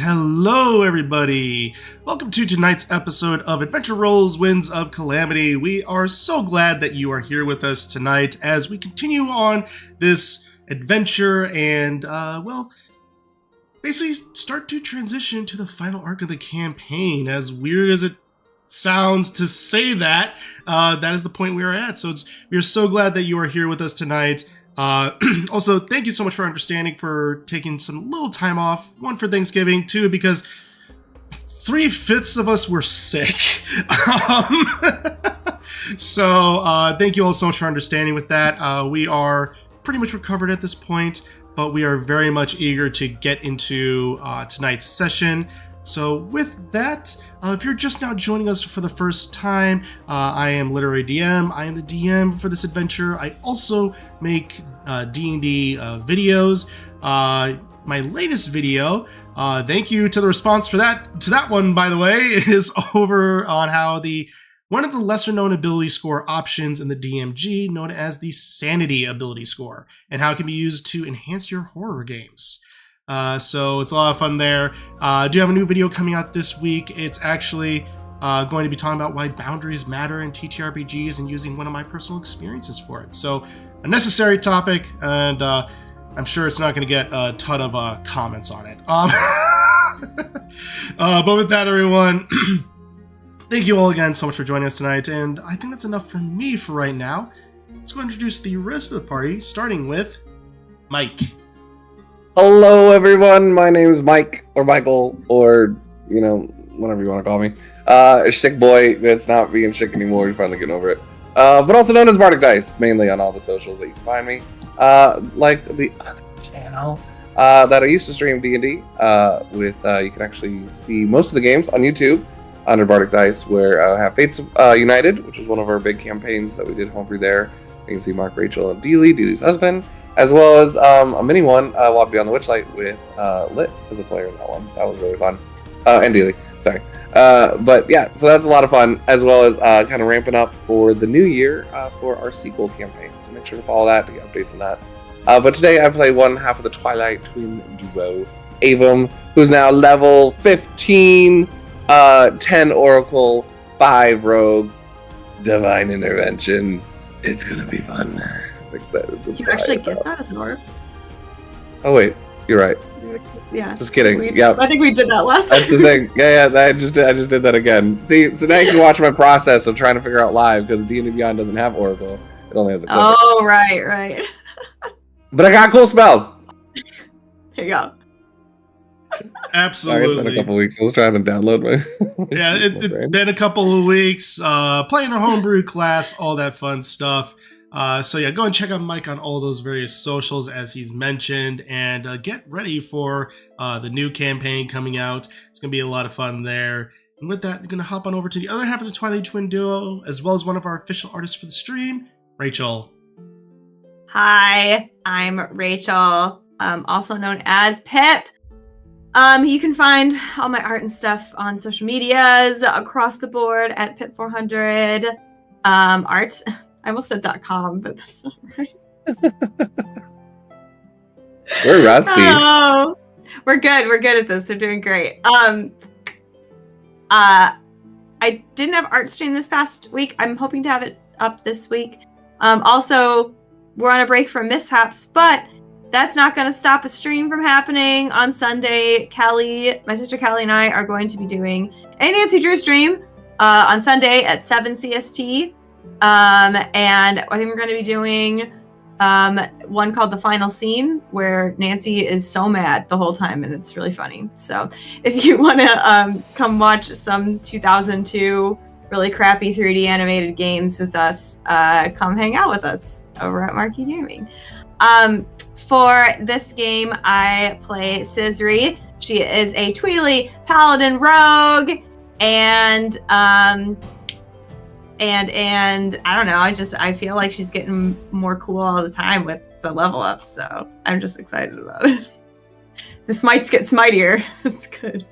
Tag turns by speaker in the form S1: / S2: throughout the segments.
S1: Hello, everybody. Welcome to tonight's episode of Adventure Rolls Winds of Calamity. We are so glad that you are here with us tonight as we continue on this adventure and, basically start to transition to the final arc of the campaign. As weird as it sounds to say that, that is the point we are at. So we are so glad that you are here with us tonight. Also, thank you so much for understanding for taking some little time off. One, for Thanksgiving. Two, because 3/5 of us were sick. So thank you all so much for understanding with that. We are pretty much recovered at this point, but we are very much eager to get into tonight's session. So with that, if you're just now joining us for the first time, I am Literary DM. I am the DM for this adventure. I also make D&D videos. My latest video, thank you to the response for that one, by the way, is over on how one of the lesser known ability score options in the DMG, known as the Sanity ability score, and how it can be used to enhance your horror games. So it's a lot of fun there. I do have a new video coming out this week. It's actually going to be talking about why boundaries matter in TTRPGs and using one of my personal experiences for it. So a necessary topic, and I'm sure it's not going to get a ton of comments on it. But with that, everyone, thank you all again so much for joining us tonight. And I think that's enough for me for right now. Let's go introduce the rest of the party, starting with Mike.
S2: Hello, everyone. My name is Mike, or Michael, or, whatever you want to call me. A sick boy that's not being sick anymore. He's finally getting over it. But also known as Bardic Dice, mainly on all the socials that you can find me. Like the other channel that I used to stream D&D with, you can actually see most of the games on YouTube under Bardic Dice, where I have Fates United, which is one of our big campaigns that we did homebrew there. You can see Mark, Rachel, and Dealey's husband. As well as a mini one, Walk Beyond the Witchlight, with Lit as a player in that one. So that was really fun. And Dealey, sorry. But yeah, so that's a lot of fun, as well as kind of ramping up for the new year for our sequel campaign. So make sure to follow that to get updates on that. But today I play one half of the Twilight Twin duo, Avum, who's now level 15, 10 Oracle, 5 Rogue, Divine Intervention. It's going to be fun. Excited.
S3: Did you actually get that as an orb?
S2: Oh wait, you're right.
S3: Yeah.
S2: Just kidding. Yeah.
S3: I think we did that last time.
S2: That's the thing. Yeah. I just did that again. See, so now you can watch my process of trying to figure out live, because D&D Beyond doesn't have Oracle. It only has a clicker.
S3: Oh, right.
S2: But I got cool spells.
S3: There you go.
S1: Absolutely.
S2: Sorry, it's been a couple weeks. I was trying to download my.
S1: Yeah, it's been a couple of weeks. Playing a homebrew class, all that fun stuff. So yeah, go and check out Mike on all those various socials as he's mentioned, and get ready for the new campaign coming out. It's going to be a lot of fun there. And with that, I'm going to hop on over to the other half of the Twilight Twin duo, as well as one of our official artists for the stream, Rachel.
S3: Hi, I'm Rachel, also known as Pip. You can find all my art and stuff on social medias across the board at Pip400 art. I almost said .com, but that's not right.
S2: We're rusty.
S3: Oh, we're good. We're good at this. We're doing great. I didn't have art stream this past week. I'm hoping to have it up this week. Also, we're on a break from mishaps, but that's not going to stop a stream from happening on Sunday. Callie, my sister Callie, and I are going to be doing a Nancy Drew stream on Sunday at 7 CST. And I think we're going to be doing one called The Final Scene, where Nancy is so mad the whole time, and it's really funny. So if you want to come watch some 2002 really crappy 3D animated games with us, come hang out with us over at Marquee Gaming. For this game, I play Scisri. She is a Tweely Paladin Rogue, and I don't know, I feel like she's getting more cool all the time with the level ups, so I'm just excited about it. The smites get smitier. That's good.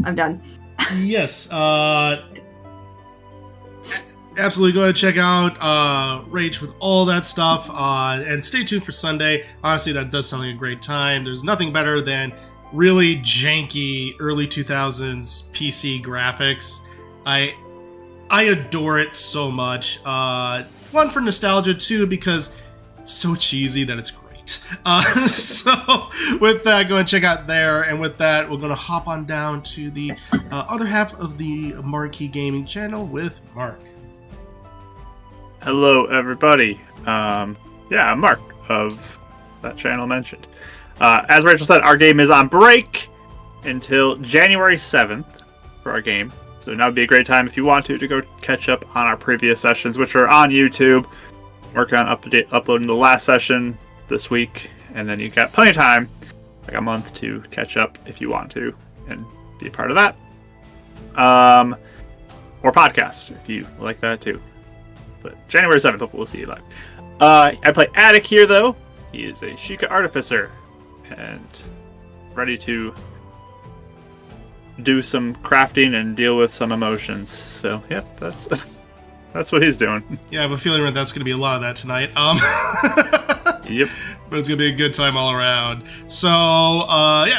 S3: I'm done.
S1: Yes. Absolutely, go ahead and check out Rage with all that stuff, and stay tuned for Sunday. Honestly, that does sound like a great time. There's nothing better than really janky early 2000s PC graphics. I adore it so much. One, for nostalgia, two, because it's so cheesy that it's great. So with that, go and check out there. And with that, we're going to hop on down to the other half of the Marquee Gaming channel with Mark.
S4: Hello, everybody. I'm Mark of that channel mentioned. As Rachel said, our game is on break until January 7th for our game. So now would be a great time if you want to go catch up on our previous sessions, which are on YouTube. Working on uploading the last session this week, and then you've got plenty of time, like a month, to catch up if you want to and be a part of that. Or podcasts if you like that too. But January 7th, we'll see you live. I play Attic here, though. He is a Sheikah Artificer and ready to do some crafting and deal with some emotions. So, yeah, that's what he's doing.
S1: Yeah, I have a feeling that that's going to be a lot of that tonight.
S4: Yep.
S1: But it's going to be a good time all around. So,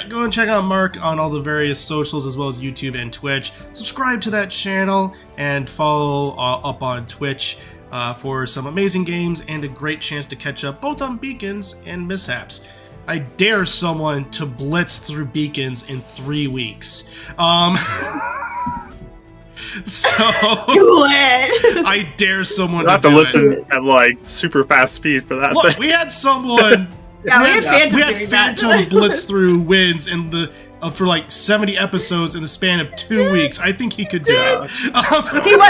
S1: go and check out Mark on all the various socials as well as YouTube and Twitch. Subscribe to that channel and follow up on Twitch for some amazing games and a great chance to catch up both on Beacons and Mishaps. I dare someone to blitz through Beacons in 3 weeks. So
S3: Do it!
S1: I dare someone
S4: You'll have to listen at like super fast speed for that.
S1: Look, we had someone.
S3: We had
S1: Phantom blitz through wins in the for like 70 episodes in the span of 2 weeks. I think he could do it.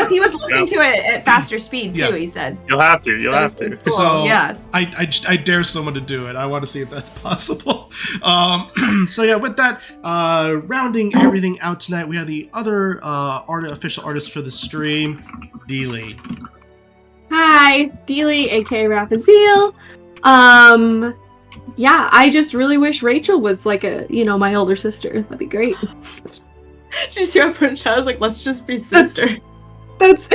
S3: He was listening to it at faster speed too.
S1: Yeah.
S3: He said
S4: You'll have to.
S3: Cool.
S1: So
S3: yeah,
S1: I dare someone to do it. I want to see if that's possible. So yeah, with that, rounding everything out tonight, we have the other official artist for the stream, Dealey.
S5: Hi, Dealey, aka Rapunzel. Yeah, I just really wish Rachel was like my older sister. That'd be great.
S3: she just put in chat. I was like, let's just be sisters.
S5: That's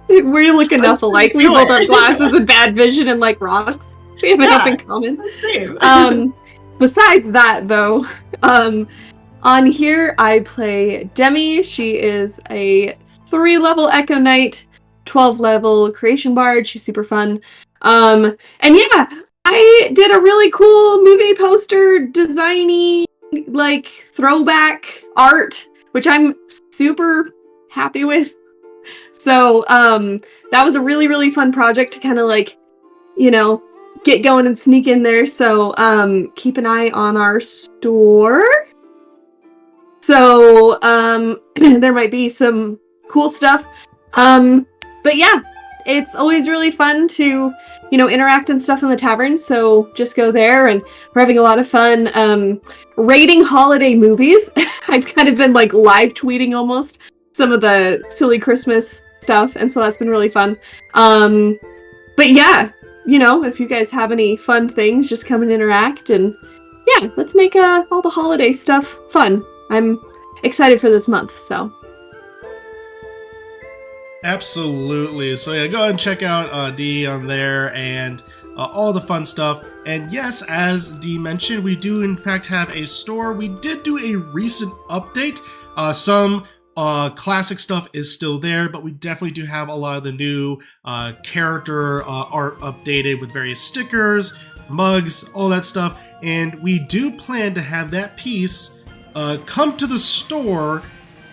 S5: we look enough alike. We both have glasses and bad vision and like rocks. We have enough in common.
S3: Same.
S5: Besides that, though, on here I play Demi. She is a 3-level Echo Knight, 12-level Creation Bard. She's super fun. And yeah, I did a really cool movie poster designy, like throwback art, which I'm super happy with. So that was a really, really fun project to kind of like, get going and sneak in there. So keep an eye on our store. So there might be some cool stuff. But yeah, it's always really fun to, interact and stuff in the tavern. So just go there, and we're having a lot of fun rating holiday movies. I've kind of been like live tweeting almost some of the silly Christmas stuff, and so that's been really fun. But yeah, if you guys have any fun things, just come and interact, and yeah, let's make all the holiday stuff fun. I'm excited for this month, so.
S1: Absolutely. So yeah, go ahead and check out D on there and all the fun stuff. And yes, as D mentioned, we do in fact have a store. We did do a recent update. Some classic stuff is still there, but we definitely do have a lot of the new character art updated with various stickers, mugs, all that stuff. And we do plan to have that piece come to the store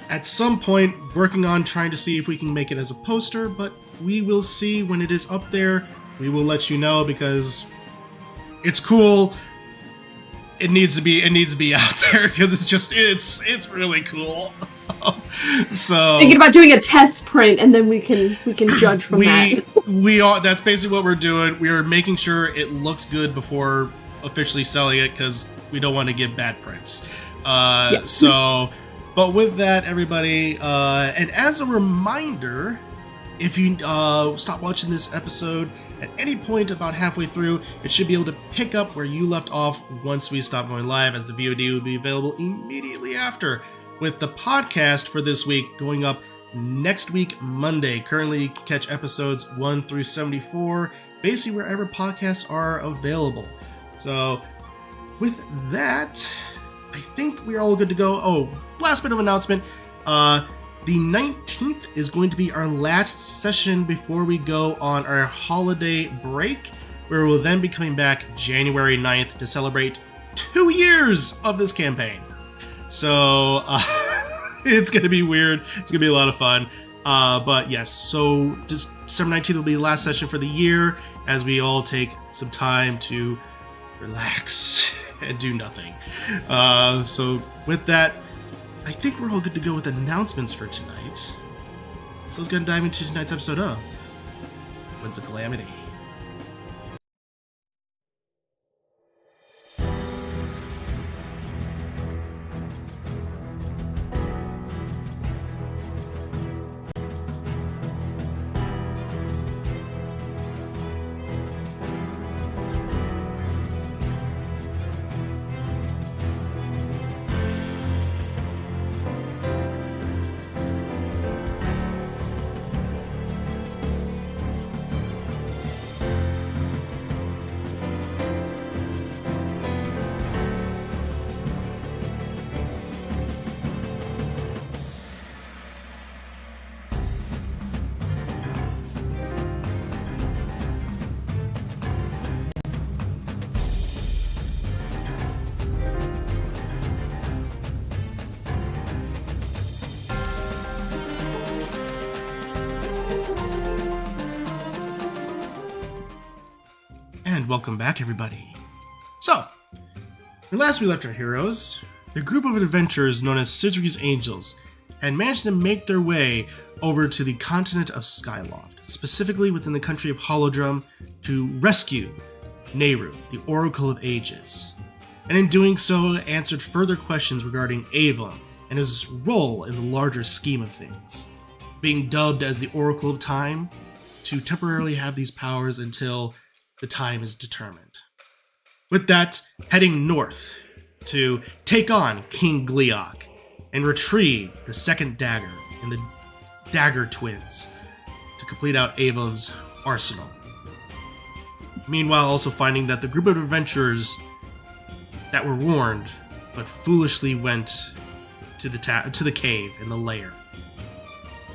S1: at some point, working on trying to see if we can make it as a poster, but we will see when it is up there. We will let you know because it's cool. It needs to be out there because it's really cool. So
S5: thinking about doing a test print, and then we can judge from that.
S1: That's basically what we're doing. We are making sure it looks good before officially selling it because we don't want to give bad prints.
S5: Yeah.
S1: So. But with that, everybody, and as a reminder, if you stop watching this episode at any point about halfway through, it should be able to pick up where you left off once we stop going live, as the VOD will be available immediately after, with the podcast for this week going up next week, Monday. Currently, you can catch episodes 1 through 74, basically wherever podcasts are available. So, with that, I think we're all good to go. Oh, last bit of announcement. The 19th is going to be our last session before we go on our holiday break, where we'll then be coming back January 9th to celebrate 2 years of this campaign. So, it's going to be weird. It's going to be a lot of fun. But yes, so just December 19th will be the last session for the year as we all take some time to relax and do nothing. So with that, I think we're all good to go with announcements for tonight. So let's go and dive into tonight's episode of What's a Calamity? And welcome back, everybody. So, when last we left our heroes, the group of adventurers known as Sidri's Angels had managed to make their way over to the continent of Skyloft, specifically within the country of Holodrum, to rescue Nehru, the Oracle of Ages. And in doing so, answered further questions regarding Avon and his role in the larger scheme of things, being dubbed as the Oracle of Time to temporarily have these powers until the time is determined. With that, heading north to take on King Gleok and retrieve the second dagger in the Dagger Twins to complete out Avon's arsenal. Meanwhile, also finding that the group of adventurers that were warned but foolishly went to the cave in the lair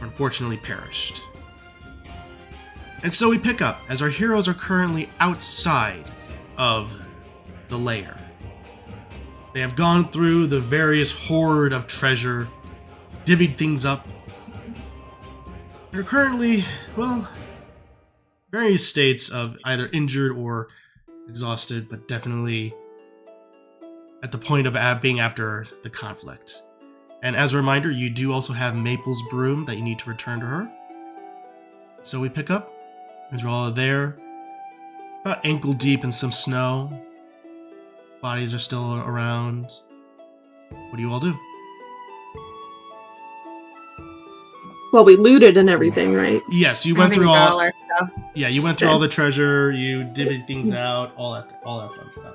S1: unfortunately perished. And so we pick up as our heroes are currently outside of the lair. They have gone through the various hoard of treasure, divvied things up. They're currently, well, various states of either injured or exhausted, but definitely at the point of being after the conflict. And as a reminder, you do also have Maple's broom that you need to return to her. So we pick up. As we're all there, about ankle deep in some snow. Bodies are still around. What do you all do?
S5: Well, we looted and everything, right?
S1: Yes, you went through all
S3: our stuff.
S1: Yeah, you went through all the treasure. You divvied things out. All that fun stuff.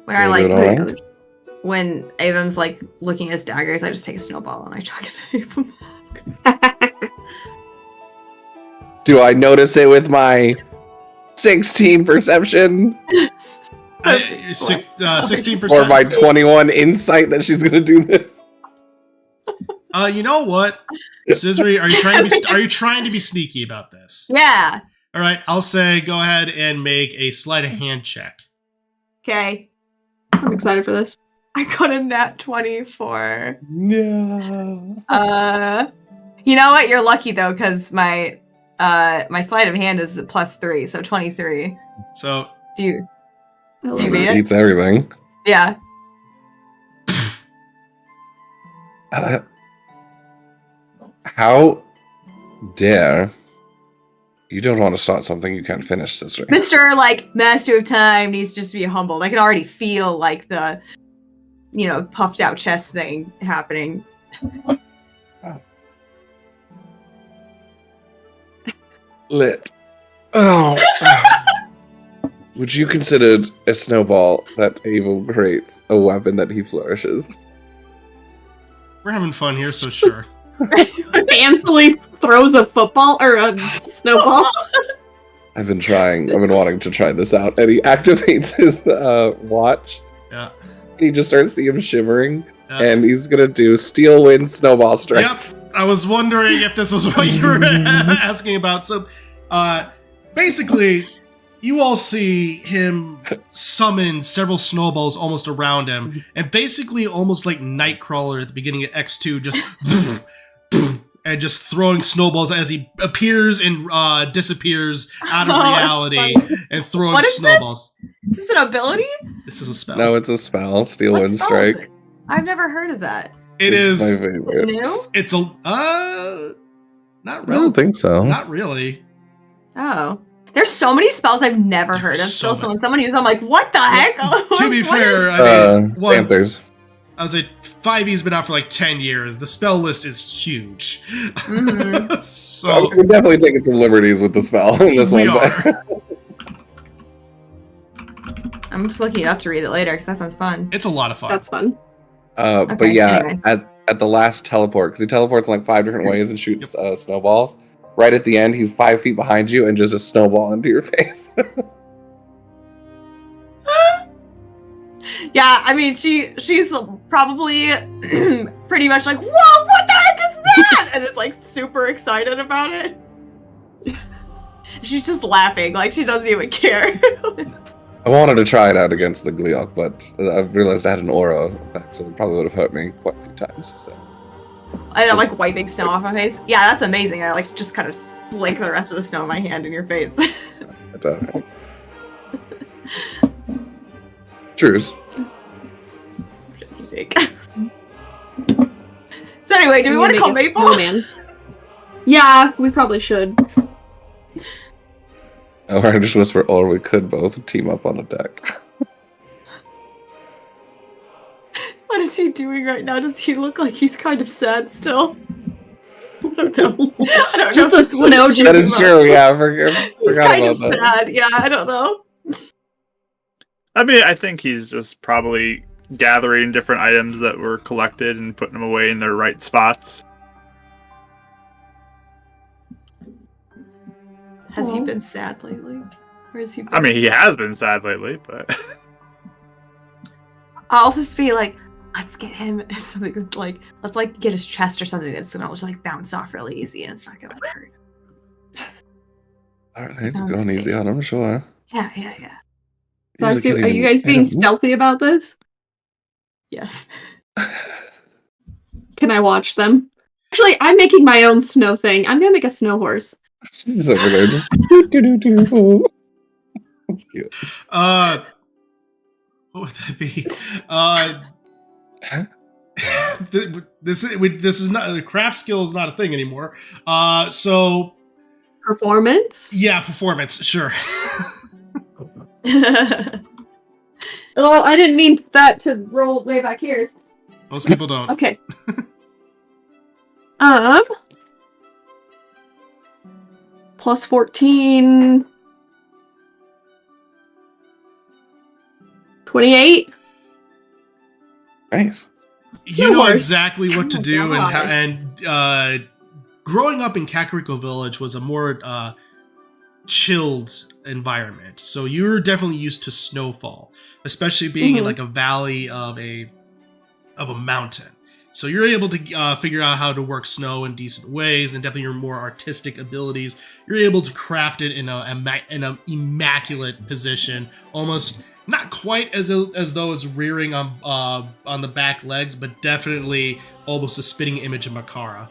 S3: When I like, when Avon's like looking at his daggers, I just take a snowball and I chuck it at Avon.
S2: Do I notice it with my 16 perception?
S1: 16%.
S2: Or my 21 insight that she's gonna do this?
S1: You know what, Scissory, are you trying to be sneaky about this?
S3: Yeah.
S1: All right, I'll say go ahead and make a sleight of hand check.
S3: Okay.
S5: I'm excited for this.
S3: I got a nat 24.
S2: No.
S3: You know what? You're lucky though, because my sleight of hand is +3, so 23.
S1: So
S3: Do you
S5: I
S3: beat
S5: love it.
S3: it?
S2: Eats everything.
S3: Yeah.
S2: How dare you don't want to start something you can't finish, sister?
S3: Mr. like Master of Time needs just to be humbled. I can already feel like the puffed out chest thing happening.
S2: Lit. Oh. Would you consider a snowball that Abel creates a weapon that he flourishes?
S1: We're having fun here, so sure.
S5: Fancily throws a football or a snowball.
S2: I've been wanting to try this out. And he activates his watch.
S1: Yeah.
S2: He just starts seeing him shimmering.
S1: Yeah.
S2: And he's gonna do Steel Wind Snowball Strikes.
S1: Yep. I was wondering if this was what you were asking about. So, basically, you all see him summon several snowballs almost around him, and basically almost like Nightcrawler at the beginning of X2, just and just throwing snowballs as he appears and disappears out of reality and throwing
S3: What is
S1: snowballs.
S3: Is this an ability?
S1: This is a spell.
S2: No, it's a spell. Steel
S3: What
S2: Wind
S3: spell is
S2: Strike.
S3: it? I've never heard of that.
S1: It
S2: It's
S1: is.
S2: my favorite.
S3: New?
S1: It's a not
S2: I
S1: really.
S2: don't think so.
S1: Not really.
S3: Oh. There's so many spells I've never heard of.
S1: There's so
S3: Still,
S1: many.
S3: someone used, I'm like, what the heck?
S1: To be
S3: What
S1: fair, I mean, one,
S2: Panthers.
S1: I was like, 5e's been out for like 10 years. The spell list is huge.
S3: Mhm.
S1: So
S2: We're definitely taking some liberties with the spell in this
S1: we
S2: one.
S1: are.
S3: I'm just looking it up to read it later because that sounds fun.
S1: It's a lot of fun.
S5: That's fun.
S2: But
S3: Okay,
S2: yeah,
S3: anyway.
S2: at the last teleport, because he teleports in like 5 different ways and shoots snowballs. Right at the end, he's 5 feet behind you and just a snowball into your face.
S3: Yeah, I mean, she's probably pretty much like, whoa, what the heck is that? And it's like super excited about it. She's just laughing, like she doesn't even care.
S2: I wanted to try it out against the Gleok, but I realized I had an aura effect, so it probably would have hurt me quite a few times. So.
S3: And I'm like wiping snow off my face. Yeah, that's amazing. I like just kind of flick the rest of the snow in my hand in your face.
S2: Truce.
S3: Shake. So anyway, do we want to call Maple?
S5: Snowman. Yeah, we probably should.
S2: Or I just whisper, or we could both team up on a deck.
S3: What is he doing right now? Does he look like he's kind of sad still? I don't know. I don't
S5: Just
S3: know
S5: a
S3: if it's what
S5: snow
S3: he's
S5: just-
S2: That is true, yeah, I
S3: He's
S2: forgot
S3: kind
S2: about
S3: of
S2: that.
S3: sad. Yeah, I don't know.
S4: I mean, I think he's just probably gathering different items that were collected and putting them away in their right spots.
S3: Has he
S5: Aw.
S3: been sad lately? Or is he?
S4: I mean, he has been sad lately, but
S3: I'll just be like, let's get him something like, let's like get his chest or something that's gonna just like bounce off really easy and it's not gonna like hurt.
S2: Alright, going easy on him, sure.
S3: Yeah.
S5: Darcy, are you guys being stealthy about this?
S3: Yes.
S5: Can I watch them? Actually, I'm making my own snow thing. I'm gonna make a snow horse.
S2: He's over there just do. That's cute.
S1: What would that be? This is not, the craft skill is not a thing anymore. So
S5: Performance?
S1: yeah, performance, sure.
S5: Well, I didn't mean that to roll way back here.
S1: Most people don't.
S5: Okay. Plus 14. 28.
S2: Nice.
S1: You know
S5: horse.
S1: exactly what to
S3: Oh my
S1: do,
S3: God.
S1: and growing up in Kakariko Village was a more chilled environment, so you're definitely used to snowfall, especially being in
S5: Mhm.
S1: like a valley of a mountain. So you're able to figure out how to work snow in decent ways, and definitely your more artistic abilities. You're able to craft it in an immaculate position, almost not quite as though it's rearing on the back legs, but definitely almost a spitting image of Makara.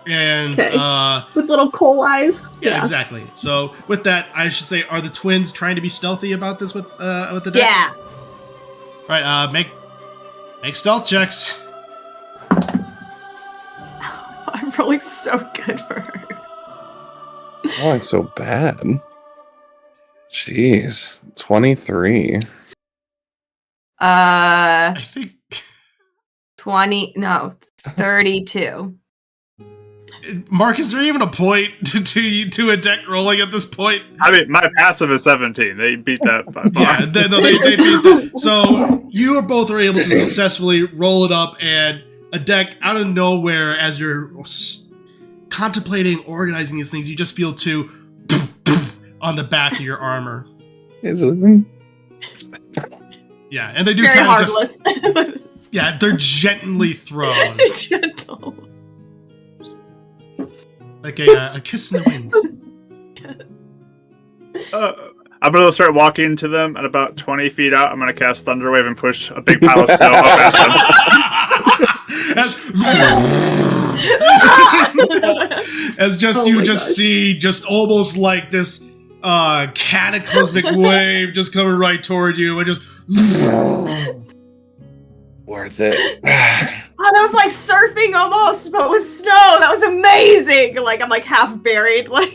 S1: And
S5: Okay. With little coal eyes.
S1: yeah, exactly. So with that, I should say, are the twins trying to be stealthy about this with the deck?
S3: Yeah.
S1: All right. Make stealth checks.
S3: I'm rolling so good for her.
S2: Oh, it's so bad. Jeez. 23.
S1: I think
S3: 32.
S1: Mark, is there even a point to a deck rolling at this point?
S4: I mean, my passive is 17. They beat that by far.
S1: Yeah, they beat that. So you both are able to successfully roll it up, and a deck out of nowhere as you're contemplating organizing these things. You just feel two on the back of your armor. Yeah, and they do
S3: Very
S1: kind of
S3: harmless.
S1: just... Yeah, they're gently thrown.
S3: They're gentle.
S1: Like a kiss in the wind.
S4: I'm going to start walking to them at about 20 feet out. I'm going to cast Thunder Wave and push a big pile of snow up at them.
S1: As just you just see just almost like this cataclysmic wave just coming right toward you and just
S2: Worth it.
S3: Oh, that was like surfing almost, but with snow. That was amazing. Like I'm like half buried. Like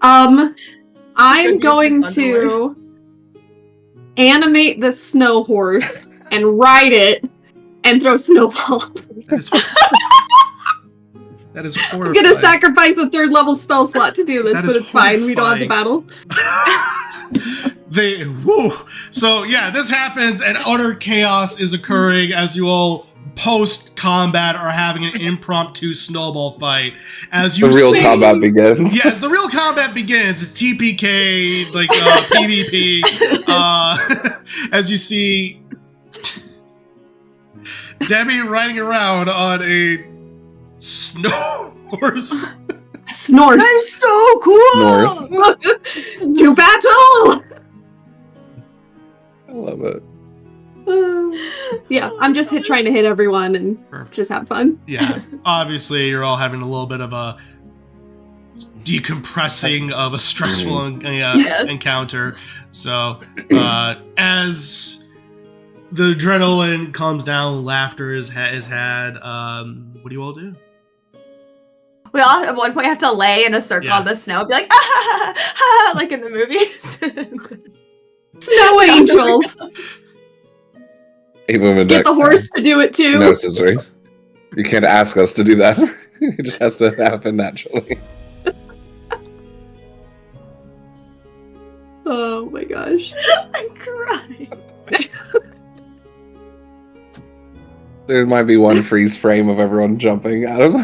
S5: I'm going to animate the snow horse and ride it and throw snowballs.
S1: That is horrifying.
S5: I'm gonna sacrifice a 3rd level spell slot to do this, but it's fine. We don't have to battle.
S1: So yeah, this happens and utter chaos is occurring as you all post-combat are having an impromptu snowball fight. As you
S2: the real combat begins.
S1: Yes, the real combat begins. It's TPK, like PvP. As you see Debbie riding around on a snow horse.
S5: Snorse.
S3: that's so cool.
S2: Snorse.
S5: To battle!
S2: I love it.
S5: Yeah, I'm just trying to hit everyone and just have fun.
S1: Yeah, obviously you're all having a little bit of a decompressing of a stressful encounter. So as the adrenaline calms down, laughter is had. What do you all do?
S3: We all at one point have to lay in a circle on the snow, be like, ah, ha, ha, like in the movies.
S5: Snow angels.
S2: Get
S5: the horse to do it too.
S2: No, Scissory. You can't ask us to do that. It just has to happen naturally.
S5: Oh my gosh.
S3: I'm crying.
S2: There might be one freeze frame of everyone jumping at him.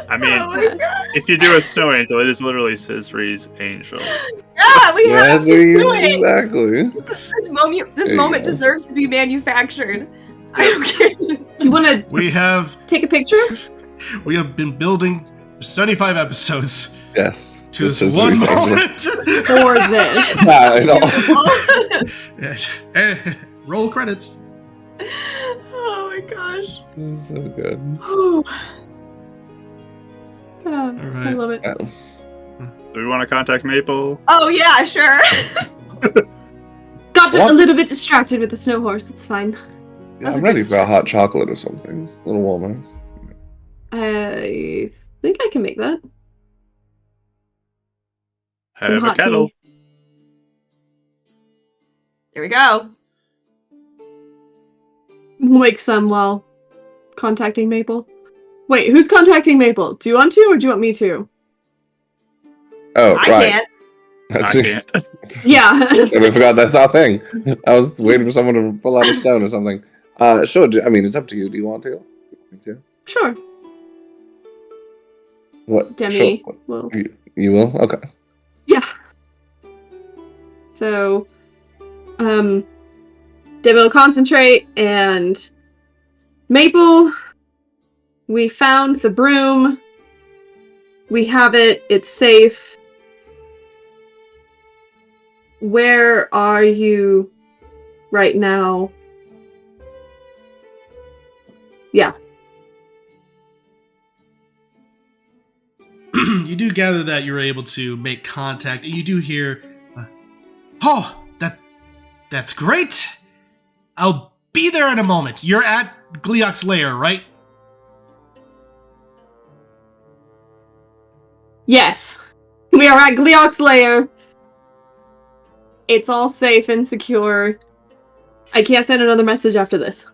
S4: I mean, if you do a snow angel, it is literally Scissory's angel.
S3: Yeah, we have to do it.
S2: Exactly.
S3: This moment deserves to be manufactured. I don't care.
S5: You want to
S1: We have
S5: take a picture?
S1: we have been building for 75 episodes
S2: Yes.
S1: to this one moment.
S5: For this.
S2: Yeah, I know.
S1: Yes. Roll credits.
S3: Oh my gosh.
S2: It's so good.
S5: Oh,
S1: right.
S5: I love it.
S2: Yeah.
S4: Do we want to contact Maple?
S3: Oh yeah, sure.
S5: Got
S2: What?
S5: a little bit distracted with the snow horse. It's fine.
S2: Yeah,
S3: That's
S2: I'm
S3: a
S2: ready
S3: good
S2: for a hot chocolate or something. A little warmer.
S5: I think I can make that. Some
S4: Have a
S5: hot
S4: kettle.
S5: tea.
S3: Here we go.
S5: We'll make some while contacting Maple. Wait, who's contacting Maple? Do you want to, or do you want me to?
S2: Oh,
S3: I
S2: right.
S3: can't.
S2: That's
S4: I can't.
S5: Yeah.
S2: I forgot that's our thing. I was waiting for someone to pull out a stone or something. Sure. I mean, it's up to you. Do you want to? Me too.
S5: Sure.
S2: What?
S5: Demi.
S2: Sure.
S5: Well,
S2: You will? Okay.
S5: yeah. So, Demi will concentrate, and Maple, we found the broom. We have it. It's safe. Where are you right now? Yeah.
S1: You do gather that you're able to make contact, and you do hear, "Oh, that's great! I'll be there in a moment." You're at Gleok's lair, right?
S5: Yes. We are at Gleok's lair. It's all safe and secure. I can't send another message after this.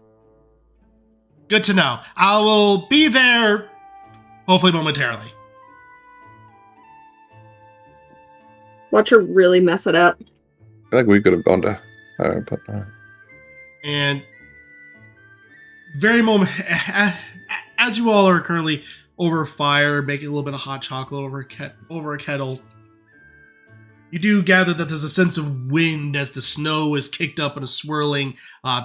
S1: Good to know. I will be there, hopefully momentarily.
S5: Watch her really mess it up.
S2: I feel like we could have gone to her, but
S1: And very moment, as you all are currently over a fire, making a little bit of hot chocolate over a kettle, you do gather that there's a sense of wind as the snow is kicked up in a swirling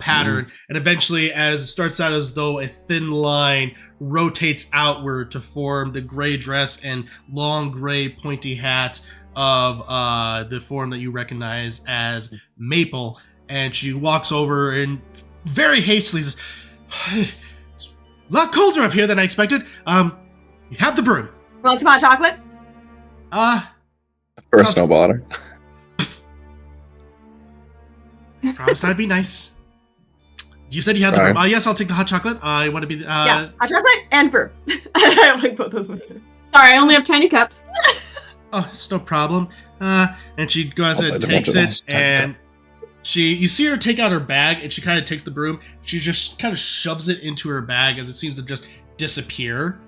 S1: pattern, and eventually, as it starts out as though a thin line rotates outward to form the gray dress and long gray pointy hat of the form that you recognize as Maple, and she walks over and very hastily says, "It's a lot colder up here than I expected. You have the broom.
S3: Want some hot chocolate?
S2: For a snowballer.
S1: Promise I'd be nice. You said you had the broom. Yes, I'll take the hot chocolate. I want to be...
S3: yeah, hot chocolate and broom. I like both of them.
S5: Sorry, I only have tiny cups.
S1: Oh, it's no problem. And she goes and takes it, and you see her take out her bag, and she kind of takes the broom. She just kind of shoves it into her bag as it seems to just disappear.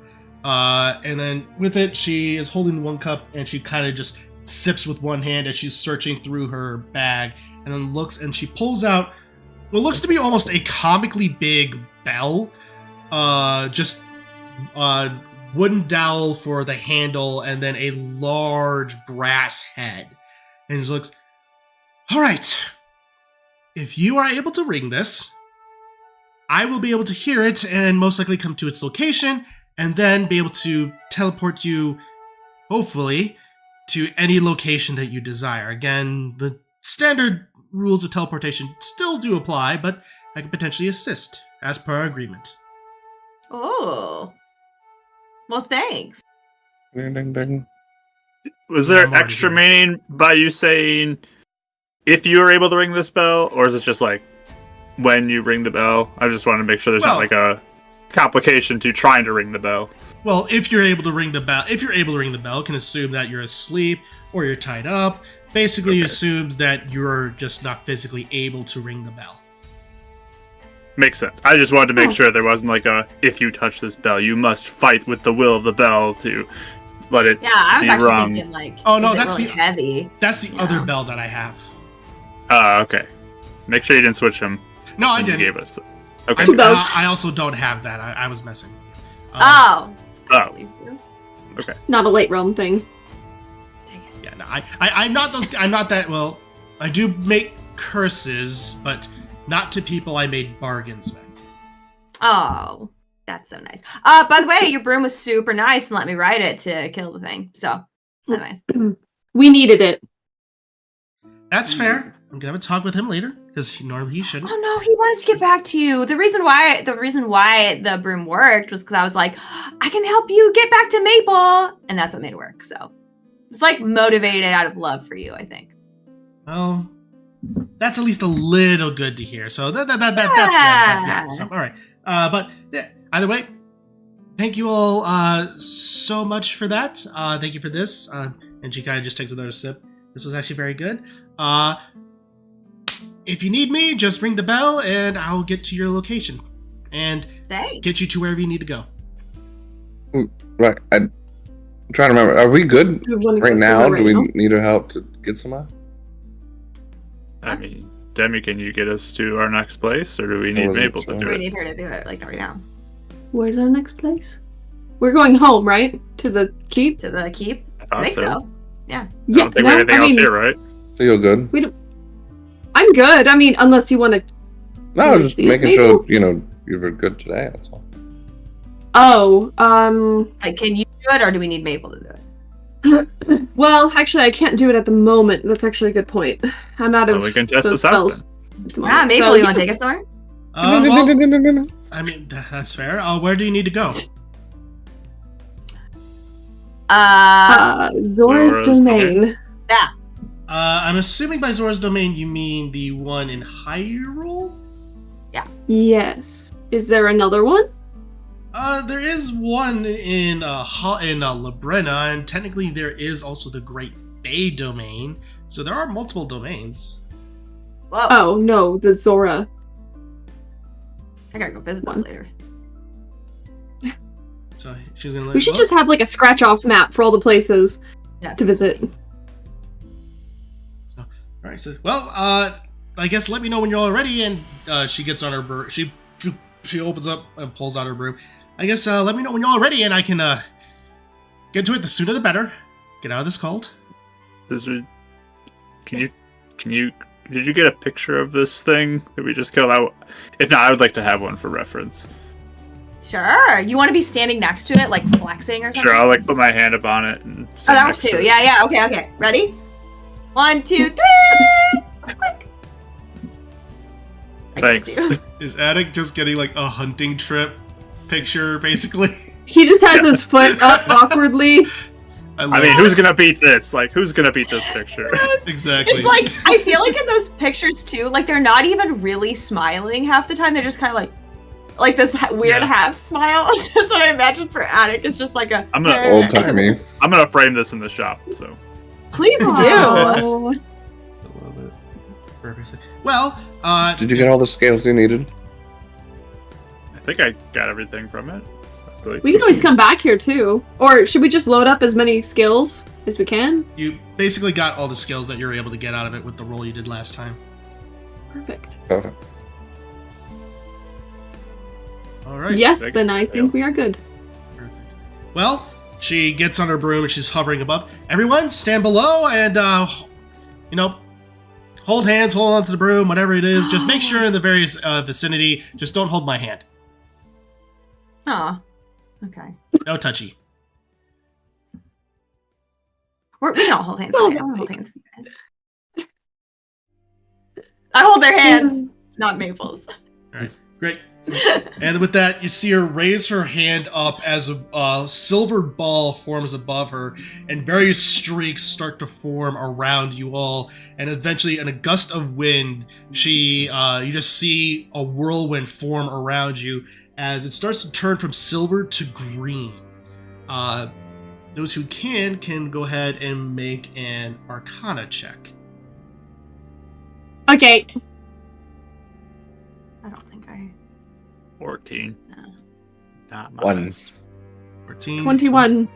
S1: And then with it, she is holding one cup, and she kind of just sips with one hand as she's searching through her bag, and then looks, and she pulls out what looks to be almost a comically big bell. Just wooden dowel for the handle, and then a large brass head. And she looks, all right, if you are able to ring this, I will be able to hear it and most likely come to its location, and then be able to teleport you, hopefully, to any location that you desire. Again, the standard rules of teleportation still do apply, but I can potentially assist, as per our agreement.
S3: Oh. Well, thanks.
S2: Ding, ding, ding.
S4: Was there extra meaning by you saying if you are able to ring this bell, or is it just like when you ring the bell? I just want to make sure there's not like a complication to trying to ring the bell.
S1: Well, if you're able to ring the bell, can assume that you're asleep or you're tied up. Basically assumes that you're just not physically able to ring the bell.
S4: Makes sense. I just wanted to make sure there wasn't like a, if you touch this bell, you must fight with the will of the bell to let it
S3: Yeah, I was
S4: be
S3: actually
S4: rung.
S3: thinking like,
S1: oh no,
S3: is it
S1: that's
S3: really heavy.
S1: That's the other bell that I have.
S4: Okay. Make sure you didn't switch them.
S1: No, I didn't.
S4: You gave us. Okay.
S1: I also don't have that. I was messing.
S3: Oh.
S4: Okay.
S5: Not a late realm thing.
S1: Yeah, no, I'm not those. I'm not that. Well, I do make curses, but not to people I made bargains with.
S3: Oh, that's so nice. By the way, your broom was super nice and let me ride it to kill the thing. So, that's nice.
S5: We needed it.
S1: That's fair. I'm gonna have a talk with him later because normally he shouldn't.
S3: Oh no, he wanted to get back to you. The reason why the broom worked was because I was like, I can help you get back to Maple, and that's what made it work. So it was like motivated out of love for you, I think.
S1: Well, that's at least a little good to hear. So that's good. Yeah, so, all right. But yeah, either way, thank you all so much for that. Thank you for this. And she kind of just takes another sip. This was actually very good. If you need me, just ring the bell and I'll get to your location and get you to wherever you need to go.
S2: Right. I'm trying to remember. Are we good right now? Do we need her help to get somewhere?
S4: I mean, Demi, can you get us to our next place, or do we need Maple to do
S3: We
S4: it?
S3: need her to do it like right now.
S5: Where's our next place? We're going home, right? To the keep?
S3: To the keep?
S4: I
S3: think so. Yeah.
S4: I don't think we have anything else here, right?
S2: So you're good?
S5: I'm good. I mean, unless you want to...
S2: No, just making sure, you were good today, that's all.
S5: Oh,
S3: Like, can you do it, or do we need Maple to do it?
S5: Well, actually, I can't do it at the moment. That's actually a good point. I'm out of
S4: we can test
S5: those
S4: this out
S5: spells.
S3: Maple, you want to take us somewhere?
S1: Well, I mean, that's fair. Where do you need to go?
S5: Zora's Domain.
S3: Yeah.
S1: I'm assuming by Zora's Domain you mean the one in Hyrule?
S5: Yes. Is there another one?
S1: There is one in Labrena, and technically there is also the Great Bay Domain. So there are multiple domains.
S3: Whoa.
S5: Oh, no, the Zora.
S3: I gotta go visit this later.
S1: So she's gonna.
S5: We should just have like a scratch-off map for all the places to visit.
S1: So, all right. So, well, I guess let me know when you're all ready, and she gets on her broom. She opens up and pulls out her broom. I guess let me know when you're all ready, and I can get to it. The sooner the better. Get out of this cult.
S4: Did you get a picture of this thing that we just killed? If not, I would like to have one for reference.
S3: Sure. You want to be standing next to it, like flexing or something?
S4: Sure, I'll put my hand up on it. And
S3: oh, that works too. Yeah. Okay. Ready? 1, 2, 3. Quick.
S4: Thanks.
S1: Is Attic just getting like a hunting trip picture, basically?
S5: He just has his foot up awkwardly.
S4: I mean, who's gonna beat this? Like, who's gonna beat this picture?
S3: Yes.
S1: Exactly.
S3: It's like, I feel like in those pictures too, like they're not even really smiling half the time. They're just kind of like this weird half smile. That's what I imagine for Attic. It's just like
S4: I'm gonna
S2: old timey.
S4: I'm gonna frame this in the shop. So
S3: please do.
S5: Oh.
S1: I love it. Perfect. Well,
S2: Did you get all the scales you needed?
S4: I think I got everything from it.
S5: We can always come back here too. Or should we just load up as many skills as we can?
S1: you basically got all the skills that you were able to get out of it with the roll you did last time.
S5: Perfect.
S2: Perfect.
S1: All right.
S5: Yes, then I think we are good.
S1: Perfect. Well, she gets on her broom and she's hovering above. Everyone, stand below and, hold hands, hold on to the broom, whatever it is. Just make sure in the various vicinity, just don't hold my hand.
S3: Aw. Okay.
S1: No touchy.
S3: We don't hold hands. I don't hold hands. I hold their hands, not Maple's.
S1: All right, great. And with that, you see her raise her hand up as a silver ball forms above her, and various streaks start to form around you all. And eventually, in a gust of wind, you just see a whirlwind form around you as it starts to turn from silver to green. Those who can go ahead and make an Arcana check.
S5: Okay.
S3: I don't think I...
S4: 14.
S3: No.
S4: Not my
S2: 1.
S4: best.
S1: 14.
S5: 21.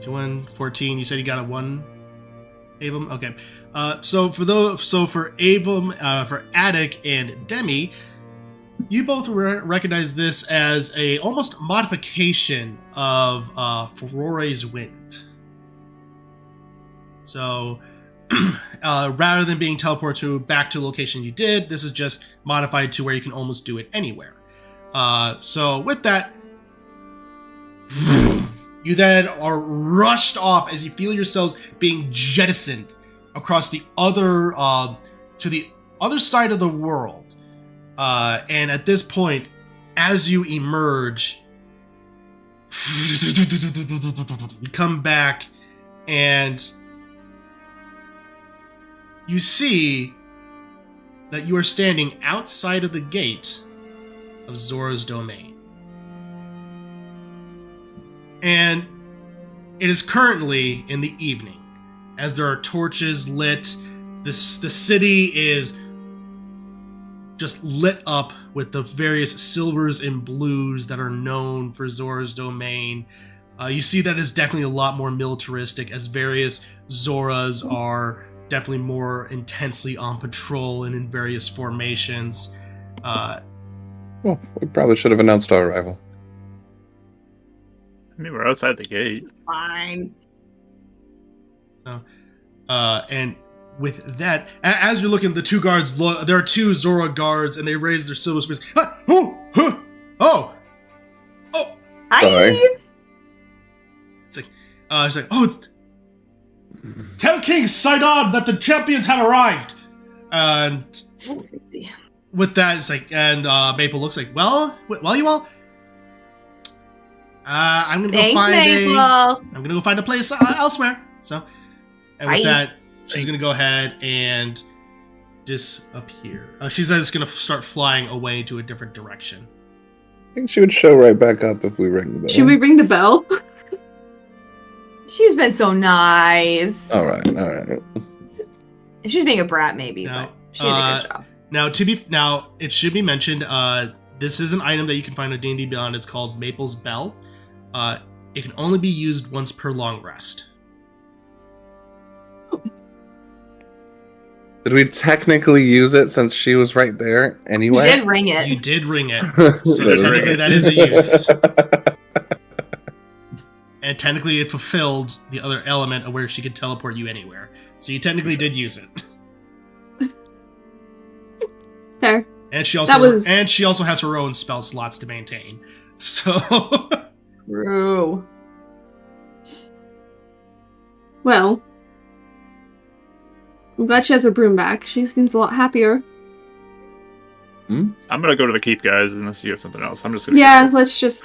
S1: 21, 14. You said you got a 1, Abram? Okay. So for Abram, for Attic and Demi, you both recognize this as a almost modification of Furore's Wind. So rather than being teleported back to a location you did, this is just modified to where you can almost do it anywhere. So with that, you then are rushed off as you feel yourselves being jettisoned across the other to the other side of the world. And at this point, as you emerge, you come back and you see that you are standing outside of the gate of Zora's domain. And it is currently in the evening, as there are torches lit. The city is just lit up with the various silvers and blues that are known for Zora's domain. You see that it's definitely a lot more militaristic, as various Zoras are definitely more intensely on patrol and in various formations.
S2: Well, we probably should have announced our arrival.
S4: I mean, we're outside the gate.
S3: Fine.
S1: So, and with that, as you're looking, the two guards, there are two Zora guards, and they raise their silver spears. Oh!
S3: Hi!
S2: Sorry.
S1: It's like, tell King Sidon that the champions have arrived! And with that, it's like, and Maple looks like, well, you all, I'm gonna go find a place elsewhere. So, and with that, she's gonna go ahead and disappear. She's just gonna start flying away to a different direction.
S2: I think she would show right back up if we ring the bell.
S5: Should we ring the bell?
S3: She's been so nice.
S2: All right.
S3: If she's being a brat, maybe,
S1: No,
S3: but she did a good job.
S1: Now, it should be mentioned, this is an item that you can find on D&D Beyond. It's called Maple's Bell. It can only be used once per long rest.
S2: Did we technically use it since she was right there anyway?
S3: You did ring it.
S1: You did ring it. So technically that is a use. And technically it fulfilled the other element of where she could teleport you anywhere. So you technically did use it.
S5: Fair.
S1: And she also has her own spell slots to maintain. So
S3: True.
S5: Well, I'm glad she has her broom back. She seems a lot happier.
S4: I'm gonna go to the keep, guys, unless you have something else. I'm just gonna.
S5: Yeah, let's just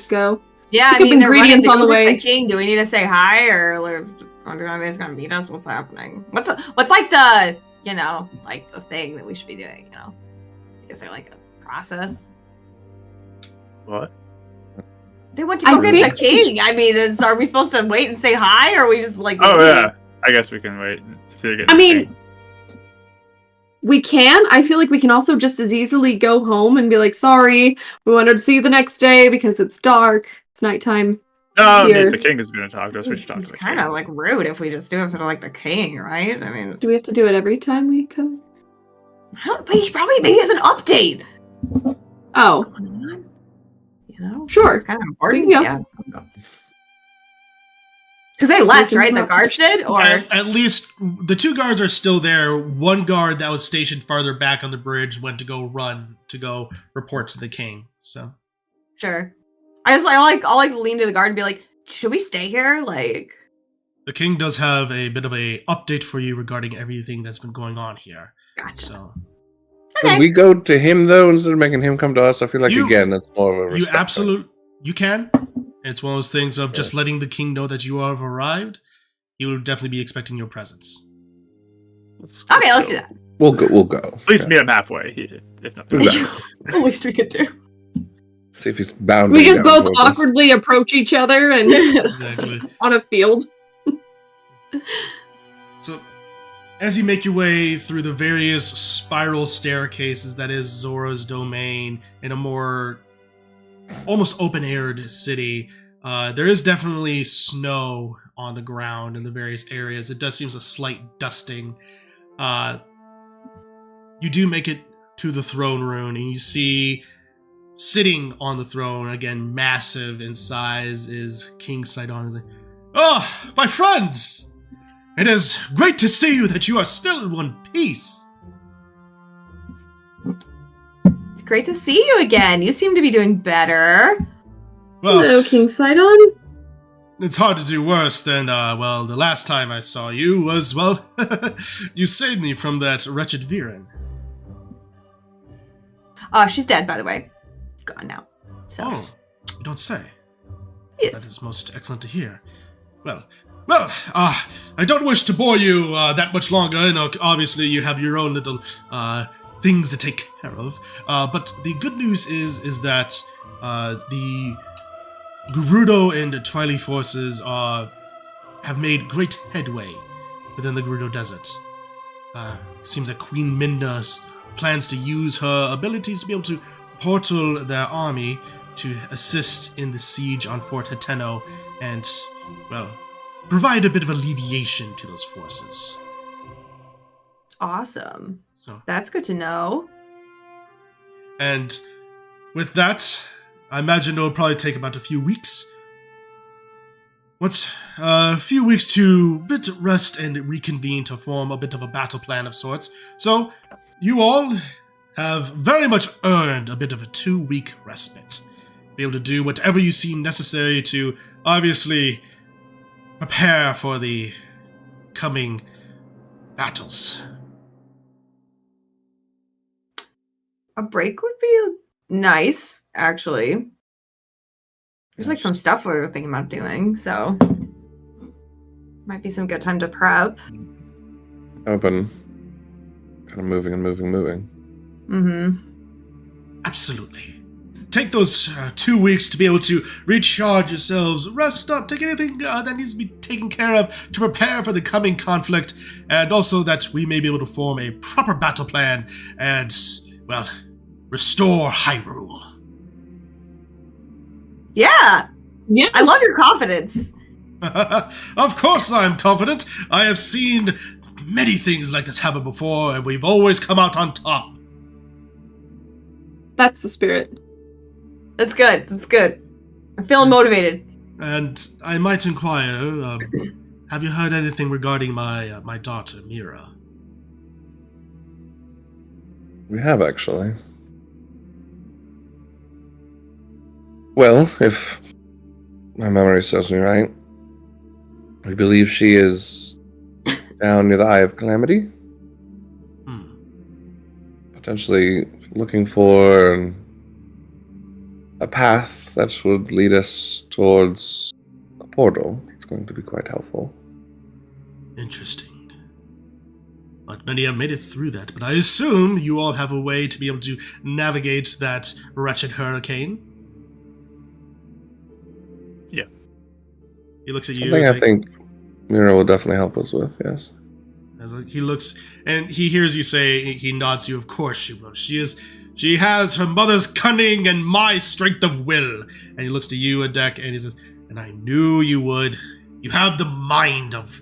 S5: go.
S3: Yeah,
S5: Pick
S3: I
S5: up
S3: mean, they're running
S5: ingredients
S3: to
S5: on
S3: go
S5: the
S3: get
S5: way.
S3: the king. Do we need to say hi, or are they just gonna meet us? What's happening? What's like the like the thing that we should be doing? Is there like a process?
S4: What?
S3: They went to go get the king. I mean, are we supposed to wait and say hi, or are we just like?
S4: Oh yeah, I guess we can wait. If they get
S5: I mean, we can. I feel like we can also just as easily go home and be like, sorry, we wanted to see you the next day because it's dark. It's nighttime.
S4: no,
S5: here.
S4: if the king is going to talk to us, we should talk to
S3: It's
S4: the
S3: kind
S4: king.
S3: of like rude if we just do it to like the king, right? I mean,
S5: Do we have to do it every time we come?
S3: but he probably maybe has an update.
S5: Oh,
S3: Going on,
S5: sure.
S3: it's kind of important.
S5: We can
S3: Yeah, because they left,
S5: can
S3: right? The
S5: talk.
S3: guards did, or
S1: at least the two guards are still there. One guard that was stationed farther back on the bridge went to go report to the king. So
S3: sure. I'll like lean to the guard and be like, should we stay here? Like,
S1: the king does have a bit of a update for you regarding everything that's been going on here.
S3: gotcha.
S1: So
S3: Okay.
S2: Should we go to him though instead of making him come to us? I feel like again that's more of a respect thing.
S1: You can. It's one of those things of just letting the king know that you have arrived. He will definitely be expecting your presence.
S3: Okay, let's do that.
S2: We'll go.
S4: At least meet him halfway, if nothing.
S2: Exactly.
S3: The least we could do.
S2: See if he's bound.
S5: We just both awkwardly approach each other and
S1: Exactly.
S5: on a field.
S1: So, as you make your way through the various spiral staircases that is Zora's domain in a more almost open-aired city, there is definitely snow on the ground in the various areas. It does seem a slight dusting. You do make it to the throne room, and you see sitting on the throne, again massive in size, is King Sidon. He's like, "Oh, my friends! It is great to see you that you are still in one piece."
S3: It's great to see you again. You seem to be doing better.
S1: Well,
S5: Hello, King Sidon.
S1: it's hard to do worse than, the last time I saw you was, you saved me from that wretched Viren.
S3: She's dead, by the way. Gone now. So.
S1: Oh, you don't say.
S3: Yes.
S1: That is most excellent to hear. Well, I don't wish to bore you that much longer. Obviously you have your own little things to take care of. But the good news is that the Gerudo and Twilight forces have made great headway within the Gerudo Desert. Seems that Queen Minda plans to use her abilities to be able to portal their army to assist in the siege on Fort Hateno and, provide a bit of alleviation to those forces.
S3: Awesome.
S1: So,
S3: That's good to know.
S1: and with that, I imagine it will probably take about a few weeks. A few weeks to bit rest and reconvene to form a bit of a battle plan of sorts. So, you all have very much earned a bit of a 2-week respite. Be able to do whatever you see necessary to, obviously, prepare for the coming battles.
S3: A break would be nice, actually. There's like some stuff we were thinking about doing, so might be some good time to prep.
S2: I've been kind of moving.
S3: Mm-hmm.
S1: Absolutely. Take those 2 weeks to be able to recharge yourselves, rest up, take anything that needs to be taken care of to prepare for the coming conflict, and also that we may be able to form a proper battle plan and, restore Hyrule.
S3: Yeah,
S5: Yeah.
S3: I love your confidence.
S1: Of course I'm confident. I have seen many things like this happen before, and we've always come out on top.
S5: That's the spirit.
S3: That's good. That's good. I'm feeling motivated.
S1: And I might inquire, have you heard anything regarding my daughter, Mira?
S2: We have, actually. Well, if my memory serves me right, we believe she is down near the Eye of Calamity. Potentially looking for a path that would lead us towards a portal. It's going to be quite helpful.
S1: Interesting. Not many have made it through that, but I assume you all have a way to be able to navigate that wretched hurricane?
S4: Yeah.
S1: He looks at you.
S2: Something I think Mira will definitely help us with, yes.
S1: He looks, and he hears you say, he nods to you, of course she will. She has her mother's cunning and my strength of will. And he looks to you, Adek, and he says, and I knew you would. You have the mind of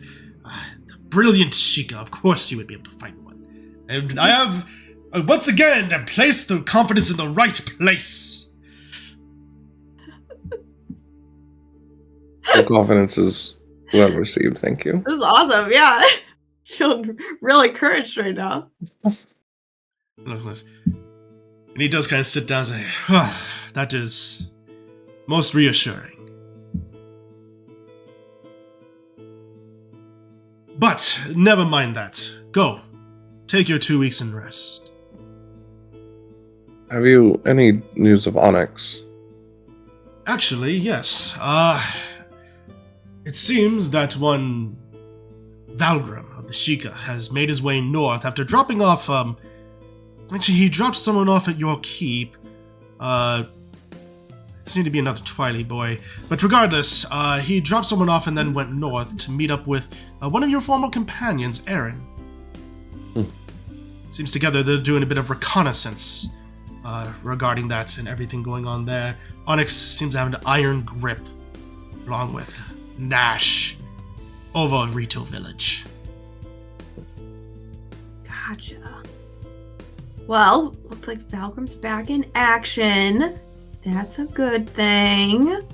S1: the brilliant Sheikah. Of course you would be able to find one. And I have, once again, placed the confidence in the right place.
S2: Your confidence is well received, thank you.
S3: This is awesome. Yeah. Feeling real encouraged right now.
S1: And he does kind of sit down and say, oh, that is most reassuring. But never mind that. Go. Take your 2 weeks and rest.
S2: Have you any news of Onyx?
S1: Actually, yes. It seems that one Valgrim of the Sheikah has made his way north after dropping off, actually, he dropped someone off at your keep. It seemed to be another Twilight boy. But regardless, he dropped someone off and then went north to meet up with one of your former companions, Aaron. Seems together they're doing a bit of reconnaissance regarding that and everything going on there. Onyx seems to have an iron grip, along with Nash, over Rito Village.
S3: Gotcha. Well, looks like Valgrim's back in action. That's a good thing.
S2: It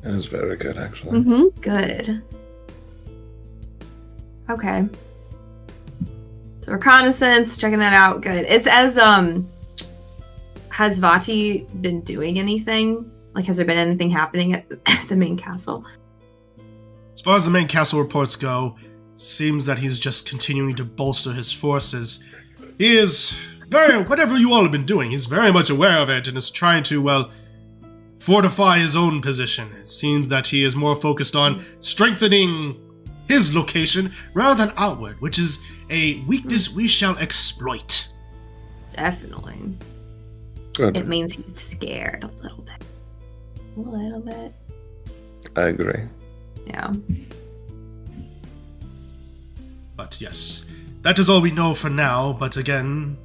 S2: is very good, actually.
S5: Mm-hmm.
S3: Good. Okay. So reconnaissance, checking that out. Good. Has Vati been doing anything? Like, has there been anything happening at the main castle?
S1: As far as the main castle reports go, seems that he's just continuing to bolster his forces. He is whatever you all have been doing, he's very much aware of it and is trying to, well, fortify his own position. It seems that he is more focused on strengthening his location rather than outward, which is a weakness we shall exploit.
S3: Definitely.
S2: Good.
S3: It means he's scared a little bit. A little bit.
S2: I agree.
S3: Yeah.
S1: But yes, that is all we know for now, but again,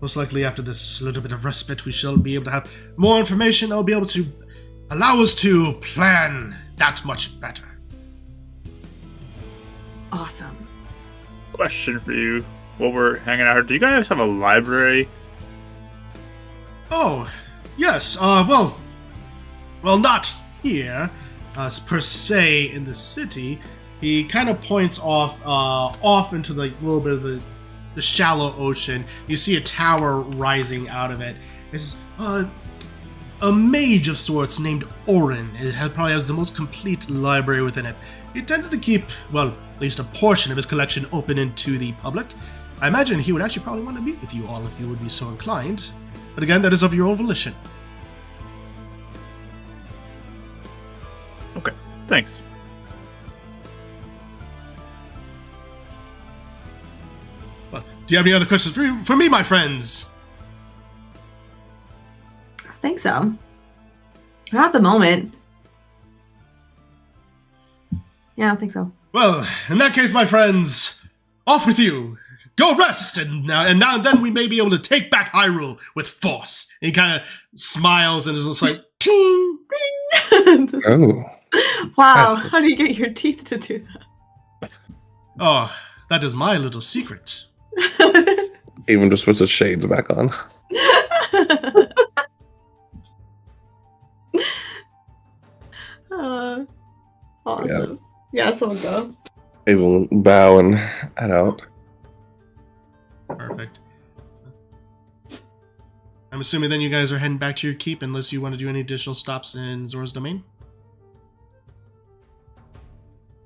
S1: most likely after this little bit of respite, we shall be able to have more information that will be able to allow us to plan that much better.
S3: Awesome.
S4: Question for you while we're hanging out here. Do you guys have a library?
S1: Oh, yes, well, not here, per se, in the city. He kind of points off into the little bit of the shallow ocean. You see a tower rising out of it. It's a mage of sorts named Orin. It probably has the most complete library within it. He tends to keep, well, at least a portion of his collection open into the public. I imagine he would actually probably want to meet with you all if you would be so inclined. But again, that is of your own volition.
S4: Okay, thanks.
S1: Well, do you have any other questions for me, my friends?
S3: I think so. Not at the moment. Yeah, I don't think so.
S1: Well, in that case, my friends, off with you. Go rest, and now and then we may be able to take back Hyrule with force. And he kind of smiles and is just like, ting!
S2: Oh.
S3: Wow, how do you get your teeth to do that?
S1: Oh, that is my little secret.
S2: Even just puts his shades back on.
S3: Awesome. Yeah, so I'll go.
S2: Even will bow and head out.
S1: Perfect. I'm assuming then you guys are heading back to your keep unless you want to do any additional stops in Zora's domain?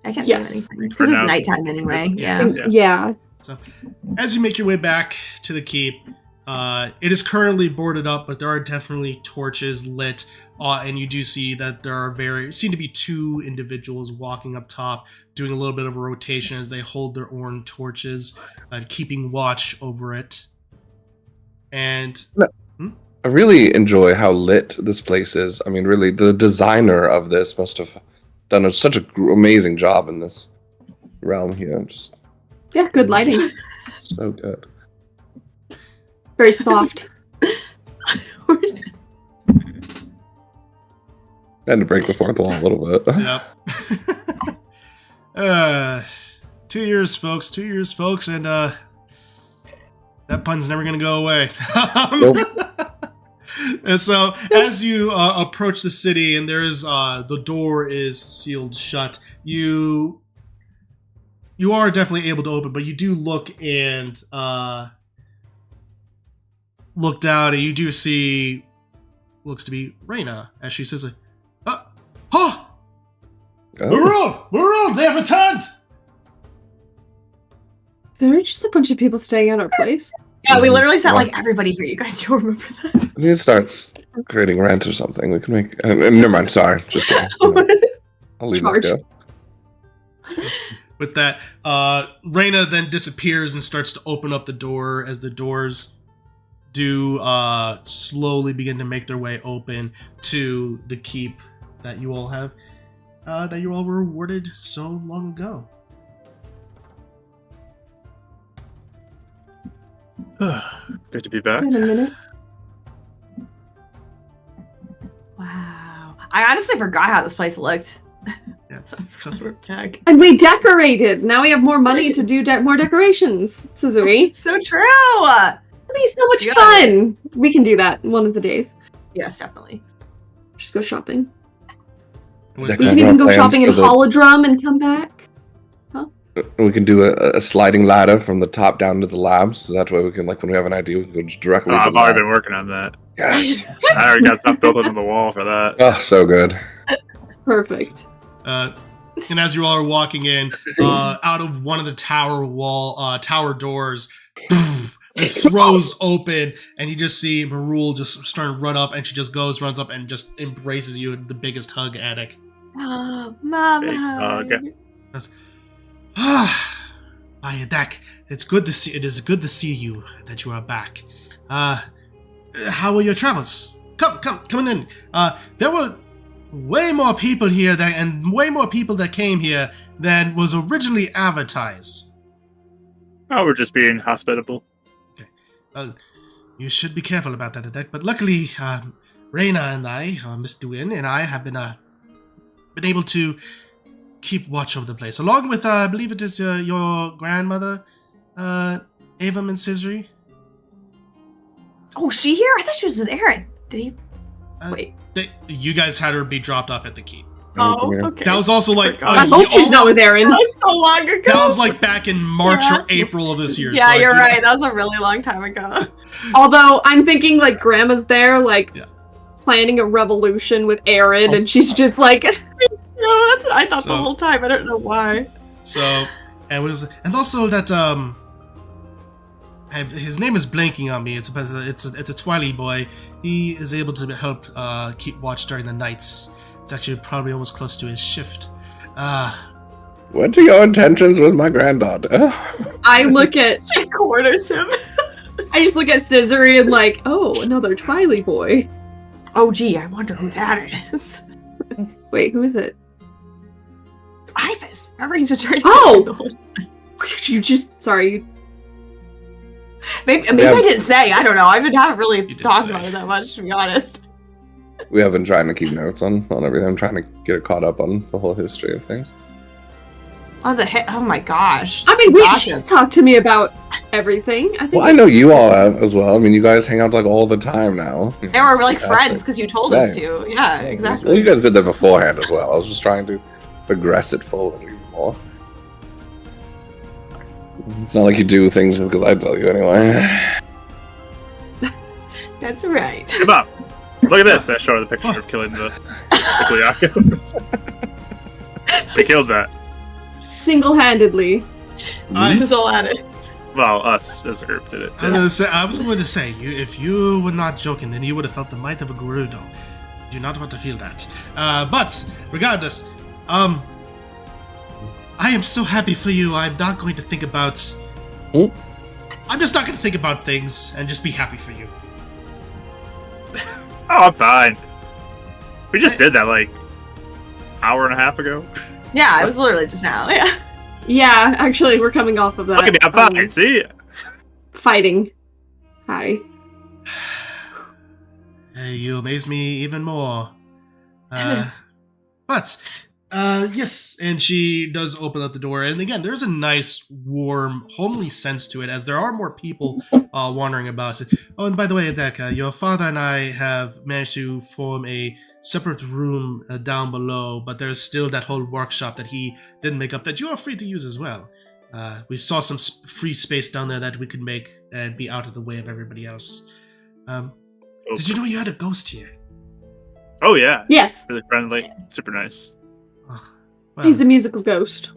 S3: I can't
S5: Yes.
S3: do anything.
S4: For
S3: Because it's
S4: now.
S3: nighttime anyway. Yeah.
S5: Yeah.
S1: So, as you make your way back to the keep, it is currently boarded up, but there are definitely torches lit, and you do see that there are seem to be two individuals walking up top, doing a little bit of a rotation as they hold their own torches, keeping watch over it. And
S2: I really enjoy how lit this place is. I mean, really, the designer of this must have done such an amazing job in this realm here. Just
S5: Yeah, good lighting.
S2: so good.
S5: Very soft.
S2: Had to break the fourth wall a little bit.
S1: Yep. 2 years, folks. 2 years, folks, and that pun's never gonna go away.
S2: Nope.
S1: And so, as you approach the city, and there's the door is sealed shut, you are definitely able to open, but you do look and look down, and you do see looks to be Reina as she says,
S2: Oh.
S1: Hyrule, they have returned.
S5: There were just a bunch of people staying at our place.
S3: Yeah, we literally sent like everybody here. You guys don't remember that?
S2: We need to start creating rent or something. We can make. Never mind. Sorry, just kidding. I'll leave
S5: Charge.
S2: that go.
S1: With that, Reina then disappears and starts to open up the door as the doors do slowly begin to make their way open to the keep that you all have, that you all were awarded so long ago.
S4: Good to be back.
S5: Wait a minute.
S3: Wow. I honestly forgot how this place looked.
S1: Yeah.
S3: So,
S1: So-
S3: heck.
S5: And we decorated. Now we have more money to do more decorations, Suzuri.
S3: So true.
S5: It'll be so much
S3: Yeah.
S5: fun. We can do that one of the days.
S3: Yes, definitely.
S5: Just go shopping.
S1: With
S2: Yeah,
S5: We
S1: that-
S5: can even go
S2: plans
S5: shopping in
S2: for the-
S5: Holodrum and come back.
S2: We can do a sliding ladder from the top down to the labs, so that way we can, like, when we have an idea, we can go just directly.
S4: Oh,
S2: to
S4: I've
S2: the
S4: already
S2: lab.
S4: been working on that.
S2: Yes.
S4: I already got stuff built into the wall for that.
S2: Oh, so good.
S5: Perfect.
S1: and as you all are walking in, out of one of the tower doors, it throws open, and you just see Hyrule just starting to run up, and she just runs up, and just embraces you in the biggest hug, Attic.
S3: Oh, Mama.
S4: Big hug.
S1: By Dak, it is good to see you that you are back. How were your travels? Come in. There were way more people here and way more people that came here than was originally advertised.
S4: Oh, we're just being hospitable.
S1: You should be careful about that, Dak. But luckily, Reina and I, Miss Duin and I, have been able to keep watch over the place, along with I believe it is your grandmother, Avam and Scissory.
S3: Oh, is she here? I thought she was with Aaron. Did he? Wait.
S1: You guys had her be dropped off at the keep.
S3: Oh, okay.
S1: That was also like
S3: Forgot.
S5: I hope she's not with Aaron.
S3: That was so long ago.
S1: that was like back in March
S3: Yeah.
S1: or April of this year.
S3: Yeah,
S1: so I
S3: you're
S1: do-
S3: right. That was a really long time ago.
S5: Although I'm thinking like grandma's there, like
S1: Yeah.
S5: planning a revolution with Aaron, and she's just like,
S3: No, that's what I thought
S1: So-
S3: the whole time. I don't know why.
S1: So, and also that his name is blanking on me. It's a Twilight boy. He is able to help keep watch during the nights. It's actually probably almost close to his shift.
S2: What are your intentions with my granddaughter?
S5: I look at,
S3: She corners him.
S5: I just look at Scissory and like, oh, another Twilight boy.
S3: Oh, gee, I wonder who that is.
S5: Wait, who is it?
S3: Ivis. Remember, he's been trying to
S5: Oh!
S3: the whole
S5: You just, sorry.
S3: Maybe
S2: Yeah.
S3: I didn't say. I don't know. I haven't really
S1: did
S3: talked
S1: say.
S3: about it that much, to be honest.
S2: We have been trying to keep notes on everything. I'm trying to get caught up on the whole history of things.
S3: Oh, oh my gosh.
S5: I mean,
S3: Gossip.
S5: she's talked to me about everything. I think.
S2: Well, I know you all have as well. I mean, you guys hang out like all the time now.
S3: They were like friends because you told us to. Yeah, exactly.
S2: Well, you guys did that beforehand as well. I was just trying to progress it forward even more. It's not like you do things because I tell you anyway.
S3: That's right.
S4: Come on. Look at this. I showed her the picture of killing the Macleod. We killed that.
S5: Single-handedly.
S3: I was all at it.
S4: Well, us as a group did it.
S1: I was going to say, if you were not joking, then you would have felt the might of a Gerudo. You do not want to feel that. But regardless, I am so happy for you. I'm not going to think about. I'm just not going to think about things and just be happy for you.
S4: Oh, I'm fine. We just did that like hour and a half ago.
S3: Yeah, it was literally just now. Yeah.
S5: Yeah, actually, we're coming off of that.
S4: Look at me, I'm fine. See?
S5: Fighting. Hi.
S1: You amaze me even more. But, yes, and she does open up the door, and again, there's a nice, warm, homely sense to it, as there are more people wandering about. Oh, and by the way, Deka, your father and I have managed to form a separate room down below, but there's still that whole workshop that he didn't make up that you are free to use as well. We saw some free space down there that we could make and be out of the way of everybody else. Did you know you had a ghost here?
S4: Oh, yeah.
S5: Yes.
S4: Really friendly. Super nice.
S1: Well,
S5: He's a musical ghost.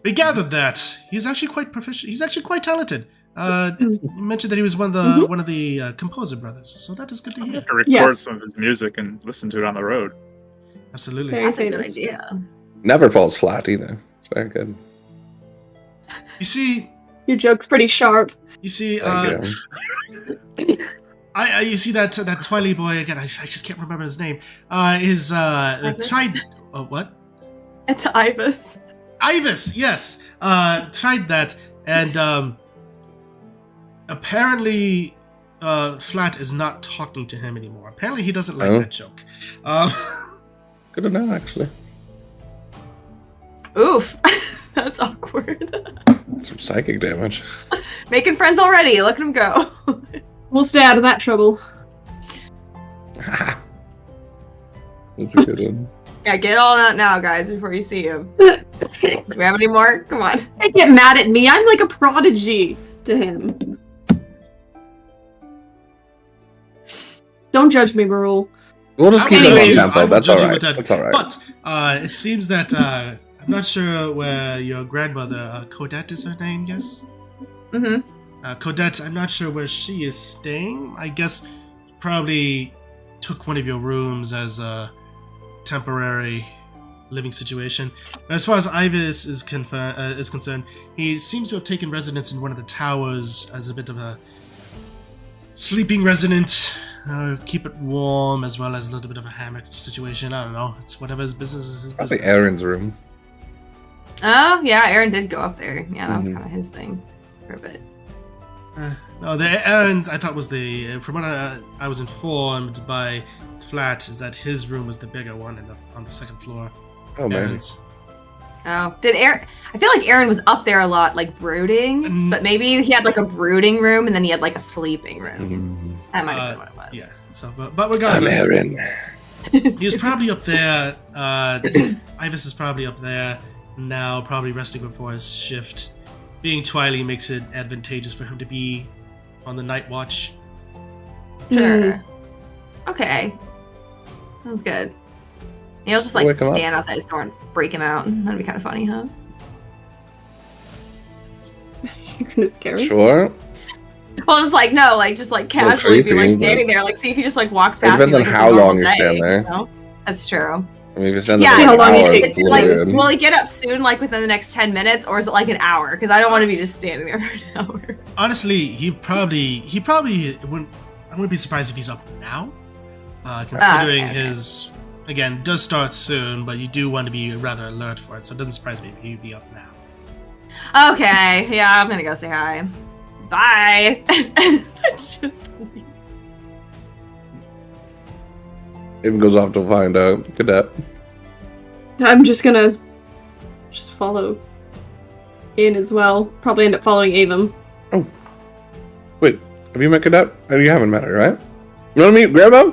S1: we gathered that he's actually quite proficient. He's actually quite talented. You mentioned that he was one of the composer brothers, so that is good to hear.
S4: To record some of his music and listen to it on the road.
S1: Absolutely.
S5: Very
S3: That's a good
S5: famous.
S3: idea.
S2: Never falls flat either. It's very good.
S1: You see,
S5: Your joke's pretty sharp.
S1: you see,
S2: Thank you.
S1: you see that Twily boy again. I just can't remember his name. Is tried. What?
S3: It's Ibis.
S1: Ibis, yes. Tried that, and apparently, Flat is not talking to him anymore. Apparently, he doesn't like that joke.
S2: Good to know, actually.
S3: Oof. That's awkward.
S2: Some psychic damage.
S3: Making friends already. Look at him go.
S5: We'll stay out of that trouble.
S2: That's a good one.
S3: Yeah, get all that now, guys, before you see him. Do we have any more? Come on.
S5: Don't get mad at me. I'm like a prodigy to him. Don't judge me, Marul.
S2: We'll just keep it
S1: Anyways,
S2: on tempo.
S1: I will
S2: That's
S1: judge you
S2: alright.
S1: with that.
S2: That's alright.
S1: But it seems that I'm not sure where your grandmother, Codette is her name, yes?
S3: Mm-hmm.
S1: Codette, I'm not sure where she is staying. I guess probably took one of your rooms as a temporary living situation. And as far as Ibis is concerned, he seems to have taken residence in one of the towers as a bit of a sleeping resident. Keep it warm, as well as a little bit of a hammock situation. I don't know. It's whatever his business is his
S2: Probably
S1: business.
S2: Aaron's room.
S3: Oh, yeah, Aaron did go up there. Yeah, that was kind of his thing for a bit.
S1: No, the Aaron, I thought was from what I was informed by Flat, is that his room was the bigger one on the second floor.
S2: Oh, man.
S1: Aaron's.
S3: Oh, did Aaron? I feel like Aaron was up there a lot, like brooding, but maybe he had like a brooding room and then he had like a sleeping room. That might have been what it was.
S1: Yeah. So, but
S2: I'm
S1: regardless,
S2: Aaron.
S1: he was probably up there. Ibis is probably up there now, probably resting before his shift. Being Twily makes it advantageous for him to be on the night watch.
S3: Sure. Okay. Sounds good. Maybe I'll just like
S2: Wake him up.
S3: stand outside his door and freak him out. That'd be kind of funny, huh?
S5: You're gonna scare me?
S2: Sure.
S3: Well, it's like no, like just like casually be like
S2: creepy,
S3: standing
S2: but-
S3: there, like see if he just like walks
S2: It
S3: past.
S2: depends
S3: me,
S2: on
S3: like, it's
S2: how
S3: a normal
S2: long you
S3: day,
S2: stand there.
S3: You know? That's true.
S2: I mean, if you stand
S3: Yeah,
S2: there
S5: how
S2: for
S5: long
S2: an
S5: you
S2: hour,
S5: take
S2: it's
S3: It's
S5: to
S3: like,
S2: weird.
S3: will he get up soon, like within the next 10 minutes, or is it like an hour? Because I don't want to be just standing there for an hour.
S1: Honestly, he probably wouldn't. I wouldn't be surprised if he's up now, considering
S3: okay.
S1: his again does start soon. But you do want to be rather alert for it, so it doesn't surprise me if he'd be up now.
S3: Okay, yeah, I'm gonna go say hi. Bye. Just-
S2: Even goes off to find out. Cadet.
S5: I'm just gonna follow in as well. Probably end up following Avum.
S2: Oh. Wait, have you met Cadet? Oh, you haven't met her, right? You want to meet Grandma?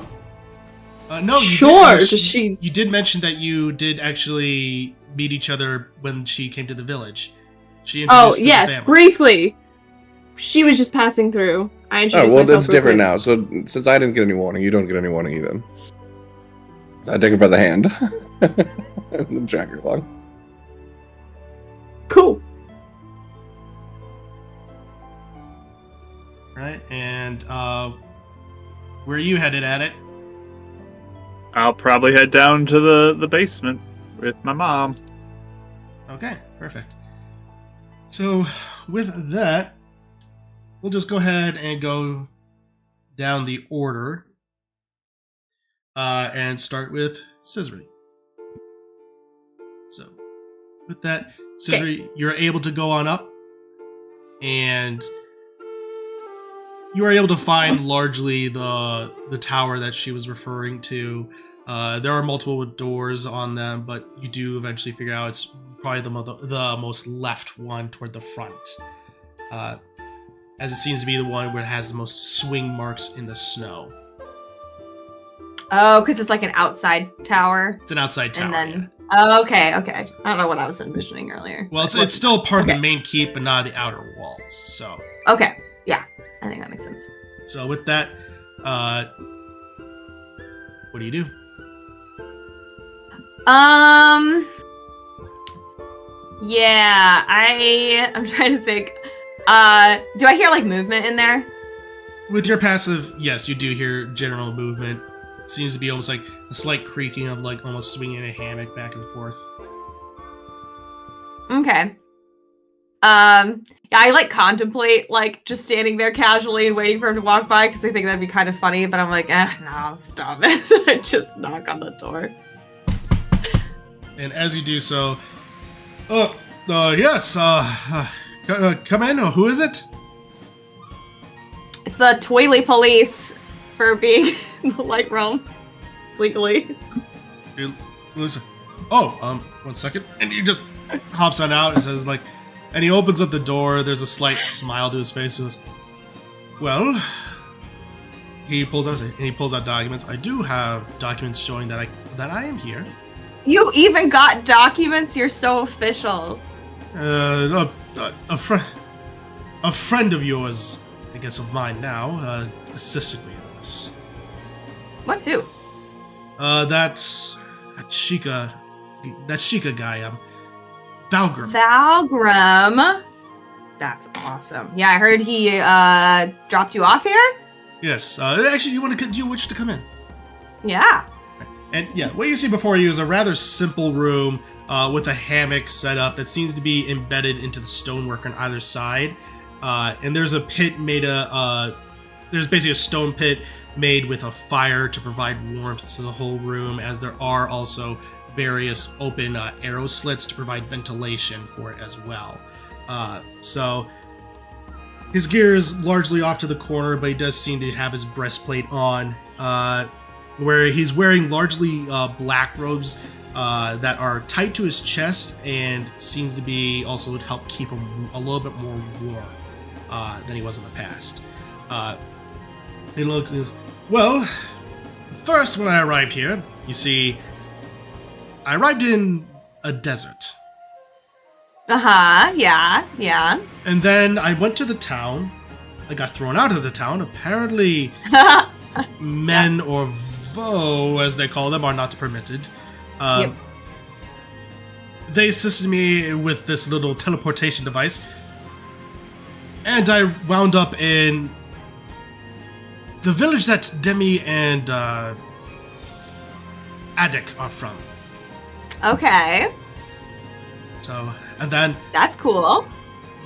S1: No, you
S5: Sure.
S1: did,
S5: Does she?
S1: You did mention that you did actually meet each other when she came to the village. She
S5: Oh
S1: introduced to the
S5: yes,
S1: family.
S5: briefly. She was just passing through. I
S2: Oh,
S5: introduced
S2: well,
S5: myself
S2: that's
S5: real
S2: different
S5: quick.
S2: now. So, since I didn't get any warning, you don't get any warning either. I take her by the hand. And drag her along.
S5: Cool.
S1: Right, and where are you headed at it?
S4: I'll probably head down to the basement with my mom.
S1: Okay, perfect. So, with that, we'll just go ahead and go down the order and start with Scissory. So, with that, Scissory, you're able to go on up, and you are able to find largely the tower that she was referring to. There are multiple doors on them, but you do eventually figure out it's probably the most left one toward the front, as it seems to be the one where it has the most swing marks in the snow.
S3: Oh, because it's like an outside tower.
S1: It's an outside tower.
S3: And then,
S1: yeah.
S3: oh, okay. I don't know what I was envisioning earlier.
S1: Well, it's still part of
S3: Okay.
S1: the main keep, but not the outer walls. So,
S3: Okay, yeah, I think that makes sense.
S1: so with that, what do you do?
S3: Yeah, I'm trying to think. Do I hear like movement in there?
S1: With your passive, yes, you do hear general movement. It seems to be almost like a slight creaking of like almost swinging a hammock back and forth.
S3: Okay. Yeah, I like contemplate like just standing there casually and waiting for him to walk by because I think that'd be kind of funny, but I'm like, no, stop it. I just knock on the door.
S1: And as you do so, yes, come in. Who is it?
S3: It's the Toily Police for being in the light realm legally.
S1: Hey, listen. Oh, 1 second. And he just hops on out and says like, and he opens up the door. There's a slight smile to his face. He goes, well, he pulls out documents. I do have documents showing that I am here.
S3: You even got documents? You're so official.
S1: A friend of yours, I guess of mine now, assisted me in this.
S3: What? Who?
S1: That Sheikah guy, Valgrim.
S3: Valgrim. That's awesome. Yeah, I heard he dropped you off here.
S1: Yes. Actually, do you wish to come in?
S3: Yeah.
S1: And yeah, what you see before you is a rather simple room with a hammock set up that seems to be embedded into the stonework on either side. And there's a pit made there's basically a stone pit made with a fire to provide warmth to the whole room, as there are also various open arrow slits to provide ventilation for it as well. So his gear is largely off to the corner, but he does seem to have his breastplate on. Where he's wearing largely black robes that are tight to his chest and seems to be also would help keep him a little bit more warm than he was in the past. He looks and goes, well, first when I arrived here, you see, I arrived in a desert.
S3: Uh-huh, yeah.
S1: And then I went to the town. I got thrown out of the town. Apparently, men or Vo, as they call them, are not permitted.
S3: Yep.
S1: They assisted me with this little teleportation device, and I wound up in the village that Demi and Addic are from.
S3: Okay.
S1: So, and then
S3: That's cool.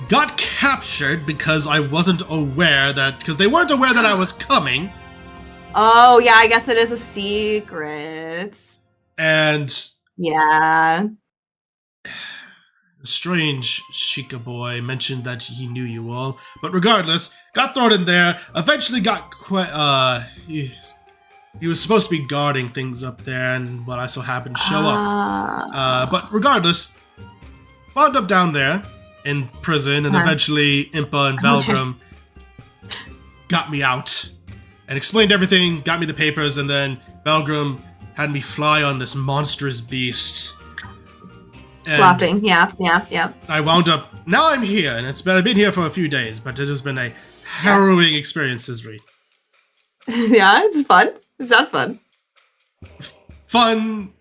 S1: got captured because I wasn't aware because they weren't aware that I was coming.
S3: Oh, yeah, I guess it is a secret.
S1: And
S3: Yeah.
S1: a strange Sheikah boy mentioned that he knew you all, but regardless, got thrown in there. Eventually got he was supposed to be guarding things up there, and I so happened to show up. But regardless, wound up down there, in prison, and eventually Impa and Valgrim got me out and explained everything, got me the papers, and then Valgrim had me fly on this monstrous beast. And
S3: Flopping, yeah.
S1: I wound up. Now I'm here, and I've been here for a few days, but it has been a harrowing experience, Isri.
S3: Yeah, it's fun. It sounds fun.
S1: Fun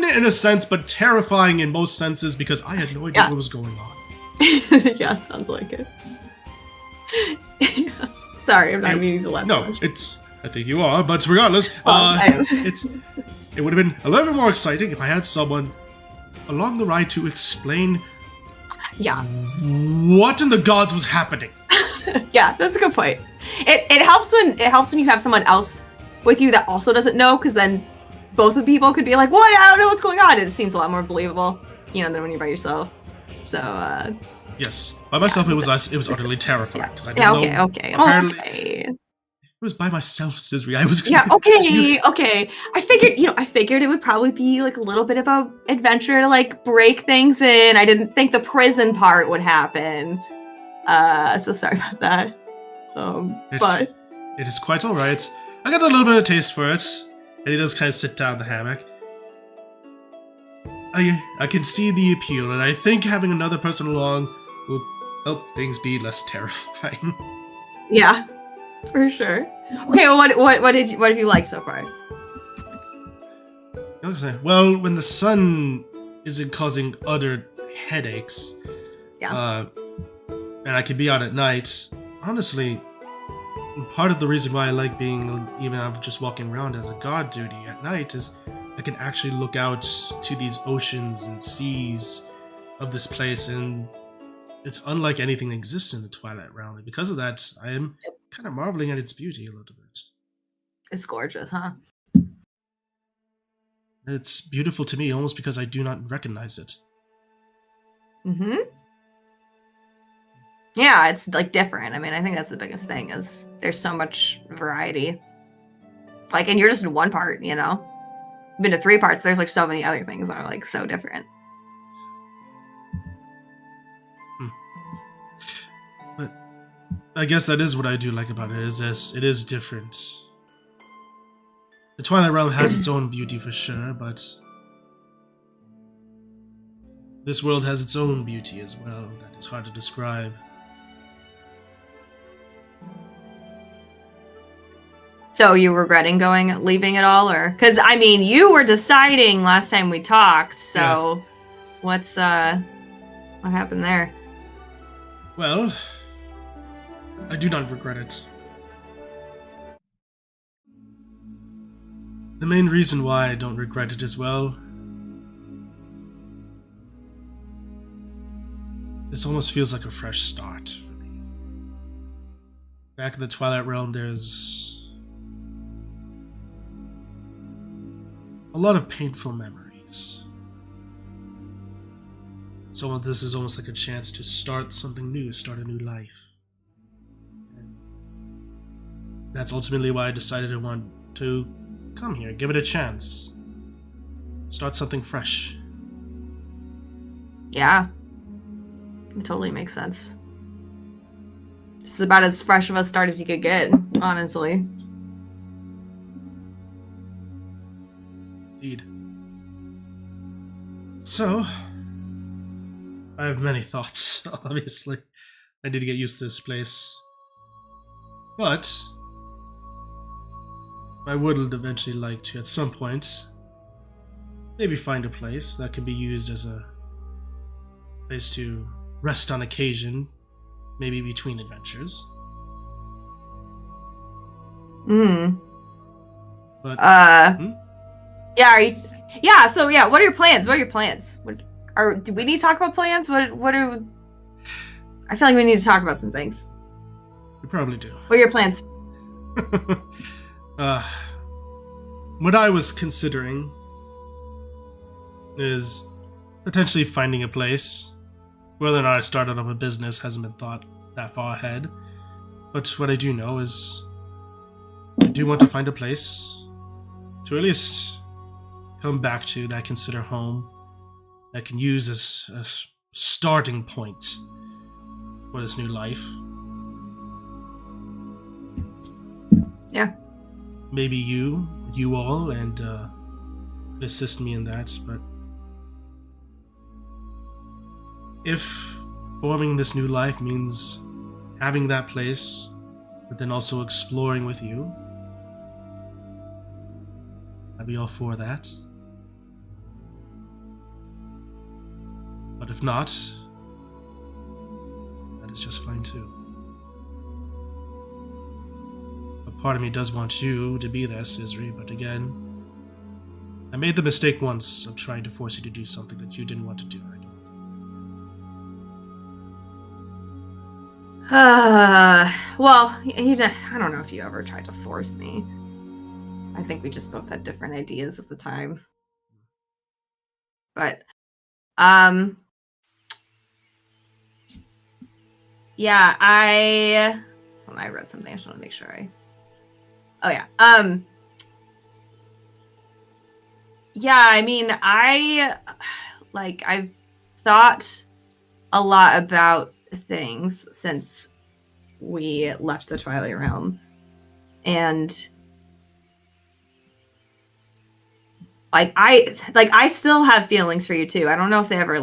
S1: in a sense, but terrifying in most senses because I had no idea what was going on.
S3: Yeah, sounds like it. Yeah. Sorry, I'm not meaning to laugh.
S1: No, I think you are, but regardless, it would have been a little bit more exciting if I had someone along the ride to explain what in the gods was happening.
S3: Yeah, that's a good point. It helps when you have someone else with you that also doesn't know, because then both of the people could be like, "What? I don't know what's going on." It seems a lot more believable, than when you're by yourself. So.
S1: Yes, by myself it was utterly terrifying because I didn't know.
S3: Okay.
S1: It was by myself, Sisri. I was.
S3: Okay. I figured it would probably be like a little bit of a adventure to like break things in. I didn't think the prison part would happen. So sorry about that. But
S1: it is quite all right. I got a little bit of taste for it, and he does kind of sit down in the hammock. I can see the appeal, and I think having another person along will help things be less terrifying.
S3: Yeah, for sure. Okay, well, what have you liked so far?
S1: Well, when the sun isn't causing utter headaches, and I can be out at night, honestly, part of the reason why I like being, even I'm just walking around as a guard duty at night, is I can actually look out to these oceans and seas of this place, and it's unlike anything that exists in the Twilight Realm. And because of that, I am kind of marveling at its beauty a little bit.
S3: It's gorgeous, huh?
S1: It's beautiful to me almost because I do not recognize it.
S3: Mm-hmm. Yeah, it's like different. I mean, I think that's the biggest thing is there's so much variety. Like, and you're just in one part, You've been to 3 parts. There's like so many other things that are like so different.
S1: But I guess that is what I do like about it. It is different. The Twilight Realm has its own beauty for sure, but this world has its own beauty as well that it's hard to describe.
S3: So you regretting leaving it all, or because I mean you were deciding last time we talked. So what happened there?
S1: Well, I do not regret it. The main reason why I don't regret it as well, this almost feels like a fresh start for me. Back in the Twilight Realm, there's a lot of painful memories. So this is almost like a chance to start something new, start a new life. And that's ultimately why I decided I want to come here, give it a chance. Start something fresh.
S3: Yeah. It totally makes sense. This is about as fresh of a start as you could get, honestly.
S1: Indeed. So, I have many thoughts, obviously. I need to get used to this place. But I would eventually like to, at some point, maybe find a place that can be used as a place to rest on occasion, maybe between adventures. But,
S3: what are your plans? Do we need to talk about plans? I feel like we need to talk about some things.
S1: We probably do.
S3: What are your plans?
S1: What I was considering is potentially finding a place. Whether or not I started up a business hasn't been thought that far ahead. But what I do know is I do want to find a place to at least come back to that I consider home, that I can use as starting point for this new life.
S3: Yeah.
S1: Maybe you all, and assist me in that, but if forming this new life means having that place, but then also exploring with you, I'd be all for that. But if not, that is just fine too. A part of me does want you to be there, Sisri, but again, I made the mistake once of trying to force you to do something that you didn't want to do.
S3: Well, I don't know if you ever tried to force me. I think we just both had different ideas at the time. But, yeah, I wrote something. I just want to make sure yeah, I mean, I've thought a lot about things since we left the Twilight Realm, and I still have feelings for you too. I don't know if they ever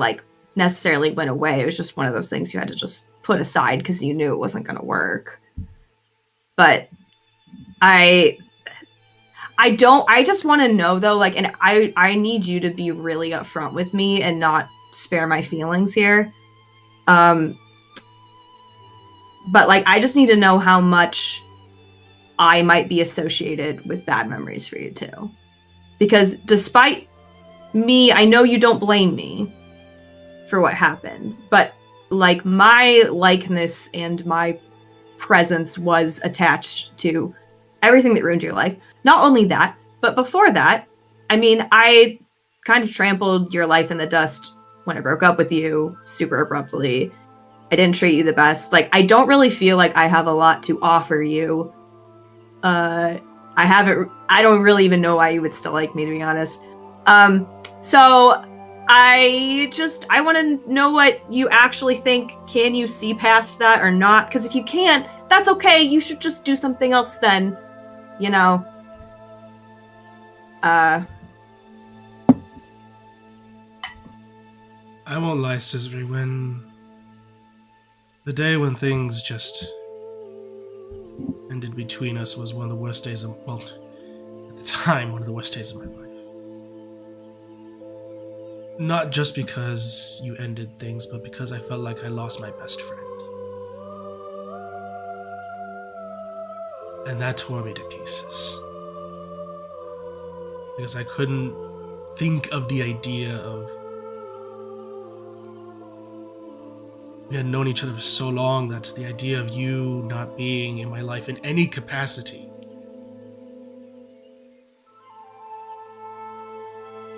S3: necessarily went away. It was just one of those things you had to just put aside because you knew it wasn't going to work. But I just want to know though, and I need you to be really upfront with me and not spare my feelings here. But I just need to know how much I might be associated with bad memories for you too. Because despite me, I know you don't blame me for what happened, but my likeness and my presence was attached to everything that ruined your life. Not only that, but before that, I mean, I kind of trampled your life in the dust when I broke up with you super abruptly. I didn't treat you the best. I don't really feel like I have a lot to offer you. I don't really even know why you would still like me, to be honest. So I want to know what you actually think. Can you see past that or not? Because if you can't, that's okay. You should just do something else then.
S1: I won't lie, Sisri, the day when things just ended between us was one of the worst days at the time, one of the worst days of my life. Not just because you ended things, but because I felt like I lost my best friend. And that tore me to pieces. Because I couldn't think of the idea of... We had known each other for so long that the idea of you not being in my life in any capacity...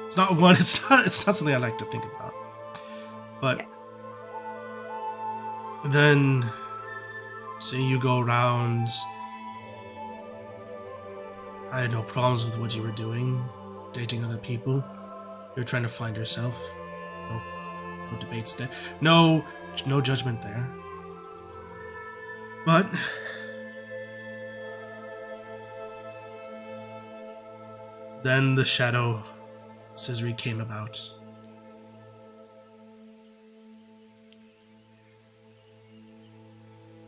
S1: It's not something I like to think about. But... Then... Seeing you go around... I had no problems with what you were doing, dating other people. You were trying to find yourself. No debates there. No judgment there. But then the shadow Sisri came about.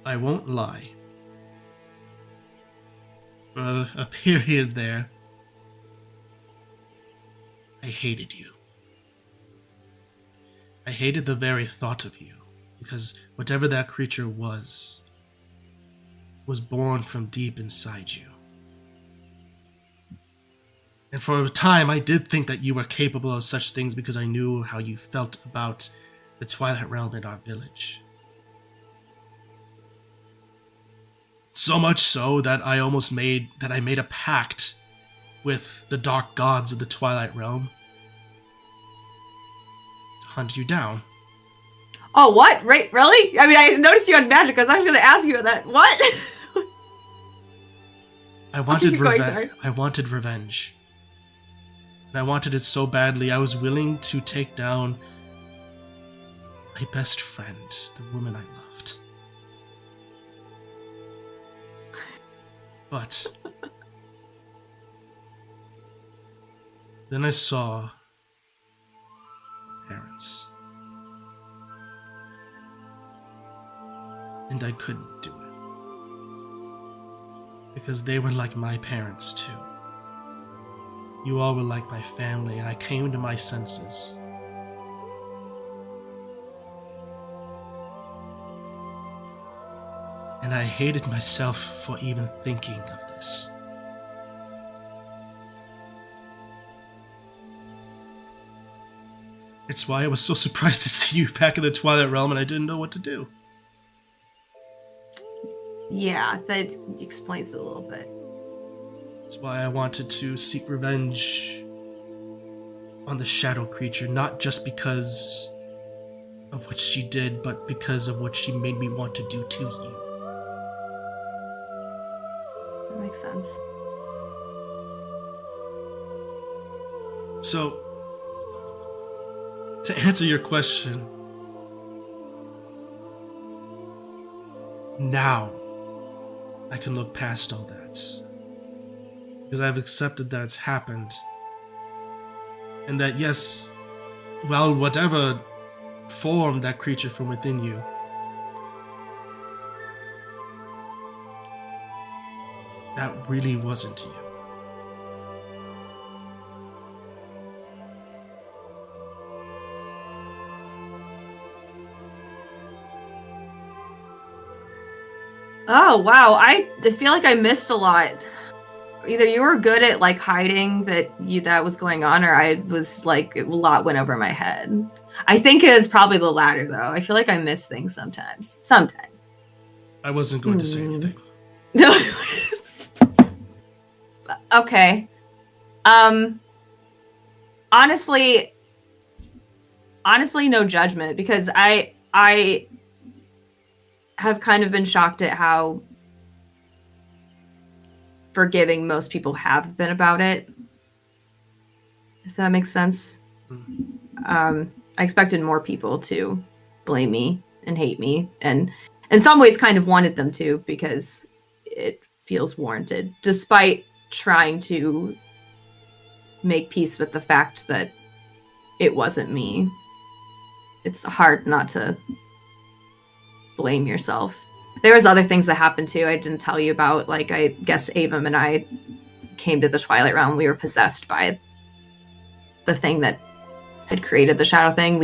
S1: I won't lie. For a period there, I hated you. I hated the very thought of you, because whatever that creature was born from deep inside you. And for a time, I did think that you were capable of such things because I knew how you felt about the Twilight Realm in our village. So much so that I made a pact with the dark gods of the Twilight Realm to hunt you down.
S3: Oh, what? Right? Really? I mean, I noticed you had magic. I was actually going to ask you that. What?
S1: I wanted revenge. And I wanted it so badly, I was willing to take down my best friend, the woman I loved. But then I saw parents. And I couldn't do it. Because they were like my parents too. You all were like my family, and I came to my senses. And I hated myself for even thinking of this. It's why I was so surprised to see you back in the Twilight Realm and I didn't know what to do.
S3: Yeah, that explains it a little bit.
S1: That's why I wanted to seek revenge on the shadow creature, not just because of what she did, but because of what she made me want to do to you.
S3: That makes sense.
S1: So, to answer your question, now I can look past all that. Because I've accepted that it's happened. And that, yes, well, whatever formed that creature from within you, that really wasn't you.
S3: Oh, wow. I feel like I missed a lot. Either you were good at like hiding that was going on, or I was like a lot went over my head. I think it was probably the latter, though. I feel like I miss things sometimes. Sometimes.
S1: I wasn't going to say anything.
S3: Okay. Honestly, no judgment, because I have kind of been shocked at how forgiving most people have been about it. If that makes sense. I expected more people to blame me and hate me, and in some ways kind of wanted them to, because it feels warranted, despite trying to make peace with the fact that it wasn't me. It's hard not to blame yourself. There was other things that happened too I didn't tell you about. Like, I guess Avum and I came to the Twilight Realm. We were possessed by the thing that had created the shadow thing.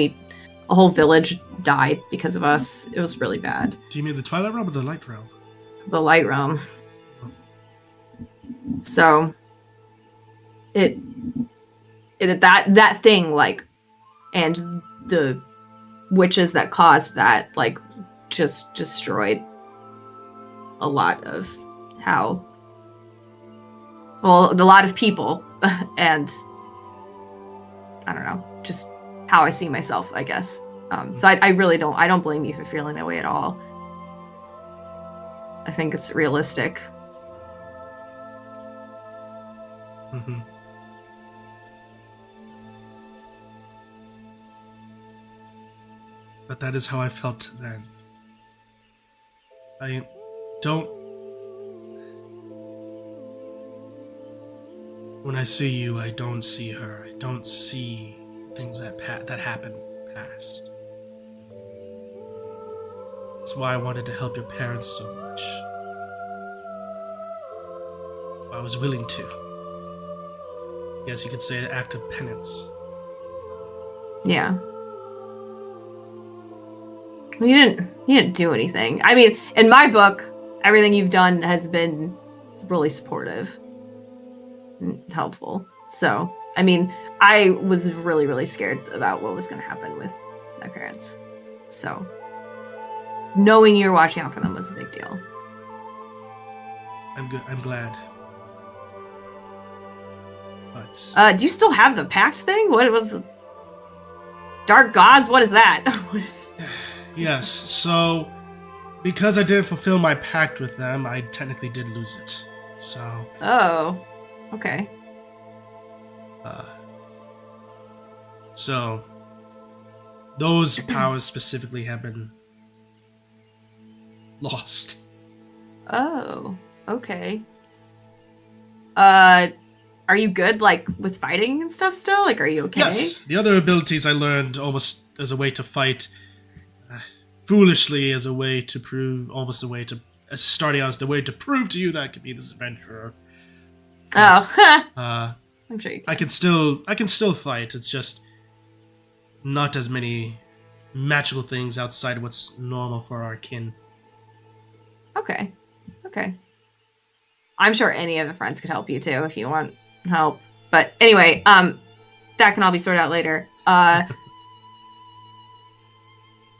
S3: A whole village died because of us. It was really bad.
S1: Do you mean the Twilight Realm or the Light Realm?
S3: The Light Realm. So that thing, like, and the witches that caused that, like, just destroyed a lot of a lot of people, and I don't know, just how I see myself, I guess. So I really don't blame you for feeling that way at all. I think it's realistic.
S1: Mm-hmm. But that is how I felt then. I don't... When I see you, I don't see her. I don't see things that happened past. That's why I wanted to help your parents so much. I was willing to. Yes, you could say an act of penance.
S3: Yeah. You didn't do anything. I mean, in my book, everything you've done has been really supportive and helpful. So, I mean, I was really, really scared about what was going to happen with my parents. So, knowing you were watching out for them was a big deal.
S1: I'm good. I'm glad. But
S3: Do you still have the pact thing? What was Dark Gods? What is that?
S1: yes, so because I didn't fulfill my pact with them, I technically did lose it. So.
S3: Oh, okay.
S1: So those powers specifically have been lost.
S3: Oh, okay. Are you good, like, with fighting and stuff still? Like, are you okay?
S1: Yes, the other abilities I learned almost as a way to fight, foolishly as a way to prove, almost a way to, starting out as the way to prove to you that I could be this adventurer.
S3: Oh, I'm sure you can.
S1: I can still fight. It's just not as many magical things outside of what's normal for our kin.
S3: Okay. I'm sure any of the friends could help you too if you want help. But anyway, that can all be sorted out later.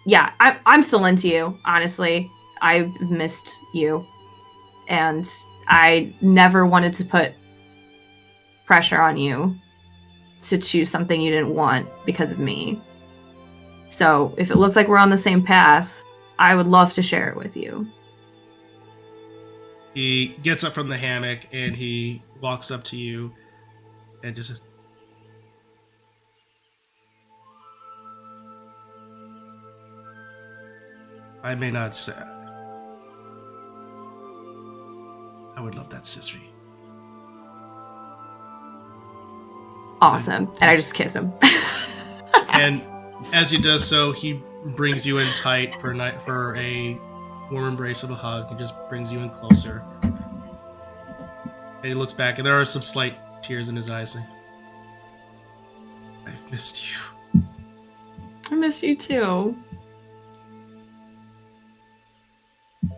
S3: Yeah, I'm still into you, honestly. I've missed you. And I never wanted to put pressure on you to choose something you didn't want because of me. So if it looks like we're on the same path, I would love to share it with you.
S1: He gets up from the hammock and he walks up to you and just says, I may not say. I would love that, Sisri.
S3: Awesome. And I just kiss him.
S1: And as he does so, he brings you in tight for a warm embrace of a hug. He just brings you in closer. And he looks back, and there are some slight tears in his eyes. I've missed you.
S3: I missed you too.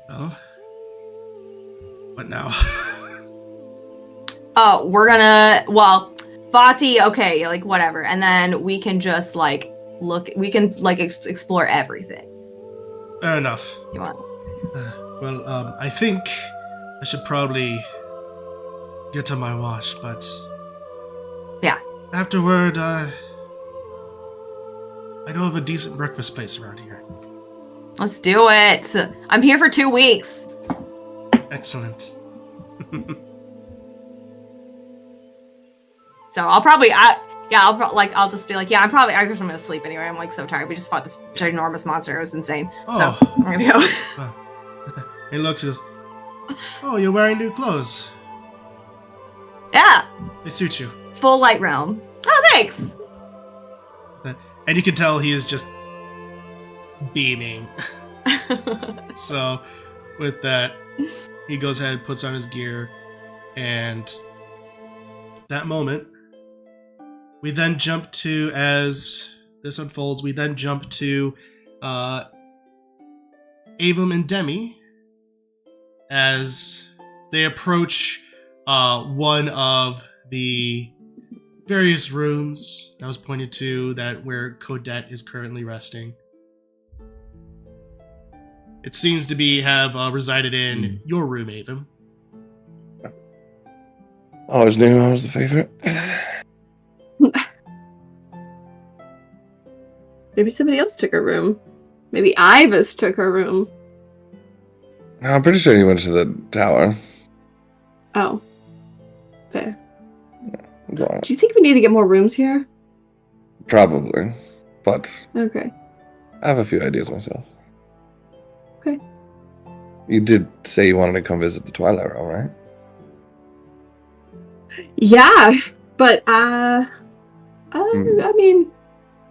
S1: Well, what now?
S3: Oh, we're gonna, well, Vati, okay, like, whatever. And then we can just, like, explore everything.
S1: Fair enough.
S3: You want?
S1: I think I should probably get on my watch, but...
S3: Yeah.
S1: Afterward, I know of a decent breakfast place around here.
S3: Let's do it. I'm here for 2 weeks.
S1: Excellent.
S3: So I'll probably, I'll just be like, yeah, I guess I'm gonna sleep anyway. I'm like so tired. We just fought this ginormous monster. It was insane.
S1: Oh.
S3: So I'm gonna go.
S1: Well, he looks and goes, oh, you're wearing new clothes.
S3: Yeah.
S1: They suit you.
S3: Full light realm. Oh, thanks.
S1: And you can tell he is just beaming. So, with that, he goes ahead, puts on his gear, and that moment, we then jump to, as this unfolds, we then jump to Avum and Demi as they approach one of the various rooms that was pointed to that where Codette is currently resting. It seems to have resided in your room, Avum.
S2: Always knew I was the favorite.
S5: Maybe somebody else took her room. Maybe Ivis took her room.
S2: No, I'm pretty sure you went to the tower.
S5: Oh. Fair.
S2: It's all right.
S5: Do you think we need to get more rooms here?
S2: Probably. But
S5: Okay.
S2: I have a few ideas myself.
S5: Okay.
S2: You did say you wanted to come visit the Twilight Realm, right?
S5: Yeah, but I mean,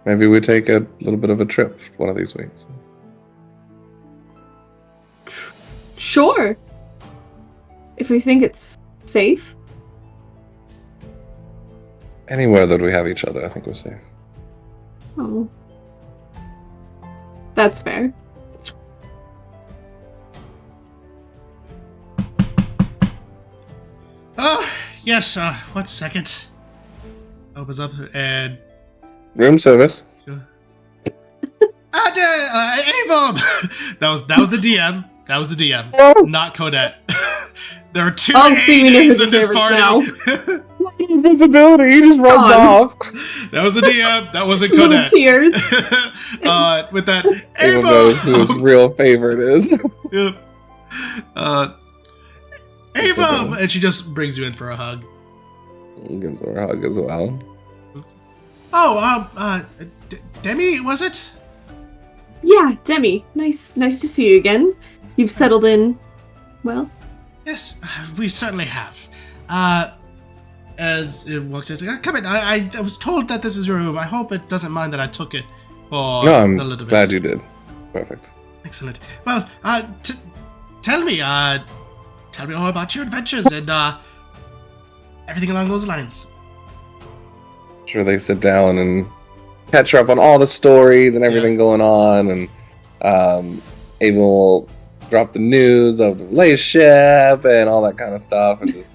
S2: Maybe we take a little bit of a trip one of these weeks.
S5: sure. If we think it's safe.
S2: Anywhere that we have each other, I think we're safe.
S5: Oh. That's fair.
S1: Oh, yes, 1 second. Opens up and...
S2: Room service.
S1: Avum! that was the DM. That was the DM. Not Codette. There are two
S5: see, we know
S1: names
S5: who
S1: in
S5: the
S1: this
S5: favorites
S1: party.
S2: Invisibility, he just runs off.
S1: That was the DM. That wasn't Codette.
S5: Tears.
S1: With that,
S2: Everyone knows who his real favorite is.
S1: Yep. Avum! And she just brings you in for a hug.
S2: Gives her a hug as well.
S1: Oh, Demi, was it?
S5: Yeah, Demi. Nice to see you again. You've settled in well.
S1: Yes, we certainly have. As it walks in, come in. I was told that this is your room. I hope it doesn't mind that I took it for
S2: No, I'm
S1: a little bit.
S2: glad you did. Perfect.
S1: Excellent. Well, tell me all about your adventures and everything along those lines.
S2: Sure, they sit down and catch up on all the stories and everything going on, and Ava will drop the news of the relationship and all that kind of stuff, and just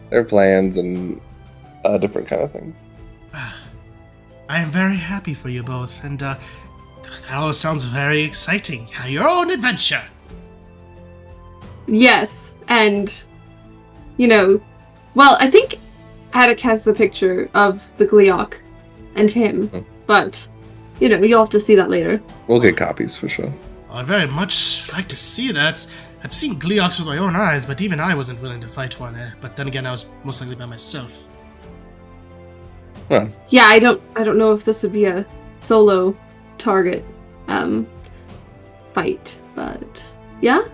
S2: their plans and different kind of things.
S1: I am very happy for you both, and that all sounds very exciting. Your own adventure.
S5: Yes, and well, I think Attic has the picture of the Gleok and him, but you'll have to see that later.
S2: We'll get copies for sure.
S1: I'd very much like to see that. I've seen Gleoks with my own eyes, but even I wasn't willing to fight one. But then again, I was most likely by myself.
S2: Well,
S5: yeah, I don't know if this would be a solo target fight, but yeah.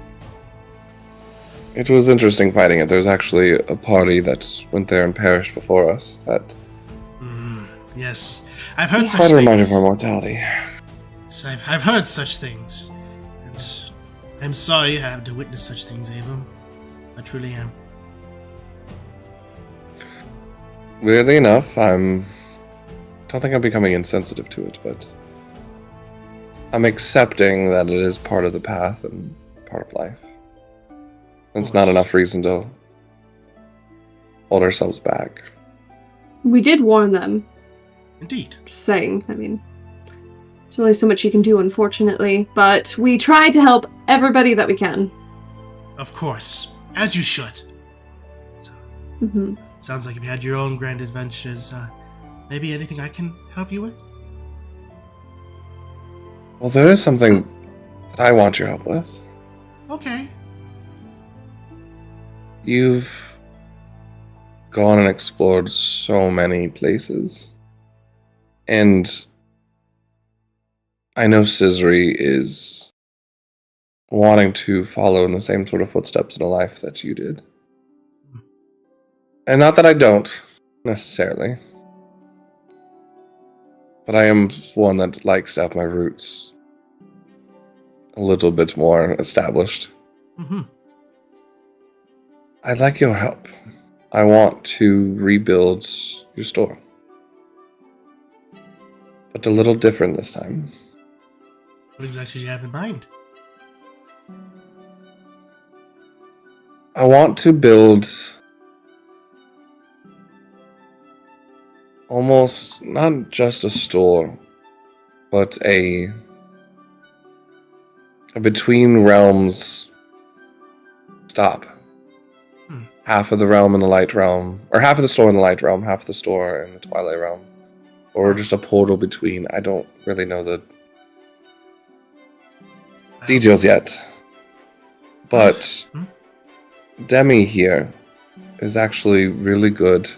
S2: it was interesting fighting it. There's actually a party that went there and perished before us. That
S1: Yes, I've heard such
S2: quite a
S1: things.
S2: reminder of our mortality.
S1: Yes, I've heard such things, and I'm sorry you had to witness such things, Ava. I truly am.
S2: Weirdly enough, don't think I'm becoming insensitive to it, but I'm accepting that it is part of the path and part of life. It's not enough reason to hold ourselves back.
S5: We did warn them.
S1: Indeed.
S5: Just saying, I mean, there's only so much you can do, unfortunately, but we try to help everybody that we can.
S1: Of course, as you should.
S5: Mm-hmm.
S1: Sounds like you've had your own grand adventures. Maybe anything I can help you with?
S2: Well, there is something that I want your help with.
S1: Okay.
S2: You've gone and explored so many places. And I know Scissory is wanting to follow in the same sort of footsteps in a life that you did. And not that I don't, necessarily. But I am one that likes to have my roots a little bit more established.
S1: Mm-hmm.
S2: I'd like your help. I want to rebuild your store. But a little different this time.
S1: What exactly do you have in mind?
S2: I want to build almost not just a store, but a between realms stop. Half of the realm in the light realm, or half of the store in the light realm, half of the store in the twilight realm, or just a portal between. I don't really know the details yet, but Demi here is actually really good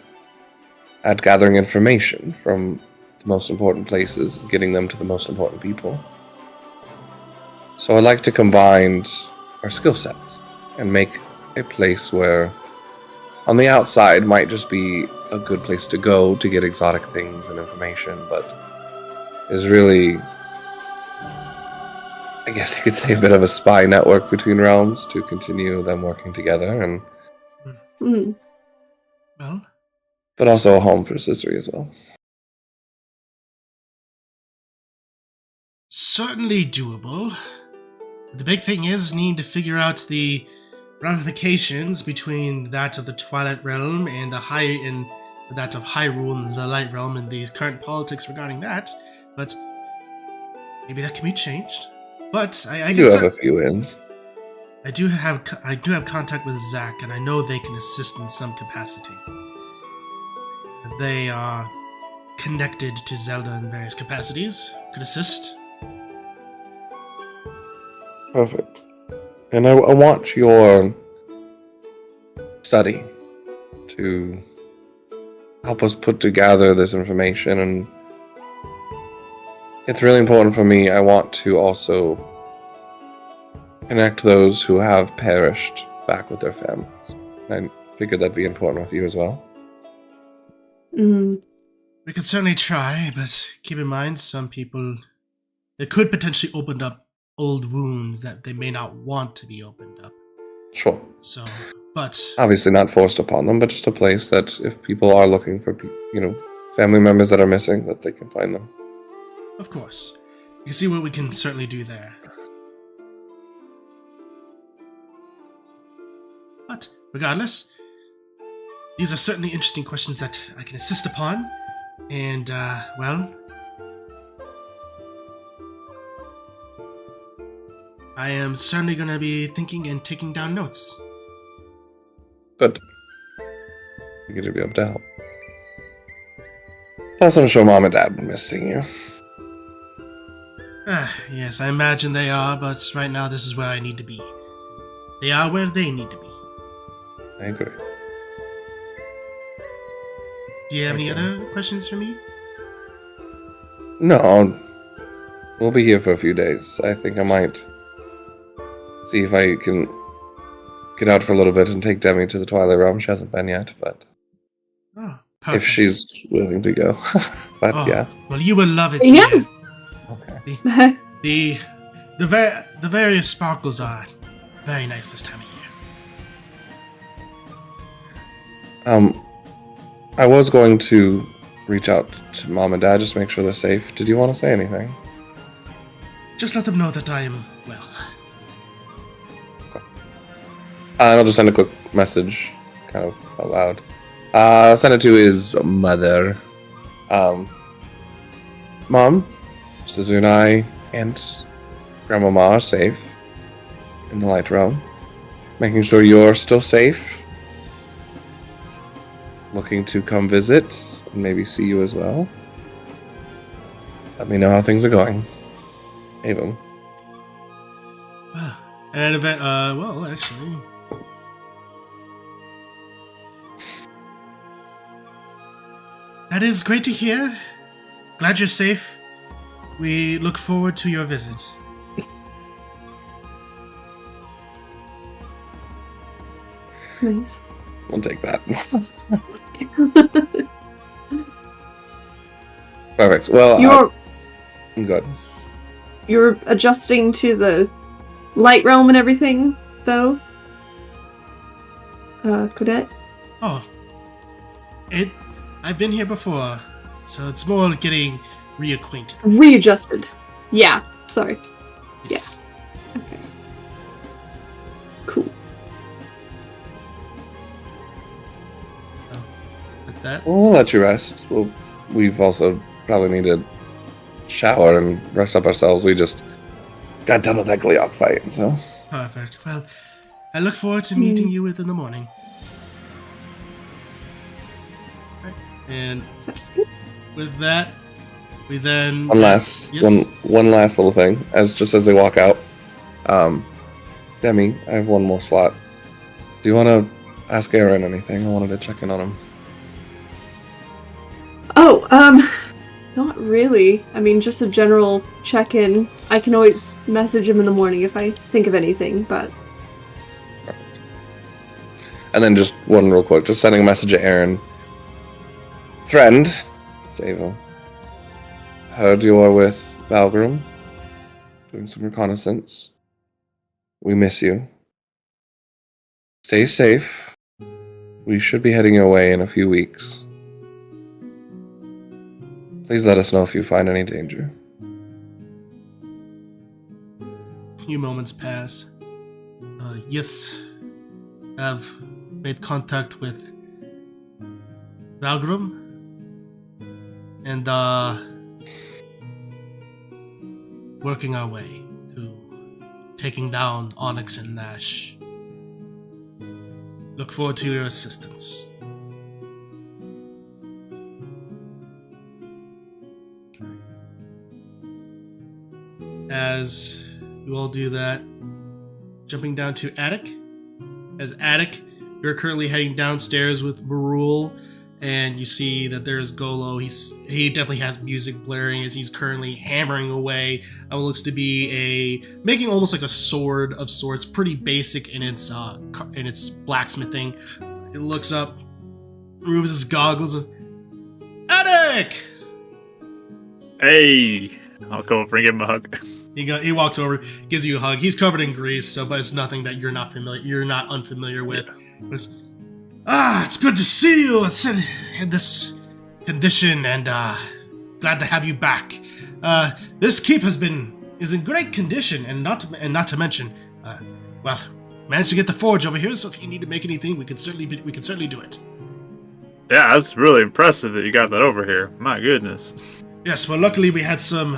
S2: at gathering information from the most important places and getting them to the most important people. So I'd like to combine our skill sets and make a place where on the outside might just be a good place to go to get exotic things and information, but is really, I guess you could say, a bit of a spy network between realms to continue them working together, and
S1: Well,
S2: but also a home for Scissory as well.
S1: certainly doable. The big thing is needing to figure out the ramifications between that of the Twilight Realm and that of Hyrule and the Light Realm and the current politics regarding that. But maybe that can be changed. But I
S2: do have a few ins.
S1: I do have contact with Zach, and I know they can assist in some capacity. They are connected to Zelda in various capacities. Could assist.
S2: Perfect. And I want your study to help us put together this information and It's really important for me. I want to also connect those who have perished back with their families. I figured that'd be important with you as well.
S5: Mm.
S1: We could certainly try, but keep in mind, some people, it could potentially open up old wounds that they may not want to be opened up.
S2: Sure.
S1: So, but
S2: Obviously not forced upon them, but just a place that if people are looking for, family members that are missing, that they can find them.
S1: of course, you can see what we can certainly do there. But regardless, these are certainly interesting questions that I can assist upon. And, well, I am certainly going to be thinking and taking down notes.
S2: Good. You're going to be able to help. Plus, I'm sure Mom and Dad will miss seeing you.
S1: Yes, I imagine they are, but right now this is where I need to be. They are where they need to be.
S2: I agree.
S1: Do you have any
S2: Okay.
S1: other questions for me?
S2: No, we'll be here for a few days. I think I might see if I can get out for a little bit and take Demi to the Twilight Realm. She hasn't been yet, but
S1: Oh, perfect.
S2: if she's willing to go. But
S1: Oh,
S2: yeah.
S1: well, you will love it.
S5: Yeah.
S1: dear.
S2: Okay.
S1: The various sparkles are very nice this time of year.
S2: I was going to reach out to Mom and Dad just to make sure they're safe. Did you want to say anything?
S1: Just let them know that I am well.
S2: And I'll just send a quick message, kind of out loud. I'll send it to his mother. Mom, Sister and I and Grandmama are safe in the Light Realm. Making sure you're still safe. Looking to come visit and maybe see you as well. Let me know how things are going. Avon.
S1: And well, actually, that is great to hear. Glad you're safe. We look forward to your visit.
S5: Nice.
S2: We'll take that. Perfect. Well, I'm good.
S5: You're adjusting to the light realm and everything, though? Cadet?
S1: Oh, I've been here before, so it's more getting reacquainted.
S5: Readjusted. Yeah, sorry.
S1: Yes.
S5: Okay. Cool.
S1: So, with that,
S2: We'll let you rest. We've also probably need to shower and rest up ourselves. We just got done with that Gleok fight, so.
S1: perfect. Well, I look forward to meeting you in the morning. Right. And
S5: Sounds good.
S1: with that, we then
S2: One last little thing, as they walk out. Demi, I have one more slot. Do you want to ask Aaron anything? I wanted to check in on him.
S5: Oh, not really. I mean, just a general check-in. I can always message him in the morning if I think of anything, but...
S2: And then just one real quick, just sending a message to Aaron. Friend, it's Ava. Heard you are with Valgrim. Doing some reconnaissance. We miss you. Stay safe. We should be heading your way in a few weeks. Please let us know if you find any danger.
S1: A few moments pass. Yes, I've made contact with Valgrim, and working our way to taking down Onyx and Nash. Look forward to your assistance. As you all do that, jumping down to Attic. As Attic, you're currently heading downstairs with Marul and you see that there's Golo. He definitely has music blaring as he's currently hammering away at what looks to be making almost like a sword of sorts, pretty basic in its blacksmithing. He looks up, removes his goggles. Attic!
S4: Hey, I'll go over and give him a hug.
S1: He walks over, gives you a hug. He's covered in grease, but it's nothing that you're not unfamiliar with. It's good to see you in this condition, and glad to have you back. This keep is in great condition, and not to mention, managed to get the forge over here. So if you need to make anything, we can certainly do it.
S4: Yeah, that's really impressive that you got that over here. My goodness.
S1: Yes, well, luckily we had some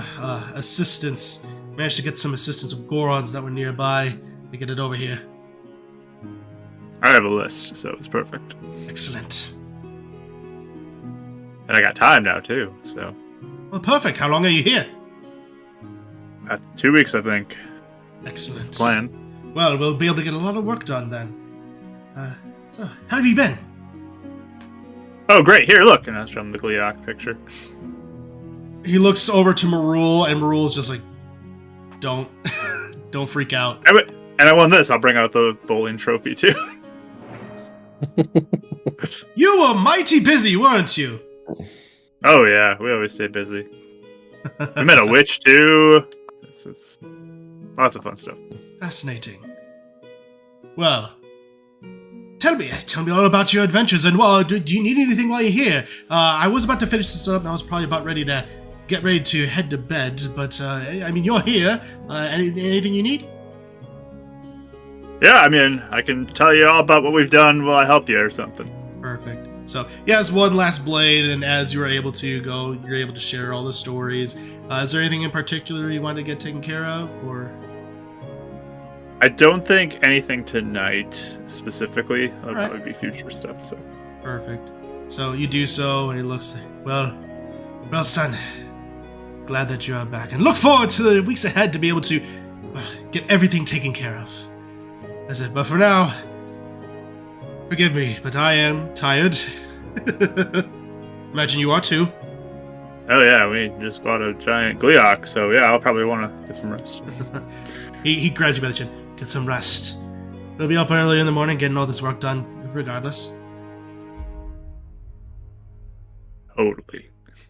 S1: assistance. Managed to get some assistance of Gorons that were nearby to get it over here.
S4: I have a list, so it's perfect.
S1: Excellent.
S4: And I got time now, too, so...
S1: Well, perfect. How long are you here?
S4: 2 weeks, I think.
S1: Excellent.
S4: That's the plan.
S1: Well, we'll be able to get a lot of work done then. So, how have you been?
S4: Oh, great. Here, look. And I'll show him the Gleok picture.
S1: He looks over to Marul, and Marul's just like, don't freak out.
S4: And I won this. I'll bring out the bowling trophy, too.
S1: You were mighty busy, weren't you?
S4: Oh, yeah. We always stay busy. We met a witch, too. It's lots of fun stuff.
S1: Fascinating. Well, tell me all about your adventures, and do you need anything while you're here? I was about to finish this up, and I was probably about ready to head to bed, but, you're here. Anything you need?
S4: Yeah, I can tell you all about what we've done while I help you or something.
S1: Perfect. So, he has one last blade, and as you're able to go, you're able to share all the stories. Is there anything in particular you want to get taken care of, or...?
S4: I don't think anything tonight, specifically. That'll
S1: right.
S4: probably be future stuff, so...
S1: Perfect. So, you do so, and he looks like, well, son, glad that you are back, and look forward to the weeks ahead to be able to get everything taken care of. That's it. But for now, forgive me, but I am tired. Imagine you are too.
S4: Oh yeah, we just fought a giant Gleok, so yeah, I'll probably want to get some rest.
S1: He grabs you by the chin. Get some rest. We'll be up early in the morning getting all this work done, regardless.
S4: Totally.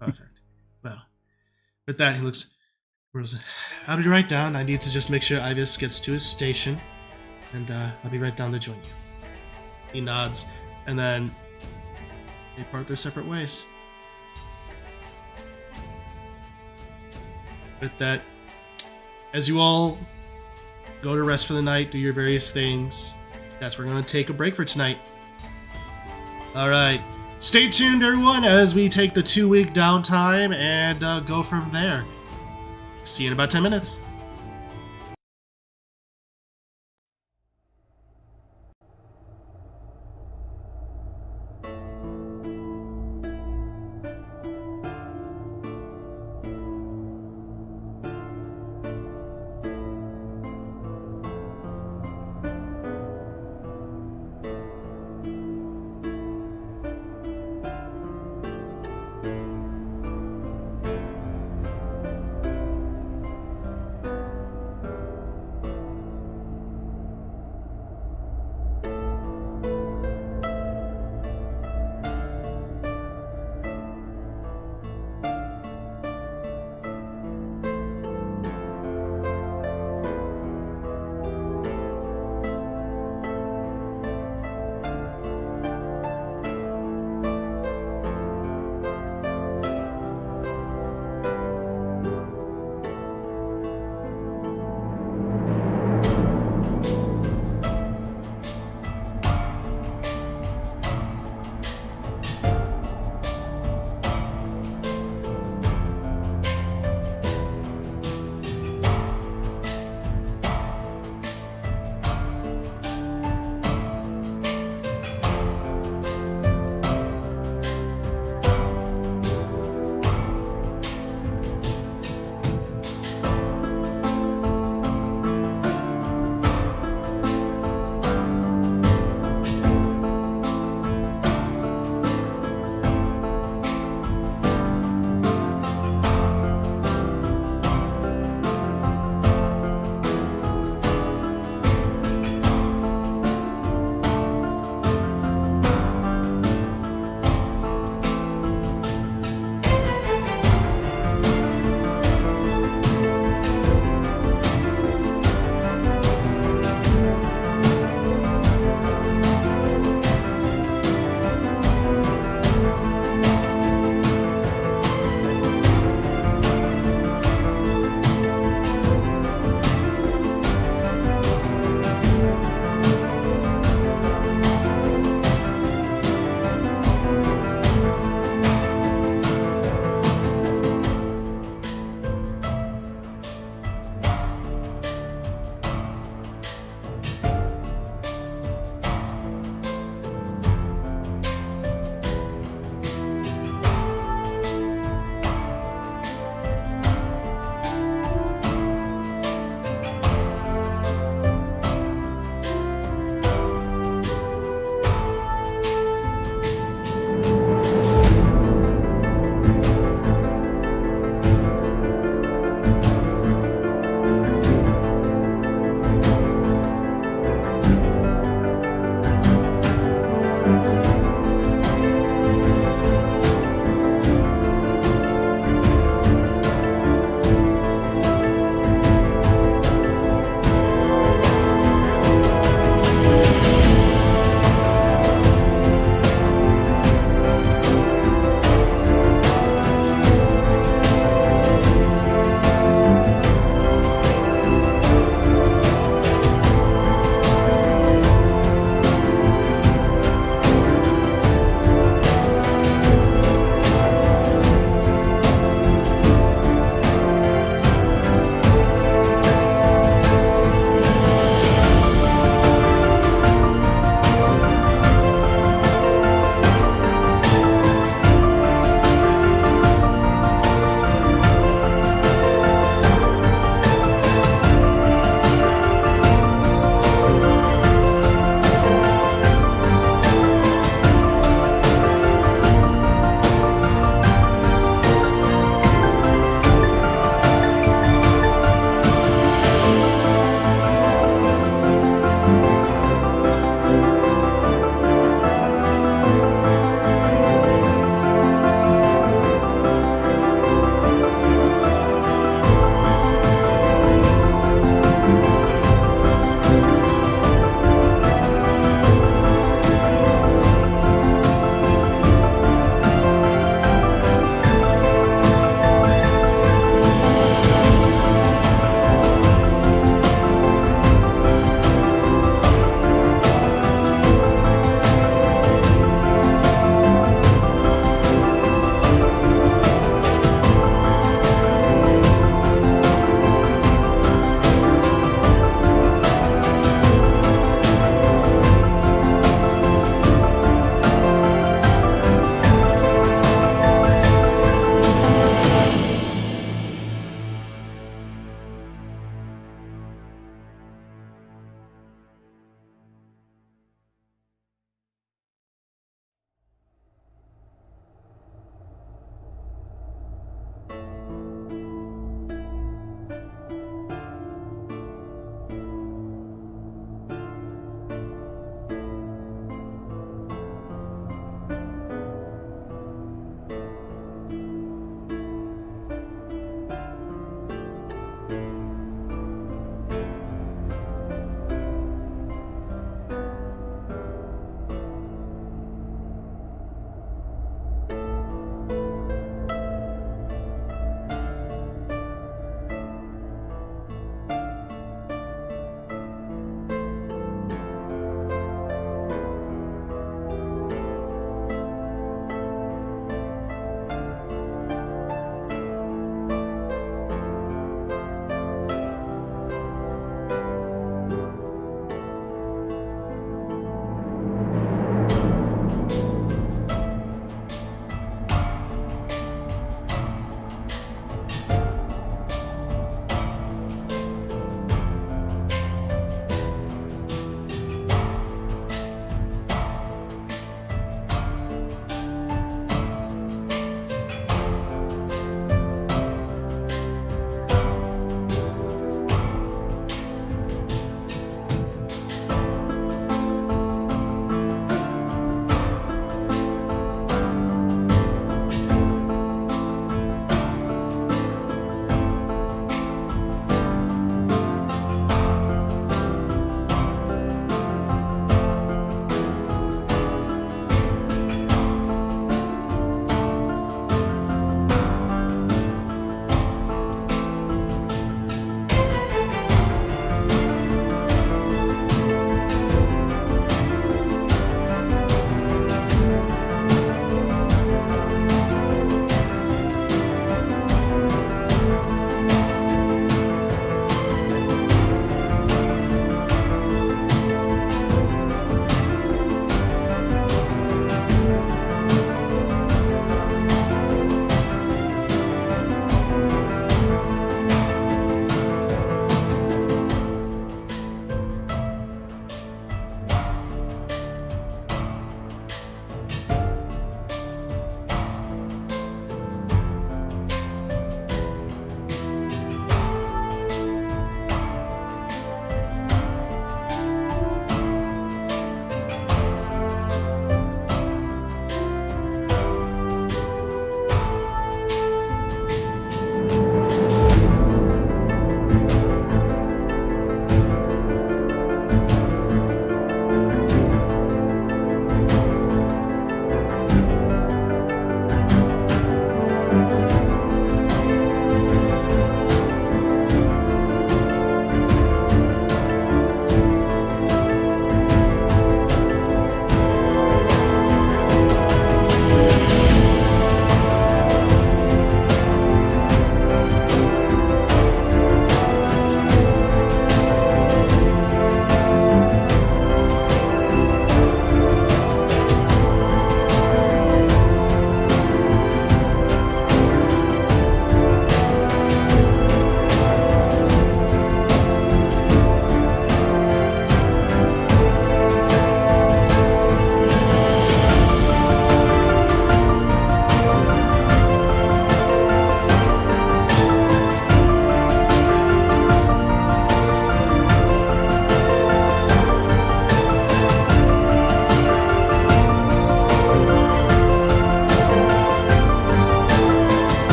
S1: Perfect. Well, with that, he looks... I'll be right down. I need to just make sure Ivis gets to his station. And I'll be right down to join you. He nods, and then they part their separate ways. With that, as you all go to rest for the night, do your various things, that's where we're going to take a break for tonight. Alright, stay tuned everyone as we take the 2-week downtime and go from there. See you in about 10 minutes.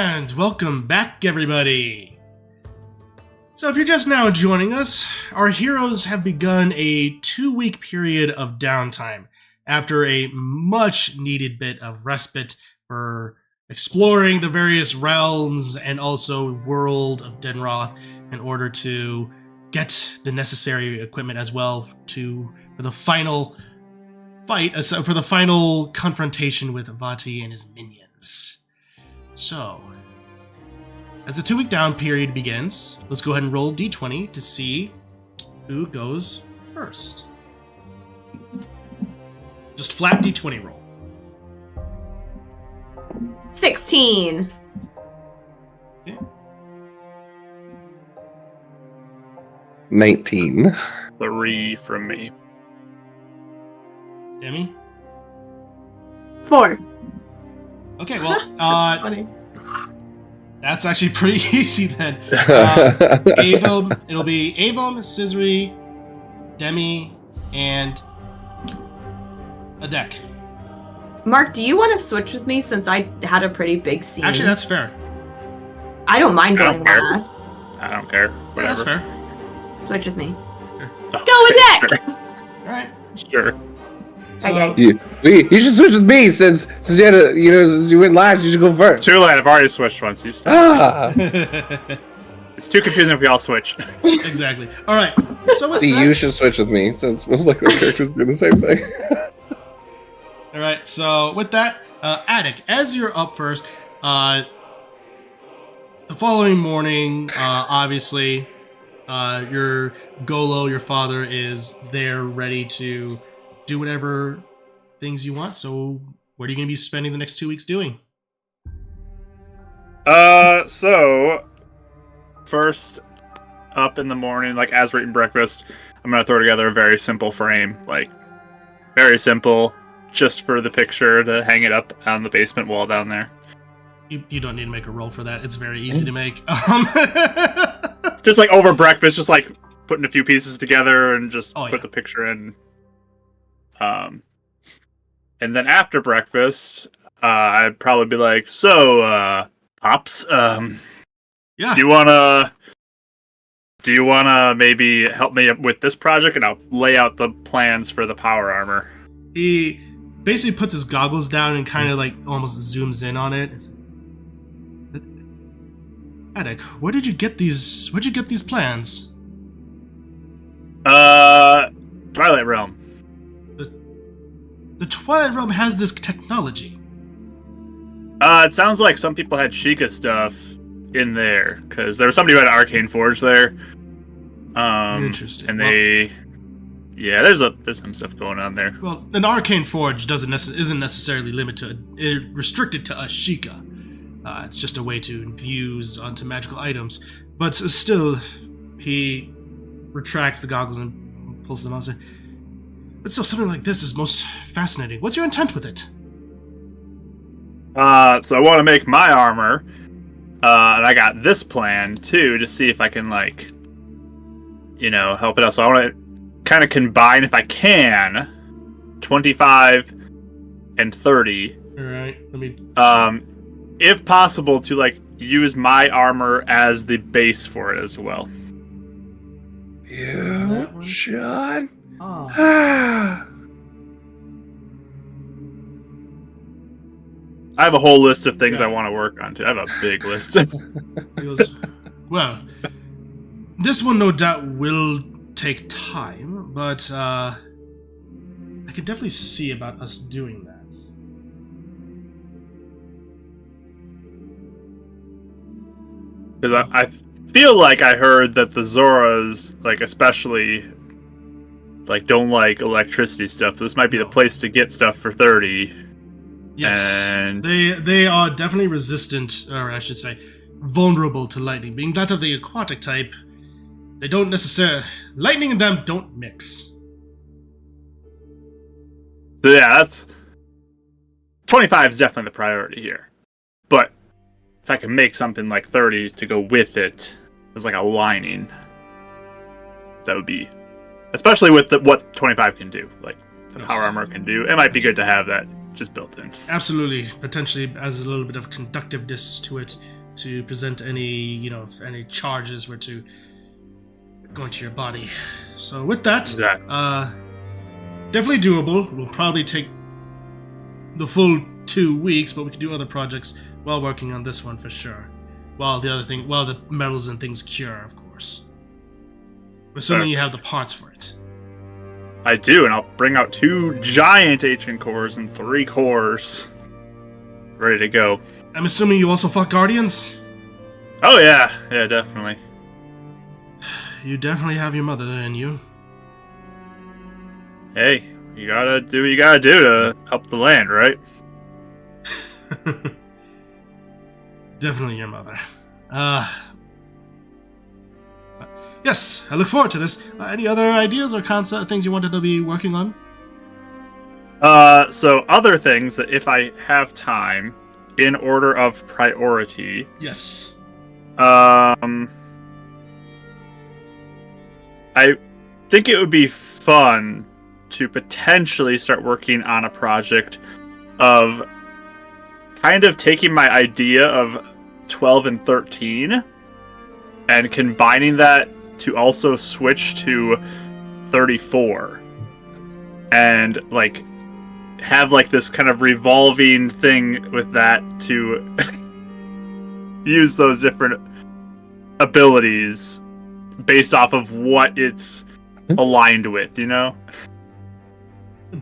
S1: And welcome back, everybody. So if you're just now joining us, our heroes have begun a 2-week period of downtime after a much-needed bit of respite for exploring the various realms and also world of Denroth in order to get the necessary equipment as well for the final fight, for the final confrontation with Vati and his minions. So, as the 2-week down period begins, let's go ahead and roll d20 to see who goes first. Just flat d20 roll.
S3: 16.
S1: Okay.
S2: 19.
S4: 3 from me.
S1: Demi?
S5: 4.
S1: Okay, well,
S3: That's funny.
S1: that's actually pretty easy then. It'll be Avum, Scissory, Demi, and Adek.
S3: Mark, do you want to switch with me since I had a pretty big scene?
S1: Actually, that's fair.
S3: I don't mind
S4: I
S3: going
S4: don't care.
S3: last.
S4: I don't care.
S1: Yeah,
S4: Whatever.
S1: that's fair.
S3: Switch with me.
S5: Go with Nick!
S1: All right.
S4: Sure.
S1: So,
S3: Okay.
S2: You should switch with me since you had to, since you went last, you should go first.
S4: Too late. I've already switched once. You
S2: Ah,
S4: It's too confusing if we all switch.
S1: exactly. All right. So with
S2: see,
S1: that,
S2: you should switch with me since most likely our characters do the same thing.
S1: all right. So with that, Attic, as you're up first, the following morning, obviously, your Golo, your father, is there ready to do whatever things you want. So what are you going to be spending the next 2 weeks doing?
S4: So first up in the morning, like as we're eating breakfast, I'm gonna throw together a very simple frame, like very simple, just for the picture to hang it up on the basement wall down there.
S1: You don't need to make a roll for that. It's very easy to make.
S4: Just like over breakfast, just like putting a few pieces together and just
S1: Oh,
S4: put
S1: yeah.
S4: the picture in. And then after breakfast, I'd probably be like, "So, Pops,
S1: Yeah.
S4: do you wanna maybe help me with this project?" And I'll lay out the plans for the power armor.
S1: He basically puts his goggles down and kind of like almost zooms in on it. Attic, where'd you get these plans?
S4: Twilight Realm.
S1: The Twilight Realm has this technology.
S4: It sounds like some people had Sheikah stuff in there, because there was somebody who had an Arcane Forge there.
S1: Interesting.
S4: And there's some stuff going on there.
S1: Well, an Arcane Forge isn't necessarily restricted to Ashika. It's just a way to infuse onto magical items. But still, he retracts the goggles and pulls them out and says, "But still, something like this is most fascinating. What's your intent with it?"
S4: So I want to make my armor, and I got this plan too, to see if I can help it out. So I want to kind of combine, if I can, 25 and 30.
S1: All right, let me.
S4: If possible, to use my armor as the base for it as well.
S2: You, Sean?
S1: Oh.
S4: I have a whole list of things I want to work on too. I have a big list.
S1: He goes, "Well, this one no doubt will take time, but I could definitely see about us doing that."
S4: Because I feel like I heard that the Zoras, especially, don't like electricity stuff. This might be the place to get stuff for 30.
S1: Yes,
S4: And
S1: they are definitely resistant, or I should say, vulnerable to lightning. Being that of the aquatic type, they don't necessarily... Lightning and them don't mix.
S4: So yeah, that's 25 is definitely the priority here. But if I can make something like 30 to go with it, as like a lining, that would be, especially with what 25 can do, like the
S1: Yes.
S4: power armor can do. It might be good to have that just built in.
S1: Absolutely, potentially as a little bit of conductiveness to it to present any, if any charges were to go into your body. So with that,
S4: Exactly.
S1: definitely doable. Will probably take the full 2 weeks, but we can do other projects while working on this one for sure. While the metals and things cure, of course. Assuming you have the parts for it.
S4: I do, and I'll bring out 2 giant ancient cores and 3 cores ready to go.
S1: I'm assuming you also fought Guardians?
S4: Oh yeah, definitely.
S1: You definitely have your mother in you.
S4: Hey, you gotta do what you gotta do to help the land, right?
S1: Definitely your mother. Yes, I look forward to this. Any other ideas or concept things you wanted to be working on?
S4: So other things that if I have time, in order of priority.
S1: Yes.
S4: I think it would be fun to potentially start working on a project of kind of taking my idea of 12 and 13 and combining that to also switch to 34 and like have like this kind of revolving thing with that to use those different abilities based off of what it's aligned with,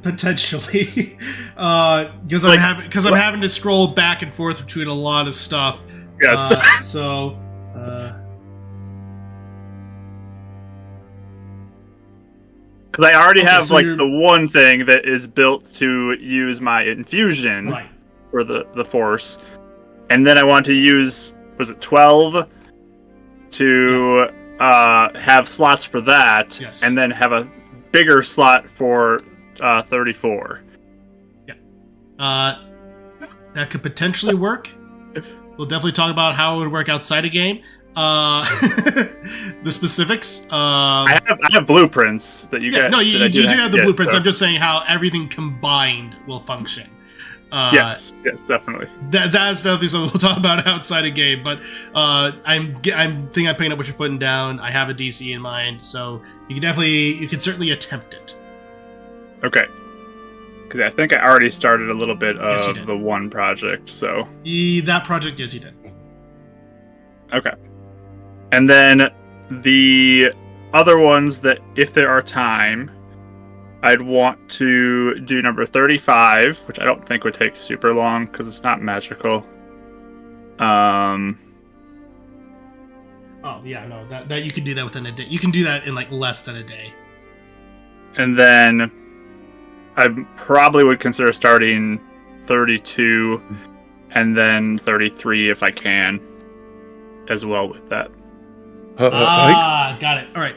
S1: Potentially, because I'm having to scroll back and forth between a lot of stuff.
S4: Yes. Because I already have the one thing that is built to use my infusion for the force, and then I want to use 12 to have slots for that, and then have a bigger slot for 34.
S1: Yeah, that could potentially work. We'll definitely talk about how it would work outside a game. The specifics.
S4: I have blueprints that you get.
S1: No, you do have the blueprints.
S4: So.
S1: I'm just saying how everything combined will function.
S4: Yes, definitely.
S1: That's definitely something we'll talk about outside a game. But I'm picking up what you're putting down. I have a DC in mind, so you can certainly attempt it.
S4: Okay. Because I think I already started a little bit of the one project, so...
S1: That project, yes, you did.
S4: Okay. And then the other ones that, if there are time, I'd want to do number 35, which I don't think would take super long, because it's not magical.
S1: Oh, yeah, no, that you can do that within a day. You can do that in, less than a day.
S4: And then... I probably would consider starting 32 and then 33 if I can as well with that.
S1: Got it. All right.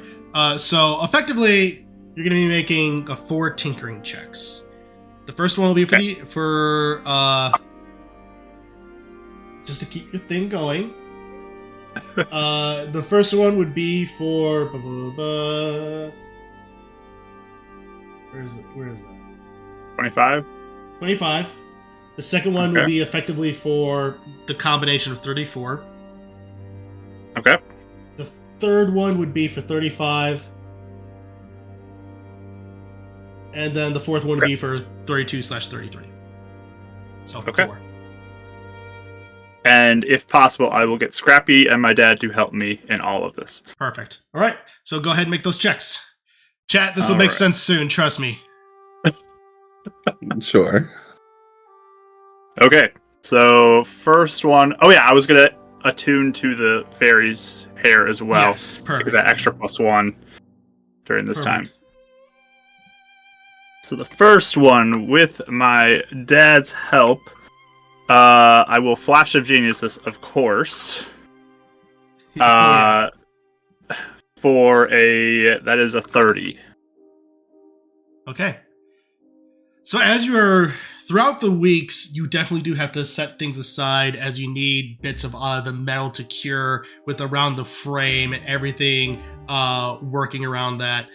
S1: So effectively, you're going to be making 4 tinkering checks. The first one will be for just to keep your thing going. The first one would be for where is it?
S4: 25?
S1: 25. The second one would be effectively for the combination of 34.
S4: Okay.
S1: The third one would be for 35. And then the fourth one would be for 32/33. So 4.
S4: And if possible, I will get Scrappy and my dad to help me in all of this.
S1: Perfect. All right. So go ahead and make those checks. Chat, this will make sense soon. Trust me.
S2: Sure.
S4: Okay, so first one. Oh yeah, I was gonna attune to the fairy's hair as well.
S1: Yes, perfect.
S4: To get that extra +1 during this time. So the first one, with my dad's help, I will Flash of Genius this, of course. For that is a 30.
S1: Okay. So as you're throughout the weeks, you definitely do have to set things aside as you need bits of the metal to cure with around the frame and everything working around that.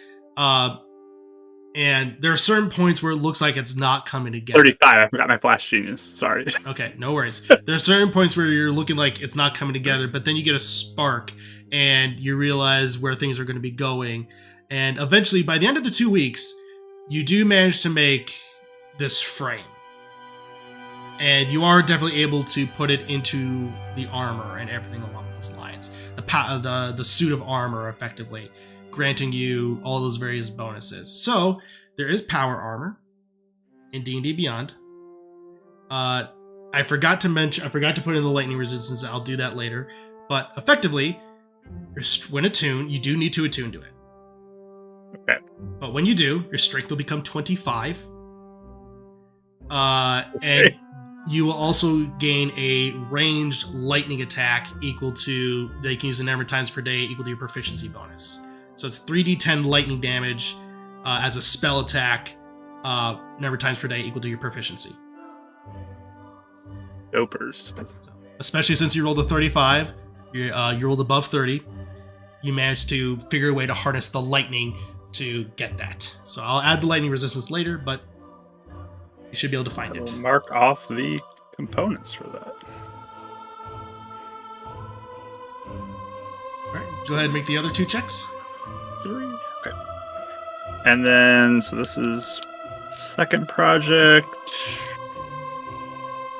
S1: And there are certain points where it looks like it's not coming together.
S4: 35. I forgot my Flash Genius. Sorry.
S1: Okay, no worries. There are certain points where you're looking like it's not coming together, but then you get a spark and you realize where things are going to be going. And eventually, by the end of the 2 weeks, you do manage to make this frame. And you are definitely able to put it into the armor and everything along those lines. The suit of armor, effectively, granting you all those various bonuses. So, there is power armor in D&D Beyond. I forgot to put in the lightning resistance. I'll do that later. But effectively, when attuned, you do need to attune to it.
S4: Okay.
S1: But when you do, your strength will become 25. And you will also gain a ranged lightning attack equal to, that you can use a number of times per day, equal to your proficiency bonus. So it's 3d10 lightning damage as a spell attack, number of times per day, equal to your proficiency.
S4: Dopers.
S1: So, especially since you rolled a 35, you rolled above 30, you managed to figure a way to harness the lightning to get that. So I'll add the lightning resistance later, but you should be able to find it.
S4: We'll mark off the components for that.
S1: All right, go ahead and make the other 2 checks.
S4: 3. Okay. And then, so this is second project.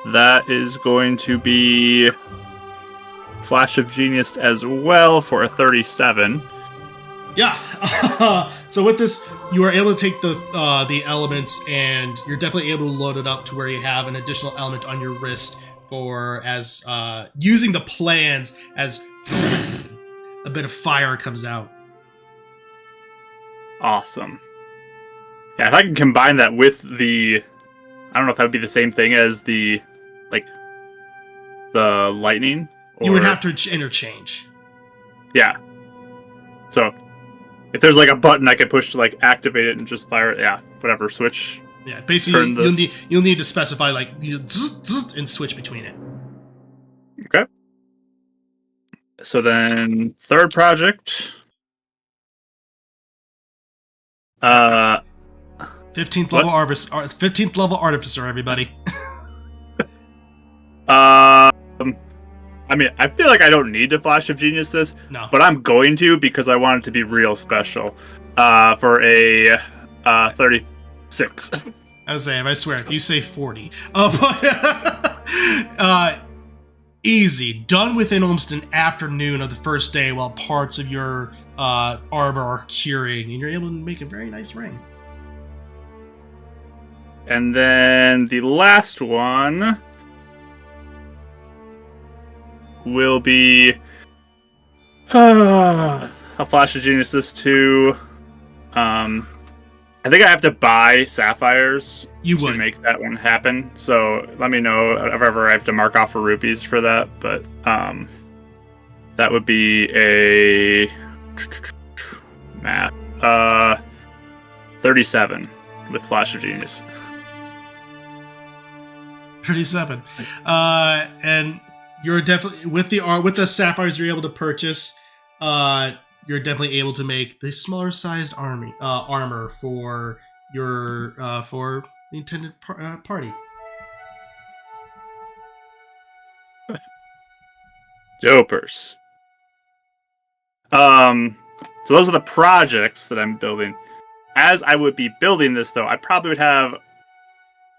S4: That is going to be Flash of Genius as well for a 37.
S1: Yeah. So with this, you are able to take the elements, and you're definitely able to load it up to where you have an additional element on your wrist for as using the plans as a bit of fire comes out.
S4: Awesome. Yeah, if I can combine that with the, I don't know if that would be the same thing as the, like, the lightning. Or,
S1: you would have to interchange.
S4: Yeah. So, if there's like a button I could push to like activate it and just fire it, yeah, whatever, switch.
S1: Yeah, basically you'll need to specify like and switch between it.
S4: Okay. So then third project.
S1: 15th level artificer, 15th level artificer, everybody.
S4: I mean, I feel like I don't need to Flash of Genius this,
S1: No.
S4: but I'm going to because I want it to be real special. For a 36.
S1: I was saying, I swear, if you say 40, easy, done within almost an afternoon of the first day, while parts of your armor are curing, and you're able to make a very nice ring.
S4: And then the last one will be a Flash of Genius this too. I think I have to buy sapphires to make that one happen. So let me know if ever I have to mark off for rupees for that. But that would be a math 37 with Flash of Genius.
S1: 37, and you're definitely with the sapphires you're able to purchase. You're definitely able to make the smaller sized armor for your for the intended party.
S4: Dopers. So those are the projects that I'm building. As I would be building this, though, I probably would have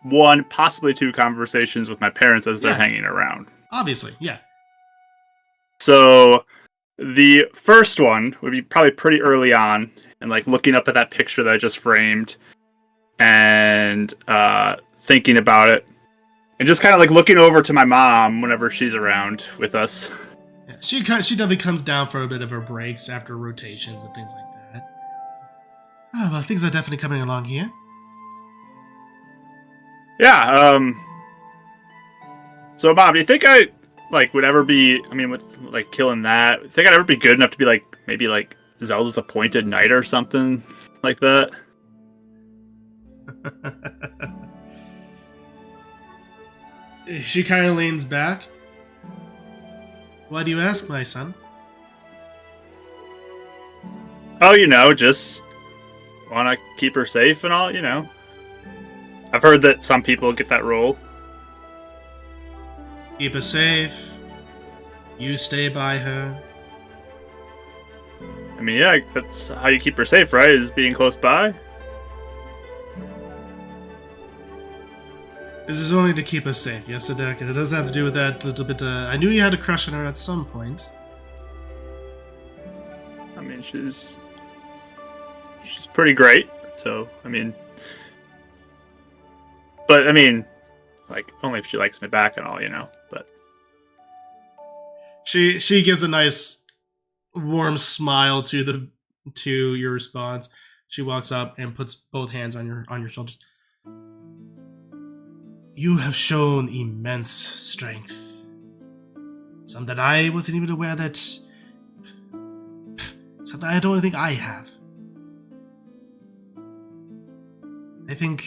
S4: 1, possibly 2 conversations with my parents as they're hanging around.
S1: Obviously, yeah.
S4: So the first one would be probably pretty early on, and like looking up at that picture that I just framed, and thinking about it, and just kind of like looking over to my mom whenever she's around with us.
S1: Yeah, she definitely comes down for a bit of her breaks after rotations and things like that. Oh, well, things are definitely coming along here.
S4: Yeah. So, Mom, do you think I would ever be? I mean, with like killing that, think I'd ever be good enough to be like maybe like Zelda's appointed knight or something like that?
S1: She kind of leans back. Why do you ask, my son?
S4: Oh, just want to keep her safe and all, I've heard that some people get that role.
S1: Keep her safe. You stay by her.
S4: I mean, yeah, that's how you keep her safe, right? Is being close by.
S1: This is only to keep her safe, yes, Adek. It does have to do with that little bit. I knew you had a crush on her at some point.
S4: I mean, she's pretty great. So, I mean, but I mean, like, only if she likes me back and all, But
S1: She gives a nice warm smile to your response. She walks up and puts both hands on your shoulders. You have shown immense strength. Some that I wasn't even aware that. Something I don't think I have. I think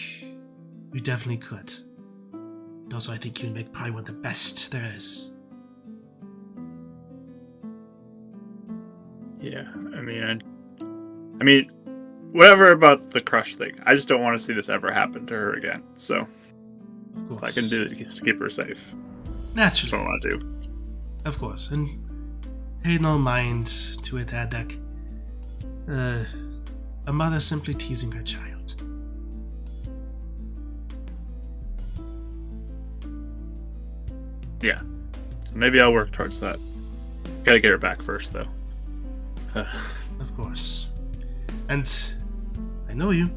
S1: you definitely could. And also, I think you make probably one of the best there is.
S4: yeah, I mean, whatever about the crush thing. I just don't want to see this ever happen to her again. So,
S1: Of
S4: if I
S1: course.
S4: can do it to keep her safe, that's
S1: Naturally.
S4: what I want to do.
S1: Of course, and pay no mind to it, Adek. A mother simply teasing her child.
S4: Yeah, so maybe I'll work towards that. Gotta get her back first, though.
S1: Of course. And I know you.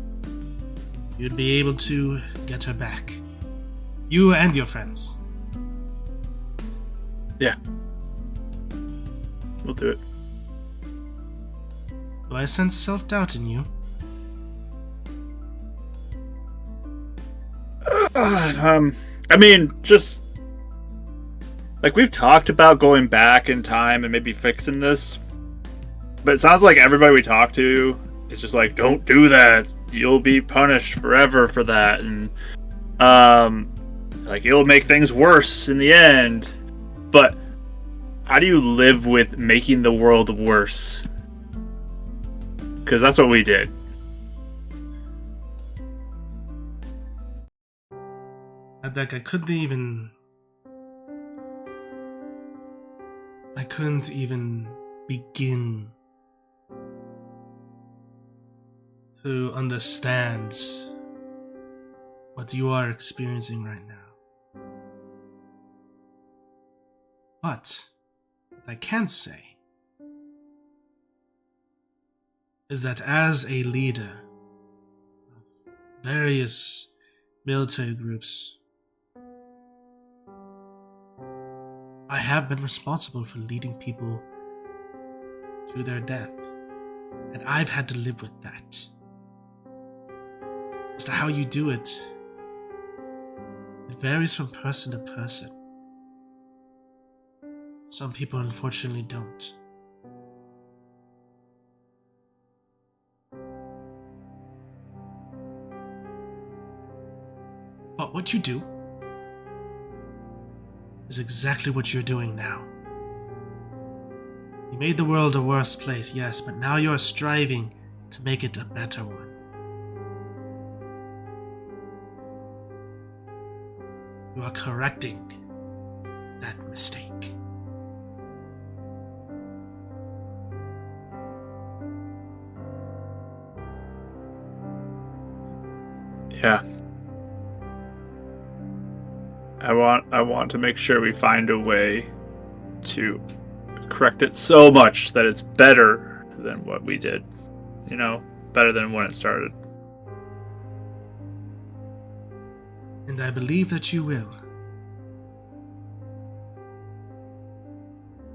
S1: You'd be able to get her back. You and your friends.
S4: Yeah, we'll do it.
S1: Do I sense self-doubt in you?
S4: I mean, just like we've talked about going back in time and maybe fixing this, but it sounds like everybody we talk to is just like, "Don't do that. You'll be punished forever for that," and like it'll make things worse in the end. But how do you live with making the world worse? Because that's what we did.
S1: Adek, I couldn't even begin to understand what you are experiencing right now. But what I can say is that as a leader of various military groups, I have been responsible for leading people to their death, and I've had to live with that. As to how you do it, it varies from person to person. Some people unfortunately don't. But what you do is exactly what you're doing now. You made the world a worse place, yes, but now you're striving to make it a better one. You are correcting that mistake.
S4: Yeah. I want to make sure we find a way to correct it so much that it's better than what we did. Better than when it started.
S1: And I believe that you will.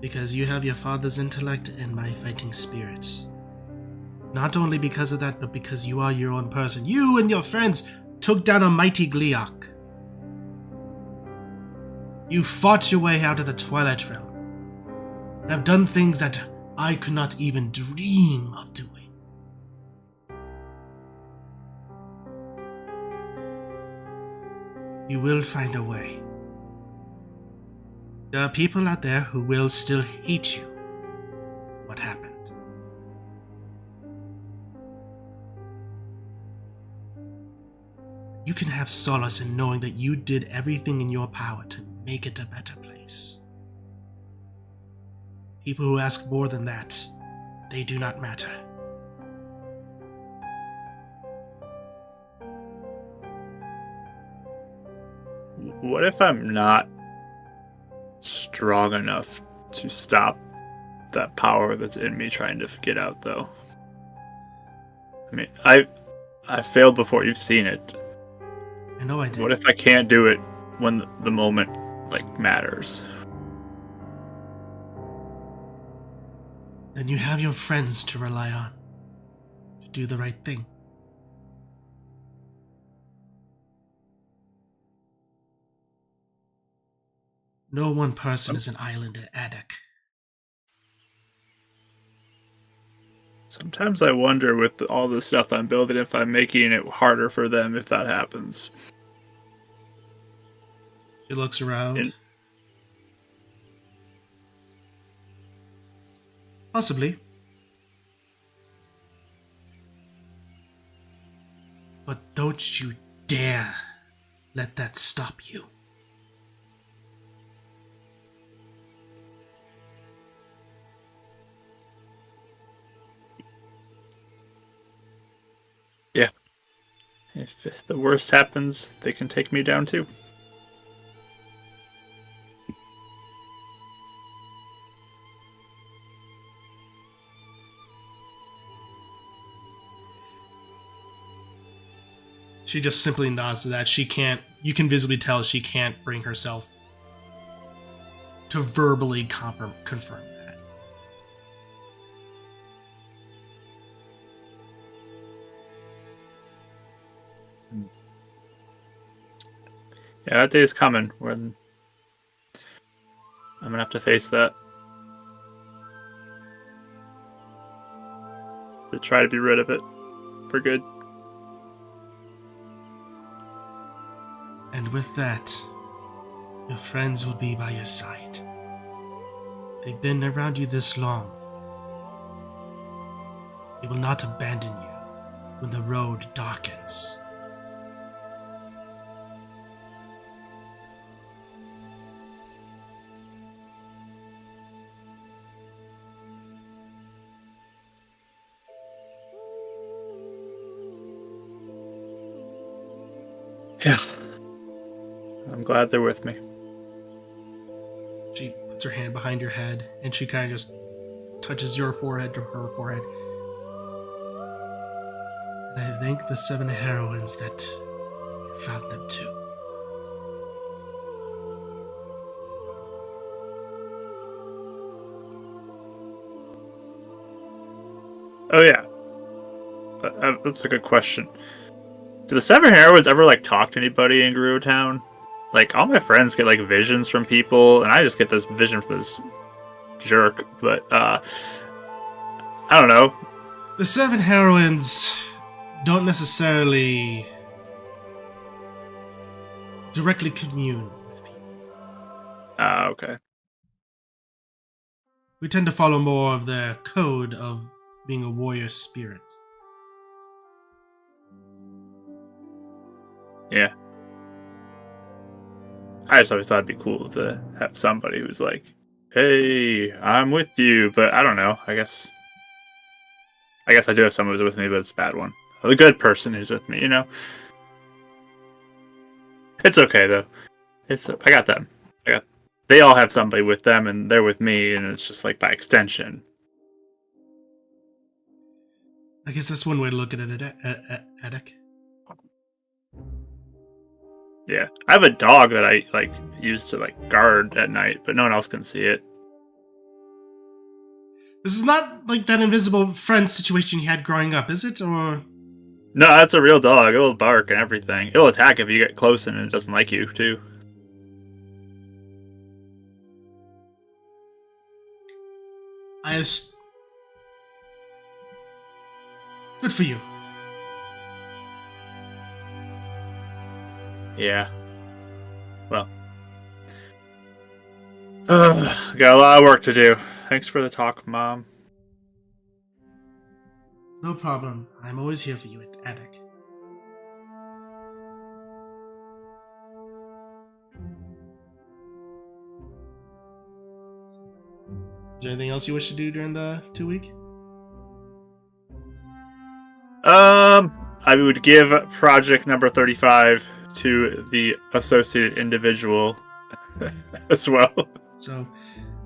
S1: Because you have your father's intellect and my fighting spirit. Not only because of that, but because you are your own person. You and your friends took down a mighty Gleok. You fought your way out of the Twilight Realm. And have done things that I could not even dream of doing. You will find a way. There are people out there who will still hate you for what happened. you can have solace in knowing that you did everything in your power to make it a better place. People who ask more than that, they do not matter.
S4: What if I'm not strong enough to stop that power that's in me trying to get out, though? I mean, I failed before. You've seen it.
S1: I know I did.
S4: What if I can't do it when the moment matters?
S1: Then you have your friends to rely on to do the right thing. No one person is an island addict.
S4: Sometimes I wonder with all the stuff I'm building if I'm making it harder for them if that happens.
S1: She looks around. Possibly. But don't you dare let that stop you.
S4: Yeah. If the worst happens, they can take me down too.
S1: She just simply nods to that. She can't, you can visibly tell she can't bring herself to verbally confirm that.
S4: Yeah, that day is coming when I'm gonna have to face that. To try to be rid of it for good.
S1: And with that, your friends will be by your side. They've been around you this long. They will not abandon you when the road darkens.
S4: Yeah. I'm glad they're with me.
S1: She puts her hand behind your head, and she kind of just touches your forehead to her forehead. And I thank the 7 heroines that you found them too.
S4: Oh yeah. That's a good question. Do the 7 heroines ever talk to anybody in Gerudo Town? All my friends get visions from people, and I just get this vision from this jerk. But I don't know.
S1: The 7 heroines don't necessarily directly commune with people.
S4: Okay.
S1: We tend to follow more of the code of being a warrior spirit.
S4: Yeah. I just always thought it'd be cool to have somebody who's like, hey, I'm with you, but I don't know. I guess I do have someone who's with me, but it's a bad one. The good person who's with me, It's okay though. I got them. They all have somebody with them, and they're with me, and it's just by extension.
S1: I guess that's one way to look at it, Edek.
S4: Yeah, I have a dog that I use to guard at night, but no one else can see it.
S1: This is not like that invisible friend situation you had growing up, is it? Or
S4: no, that's a real dog. It'll bark and everything. It'll attack if you get close, and it doesn't like you too.
S1: Good for you.
S4: Yeah. Well. Got a lot of work to do. Thanks for the talk, Mom.
S1: No problem. I'm always here for you, Edek. Is there anything else you wish to do during the 2 week?
S4: I would give project number 35 to the associated individual as well.
S1: So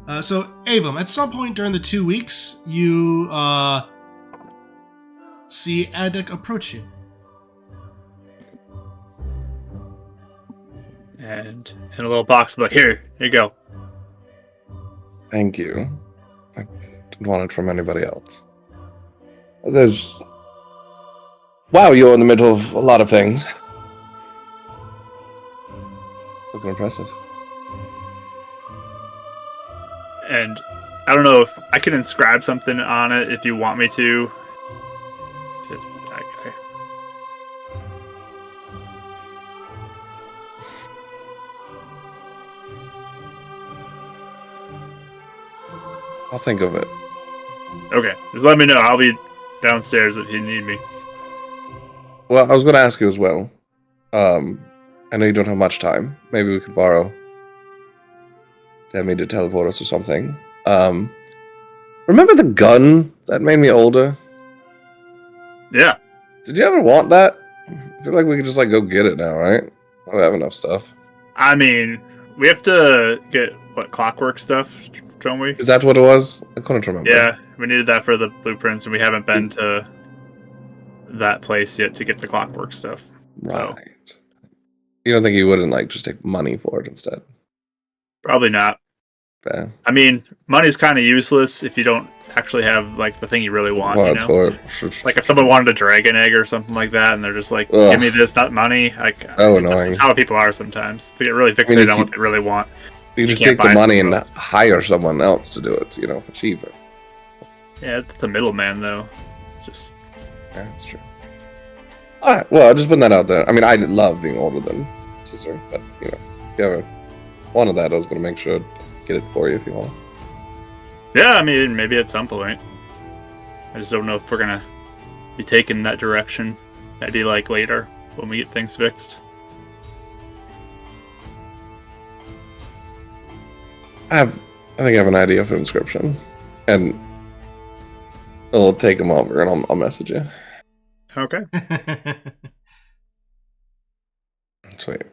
S1: Avum, at some point during the 2 weeks, you see Adek approach you.
S4: And in a little box, I'm like, here you go.
S2: Thank you. I didn't want it from anybody else. Wow, you're in the middle of a lot of things. Looking impressive.
S4: And I don't know if I can inscribe something on it if you want me to.
S2: I'll think of it.
S4: Okay, just let me know. I'll be downstairs if you need me.
S2: Well, I was going to ask you as well. I know you don't have much time. Maybe we could borrow Demi to teleport us or something. Remember the gun that made me older?
S4: Yeah.
S2: Did you ever want that? I feel like we could just go get it now, right? I have enough stuff.
S4: I mean, we have to get clockwork stuff, don't we?
S2: Is that what it was? I couldn't remember.
S4: Yeah, we needed that for the blueprints, and we haven't been to that place yet to get the clockwork stuff.
S2: Right.
S4: So.
S2: You don't think you wouldn't just take money for it instead?
S4: Probably not.
S2: Fair.
S4: I mean, money's kind of useless if you don't actually have the thing you really want.
S2: Well,
S4: you
S2: it's
S4: know?
S2: for
S4: If someone wanted a dragon egg or something like that, and they're just like,
S2: Ugh.
S4: "Give me this, not money."
S2: Annoying.
S4: That's how people are sometimes. They get really fixated on what they really want.
S2: You just
S4: can't
S2: take
S4: buy
S2: the
S4: it
S2: money
S4: somewhere
S2: and
S4: else.
S2: hire someone else to do it, for cheaper.
S4: Yeah, it's the middleman though. It's just
S2: Yeah, that's true. Alright, well, I'm just putting that out there. I mean, I love being older than sister, but, if you ever wanted that, I was going to make sure to get it for you if you want.
S4: yeah. I mean, maybe at some point. I just don't know if we're gonna be taking that direction. Maybe later when we get things fixed.
S2: I think I have an idea for inscription, and I'll take them over and I'll message you.
S4: Okay.
S2: Sweet.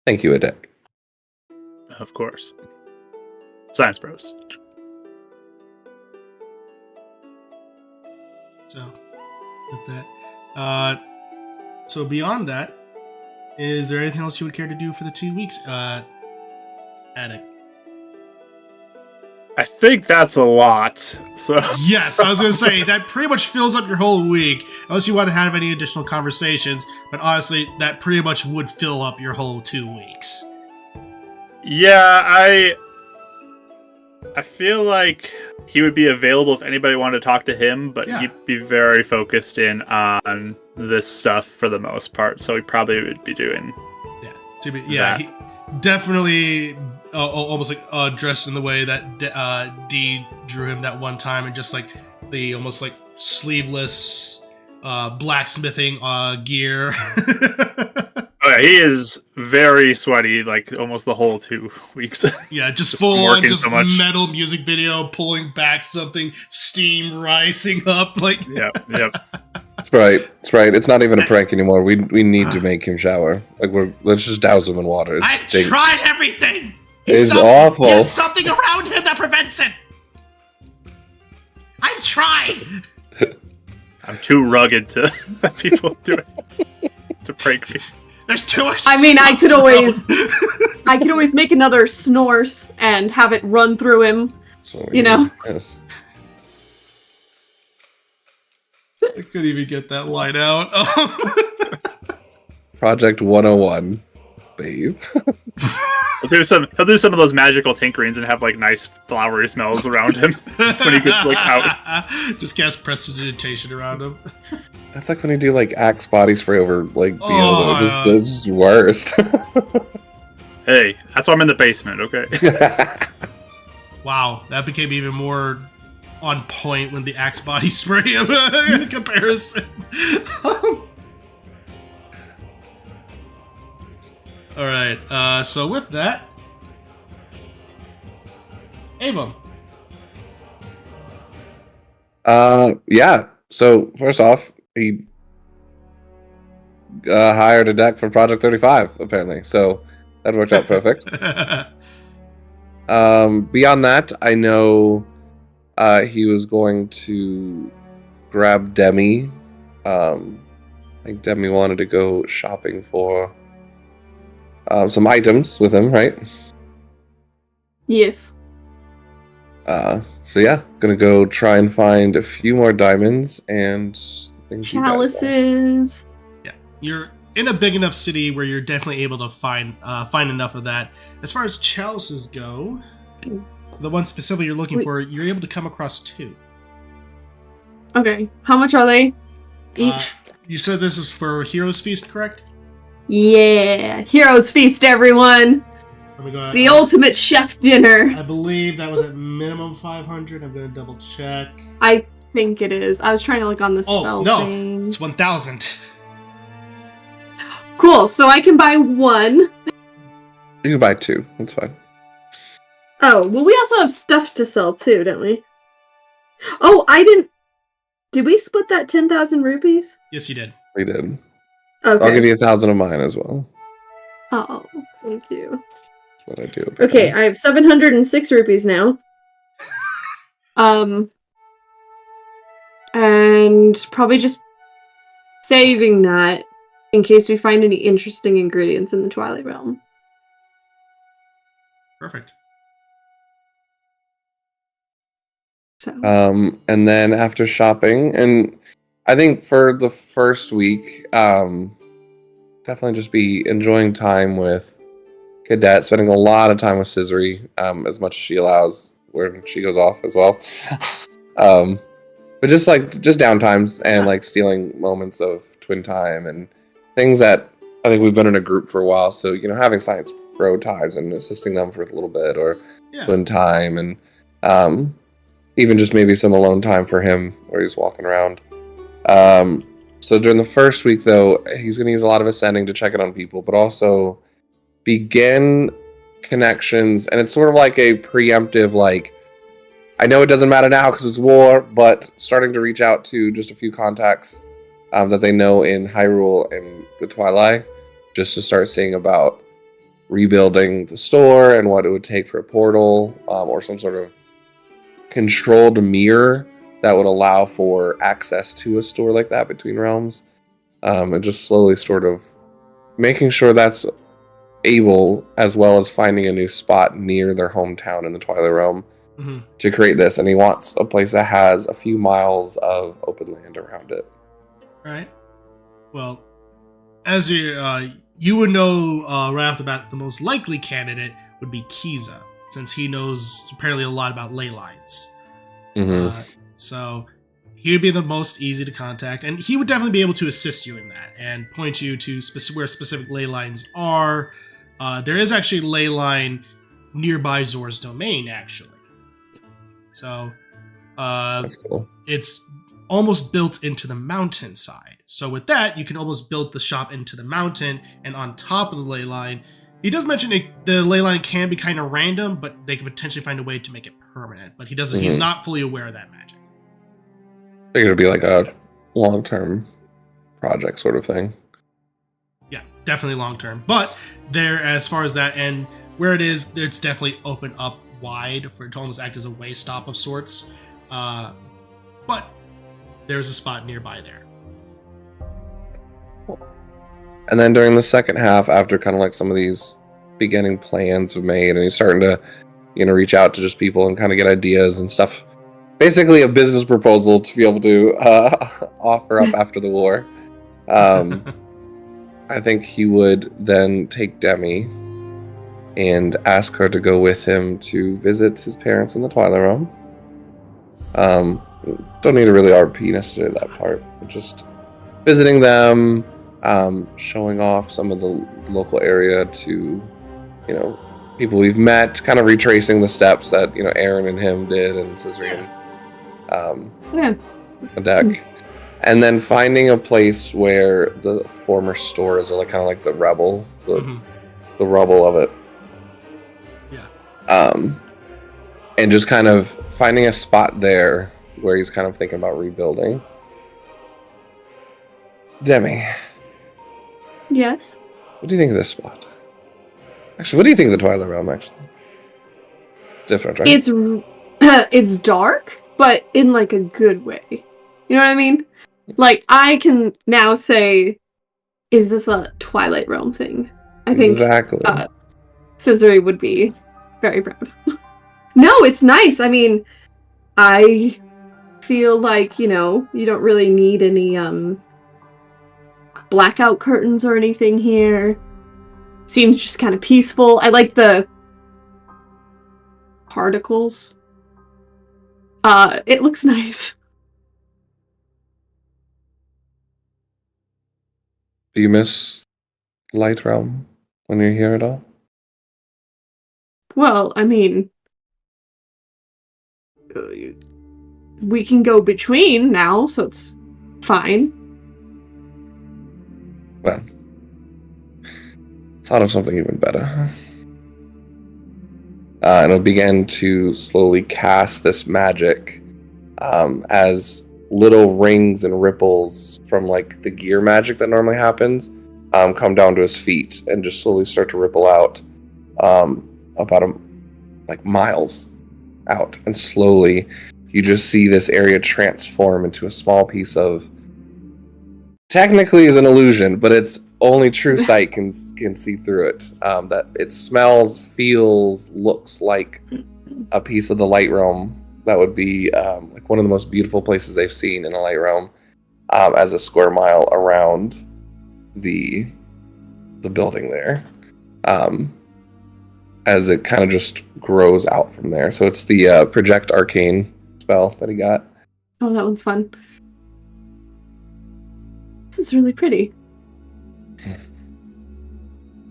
S2: Thank you, Adek.
S4: Of course. Science Bros.
S1: So, with that, so beyond that, is there anything else you would care to do for the 2 weeks, Addict?
S4: I think that's a lot. So
S1: Yes, I was going to say, that pretty much fills up your whole week, unless you want to have any additional conversations, but honestly, that pretty much would fill up your whole 2 weeks.
S4: yeah, I feel like he would be available if anybody wanted to talk to him, but
S1: Yeah.
S4: he'd be very focused in on this stuff for the most part. So he probably would be doing
S1: He definitely almost dressed in the way that D drew him that one time, and just the almost sleeveless blacksmithing gear.
S4: Oh yeah, he is very sweaty, almost the whole 2 weeks.
S1: Yeah, just
S4: Just
S1: full on,
S4: working
S1: just
S4: so much.
S1: metal music video, pulling back something, steam rising up,
S4: Yep.
S2: That's right. That's right. It's not even a prank anymore. We need to make him shower. Let's just douse him in water. It
S1: I've
S2: stinks.
S1: tried everything.
S2: It's awful.
S1: There's something around him that prevents it. I've tried.
S4: I'm too rugged to have people do it to prank me.
S1: There's too much.
S5: I mean, I could
S1: testosterone.
S5: I could always make another snores and have it run through him.
S2: So, Yes.
S1: I couldn't even get that line out.
S2: Project 101. Bathe.
S4: He'll do some of those magical tinkerings and have nice flowery smells around him when he gets out.
S1: Just cast prestidigitation around him.
S2: That's like when you do Axe body spray over Beelzebub.
S1: Oh,
S2: This is worst.
S4: Hey, that's why I'm in the basement, okay?
S1: Wow, that became even more on point when the Axe body spray comparison. All right. So with that, Ava.
S2: Yeah. So first off, he hired a deck for Project 35 apparently. So that worked out perfect. Beyond that, I know he was going to grab Demi. I think Demi wanted to go shopping for some items with him, right?
S5: Yes.
S2: So yeah, gonna go try and find a few more diamonds and things you guys want.
S5: Chalices.
S1: Yeah, you're in a big enough city where you're definitely able to find enough of that. As far as chalices go, the one specifically you're looking for, you're able to come across 2.
S5: Okay. How much are they each?
S1: You said this is for Heroes Feast, correct?
S5: Yeah. Heroes Feast, everyone.
S1: Let me go.
S5: The ultimate chef dinner.
S1: I believe that was at minimum 500. I'm going to double check.
S5: I think it is. I was trying to look on the spell thing.
S1: It's 1,000.
S5: Cool. So I can buy 1.
S2: You can buy 2. That's fine.
S5: Oh, well, we also have stuff to sell too, don't we? Oh, I didn't. Did we split that 10,000 rupees?
S1: Yes, you did.
S2: We did.
S5: Okay.
S2: I'll give you 1,000 of mine as well.
S5: Oh, thank you.
S2: That's what I do.
S5: Okay, I have 706 rupees now. And probably just saving that in case we find any interesting ingredients in the Twilight Realm.
S1: Perfect.
S5: So.
S2: And then after shopping, and I think for the first week, definitely just be enjoying time with Cadet, spending a lot of time with Scissory, as much as she allows when she goes off as well. But just downtimes and like stealing moments of twin time and things that I think we've been in a group for a while. So, having science bro times and assisting them for a little bit or twin time and even just maybe some alone time for him where he's walking around. So during the first week, though, he's going to use a lot of ascending to check in on people, but also begin connections. And it's sort of like a preemptive, like, I know it doesn't matter now because it's war, but starting to reach out to just a few contacts that they know in Hyrule and the Twilight, just to start seeing about rebuilding the store and what it would take for a portal or some sort of controlled mirror that would allow for access to a store like that between realms, and just slowly sort of making sure that's able, as well as finding a new spot near their hometown in the Twilight Realm to create this. And he wants a place that has a few miles of open land around it.
S1: Right. Well, as you would know right off the bat, the most likely candidate would be Kiza, since he knows apparently a lot about ley lines. So he would be the most easy to contact, and he would definitely be able to assist you in that and point you to where specific ley lines are. There is actually a ley line nearby Zor's domain, actually. So
S2: That's cool.
S1: It's almost built into the mountainside. So with that, you can almost build the shop into the mountain and on top of the ley line. He does mention the ley line can be kind of random, but they can potentially find a way to make it permanent. But he doesn't. He's not fully aware of that magic.
S2: I think it'll be like a long-term project sort of thing.
S1: Yeah, definitely long-term. But there, as far as that and where it is, it's definitely open up wide for it to almost act as a way stop of sorts. But there's a spot nearby there.
S2: And then during the second half, after kind of like some of these beginning plans were made, and he's starting to, reach out to just people and kind of get ideas and stuff. Basically, a business proposal to be able to offer up after the war. I think he would then take Demi and ask her to go with him to visit his parents in the Twilight Realm. Don't need to really RP necessarily that part, but just visiting them. Showing off some of the local area to, people we've met, kind of retracing the steps that, Aaron and him did and Scissory and a deck. And then finding a place where the former stores are like kind of like the rebel, the rubble of it.
S1: Yeah.
S2: and just kind of finding a spot there where he's kind of thinking about rebuilding. Demi,
S5: Yes.
S2: what do you think of this spot? Actually, what do you think of the Twilight Realm, actually? It's different, right?
S5: It's dark, but in like a good way. You know what I mean? Like, I can now say, is this a Twilight Realm thing? I think
S2: Exactly.
S5: Scissory would be very proud. No, it's nice. I mean, I feel like, you don't really need any blackout curtains or anything here. Seems just kind of peaceful. I like the particles. It looks nice.
S2: Do you miss Light Realm when you're here at all?
S5: Well, I mean, we can go between now, so it's fine.
S2: Well, thought of something even better. And it'll begin to slowly cast this magic as little rings and ripples from like the gear magic that normally happens come down to his feet and just slowly start to ripple out about like miles out, and slowly you just see this area transform into a small piece of, technically is an illusion, but it's only true sight can see through it. That it smells, feels, looks like a piece of the Light Realm. That would be like one of the most beautiful places they've seen in the Light Realm, as a square mile around the building there. As it kind of just grows out from there. So it's the Project Arcane spell that he got.
S5: Oh, that one's fun. This is really pretty.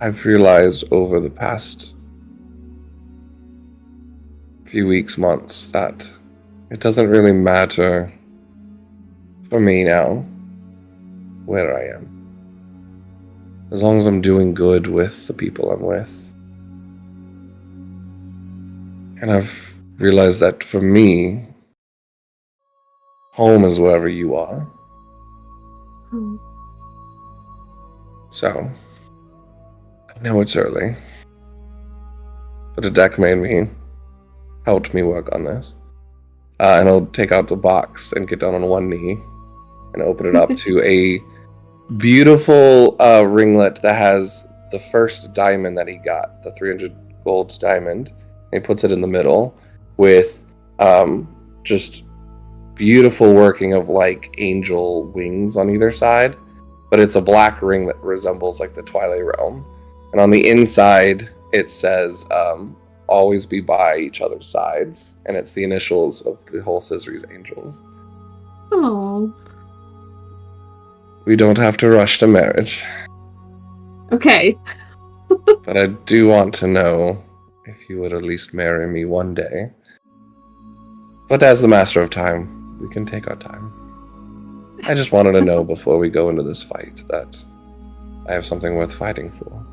S2: I've realized over the past few weeks, months, that it doesn't really matter for me now where I am. As long as I'm doing good with the people I'm with. And I've realized that for me, home is wherever you are. So, I know it's early, but a deck helped me work on this. And I'll take out the box and get down on one knee and open it up to a beautiful ringlet that has the first diamond that he got, the 300 gold diamond. And he puts it in the middle with just beautiful working of like angel wings on either side. But it's a black ring that resembles like the Twilight Realm. And on the inside, it says, always be by each other's sides. And it's the initials of the whole Scissory's angels.
S5: Oh.
S2: We don't have to rush to marriage.
S5: Okay.
S2: But I do want to know if you would at least marry me one day. But as the Master of Time, we can take our time. I just wanted to know before we go into this fight that I have something worth fighting for.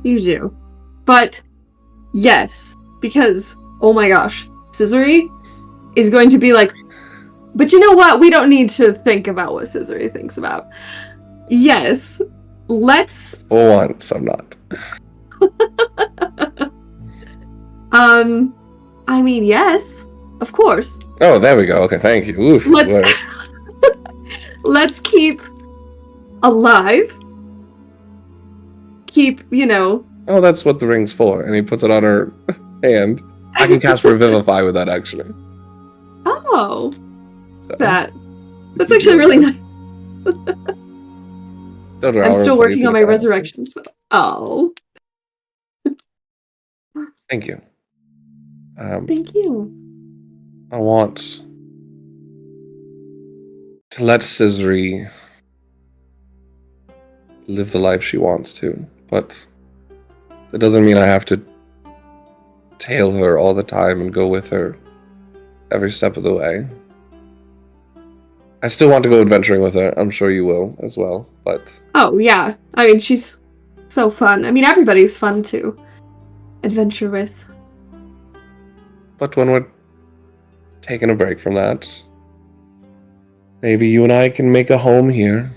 S5: You do. But, yes, because, oh my gosh, Scissory is going to be like, but you know what? We don't need to think about what Scissory thinks about. Yes, let's...
S2: For once, I'm not.
S5: I mean, yes, of course.
S2: Oh, there we go. Okay, thank you. Oof,
S5: let's keep alive. Keep,
S2: Oh, that's what the ring's for. And he puts it on her hand. I can cast Revivify with that, actually.
S5: Oh,
S2: So,
S5: that's actually really nice.
S2: don't worry,
S5: I'm
S2: I'll
S5: still
S2: replace
S5: working
S2: it
S5: on my
S2: if I have to.
S5: resurrection spell. Oh,
S2: Thank you.
S5: thank you.
S2: I want to let Scissory live the life she wants to, but that doesn't mean I have to tail her all the time and go with her every step of the way. I still want to go adventuring with her. I'm sure you will as well, but...
S5: Oh, yeah. I mean, she's so fun. I mean, everybody's fun to adventure with.
S2: But when we're taking a break from that, maybe you and I can make a home here.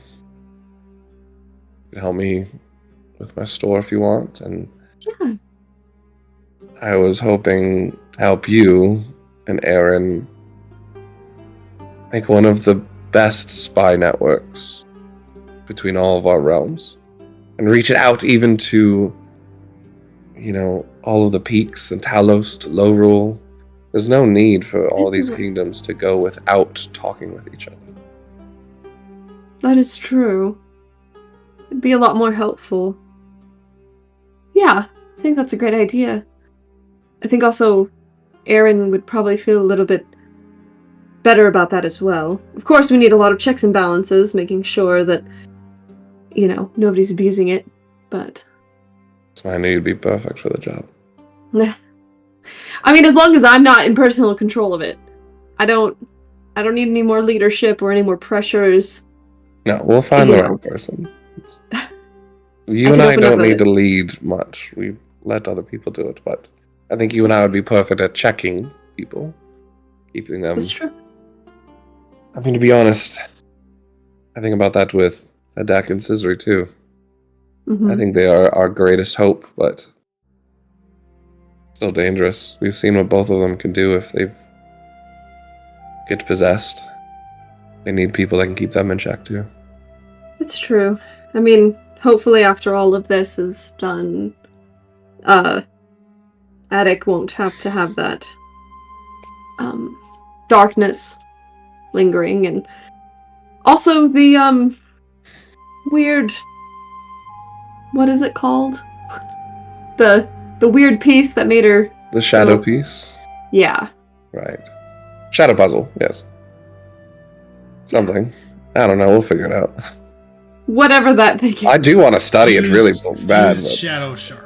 S2: You can help me with my store if you want, and
S5: Yeah.
S2: I was hoping to help you and Aaron make one of the best spy networks between all of our realms, and reach it out even to, all of the peaks and Talos to Lowrule. There's no need for all these kingdoms to go without talking with each other.
S5: That is true. It'd be a lot more helpful. Yeah, I think that's a great idea. I think also Aaron would probably feel a little bit better about that as well. Of course, we need a lot of checks and balances, making sure that, nobody's abusing it, but...
S2: So I knew you'd be perfect for the job.
S5: I mean, as long as I'm not in personal control of it. I don't need any more leadership or any more pressures.
S2: No, we'll find the right person. You and I don't need to lead much. We let other people do it, but I think you and I would be perfect at checking people, keeping them.
S5: That's true.
S2: I mean, to be honest, I think about that with Adak and Scissory too.
S5: Mm-hmm.
S2: I think they are our greatest hope, but still dangerous. We've seen what both of them can do if they get possessed. They need people that can keep them in check too.
S5: It's true. I mean, hopefully after all of this is done, Attic won't have to have that darkness lingering, and also the weird, what is it called? The weird piece that made her
S2: The shadow piece?
S5: Yeah.
S2: Right. Shadow puzzle, yes. Something. I don't know, we'll figure it out.
S5: Whatever that thing is.
S2: I do want to study it really bad.
S1: Fused
S2: But...
S1: shadow shard.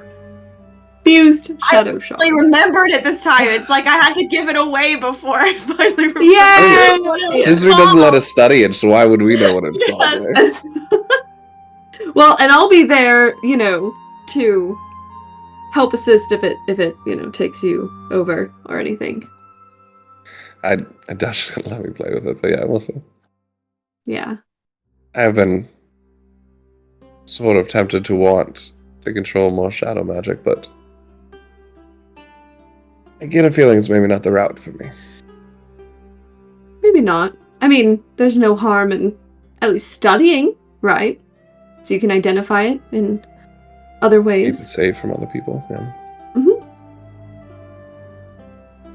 S5: Fused shadow shard.
S3: I remembered it this time. It's like I had to give it away before I finally remembered.
S5: Yeah!
S3: What it was
S2: Scissory doesn't let
S3: called.
S2: us study it, so why would we know what it's
S3: Yes.
S2: called? Right?
S5: Well, and I'll be there, to help assist if it, takes you over or anything.
S2: I doubt she's gonna let me play with it, but yeah, we'll see.
S5: Yeah.
S2: I have been sort of tempted to want to control more shadow magic, but I get a feeling it's maybe not the route for me.
S5: Maybe not. I mean, there's no harm in at least studying, right? So you can identify it in other
S2: Keep it
S5: ways.
S2: safe from other people, yeah.
S5: Mm-hmm.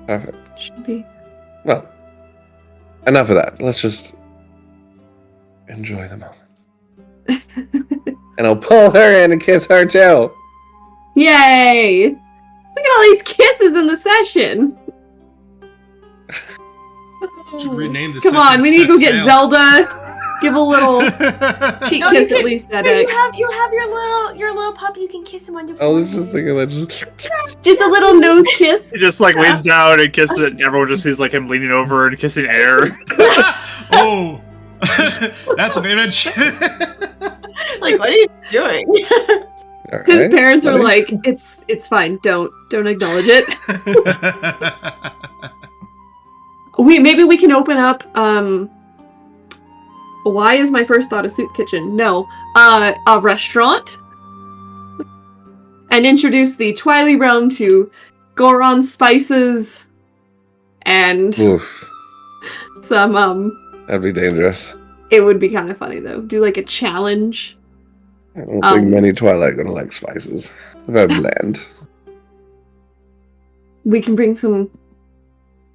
S2: Perfect.
S5: Should be.
S2: Well, enough of that. Let's just enjoy the moment. And I'll pull her in and kiss her too.
S5: Yay! Look at all these kisses in the session.
S1: Should rename the
S5: Come on, we need to go get Zelda. Give a little cheek
S3: No,
S5: kiss
S3: you
S5: at
S3: can-
S5: least,
S3: You
S5: Edek.
S3: have your little pup. You can kiss him on your
S2: I was
S3: forehead.
S2: just thinking that just
S5: Just a little nose kiss.
S4: He just leans down and kisses it, and everyone just sees him leaning over and kissing air.
S1: Oh, that's an image.
S3: Like, what are you doing?
S2: all
S5: His
S2: right,
S5: parents are
S2: buddy.
S5: like, it's fine. Don't acknowledge it. Maybe we can open up. Why is my first thought a soup kitchen? No, a restaurant, and introduce the Twilight realm to Goron spices and
S2: Oof,
S5: some.
S2: that'd be dangerous.
S5: It would be kind of funny though. Do like a challenge.
S2: I don't think many Twilight gonna like spices. Very bland.
S5: We can bring some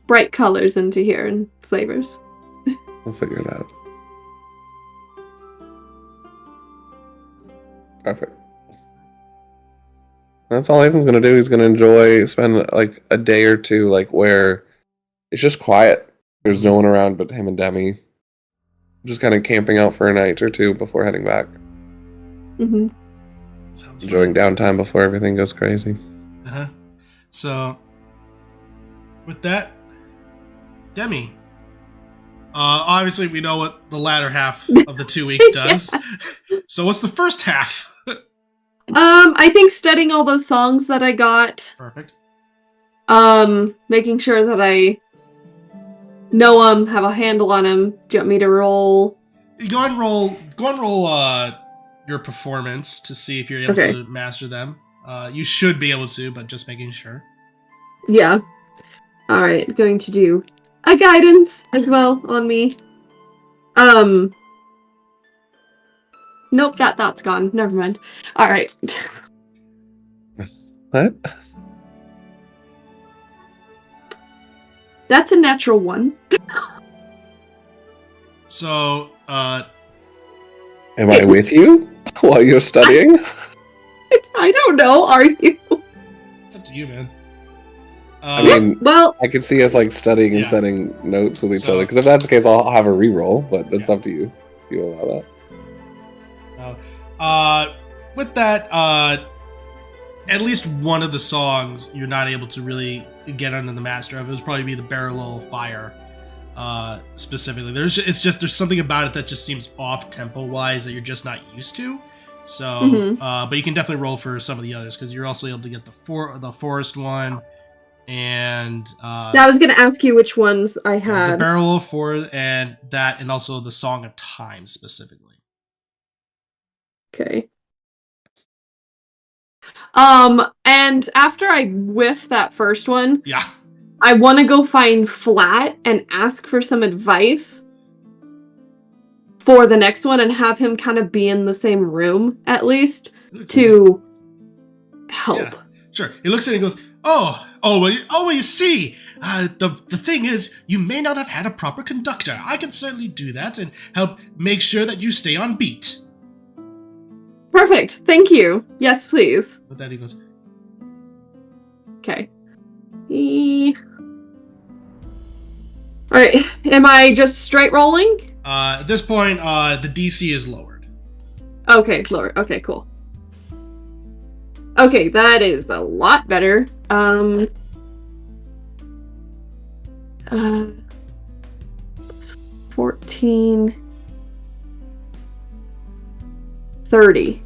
S5: bright colors into here and flavors.
S2: We'll figure it out. Perfect. That's all Ethan's gonna do. He's gonna spend like a day or two like where it's just quiet. There's no one around but him and Demi. Just kind of camping out for a night or two before heading back.
S5: Mm-hmm.
S1: Sounds
S2: Enjoying downtime before everything goes crazy.
S1: Uh-huh. So, with that, Demi. Obviously, we know what the latter half of the 2 weeks does. So, what's the first half?
S5: I think studying all those songs that I got.
S1: Perfect.
S5: Making sure that I know him, have a handle on him. Do you want me to roll?
S1: Go ahead and roll your performance to see if you're able to master them. You should be able to, but just making sure.
S5: Yeah. Alright, going to do a guidance as well on me. Nope, that thought's gone. Never mind. Alright.
S2: What?
S5: That's a natural 1.
S1: So,
S2: am I with you while you're studying?
S5: I don't know, are you?
S1: it's up to you, man.
S2: I mean,
S5: well,
S2: I can see us like studying and setting notes with each other. Because if that's the case, I'll have a reroll. But that's up to you. If you allow
S1: that. With that, at least one of the songs you're not able to really get under the master of. It would probably be the Barrel of Fire, specifically. There's something about it that just seems off tempo wise that you're just not used to. So, but you can definitely roll for some of the others because you're also able to get the forest one. And
S5: I was going to ask you which ones I had.
S1: The Barrel of Fire and that, and also the Song of Time specifically.
S5: Okay. And after I whiff that first one, I want to go find Flat and ask for some advice for the next one and have him kind of be in the same room at least to help.
S1: Yeah, sure. He looks at it and goes, well, you see, the thing is, you may not have had a proper conductor. I can certainly do that and help make sure that you stay on beat.
S5: Perfect. Thank you. Yes, please.
S1: With that, he goes,
S5: okay. Alright, am I just straight rolling?
S1: At this point, the DC is lowered.
S5: Okay, lower. Okay, cool. Okay, that is a lot better. 14... 30.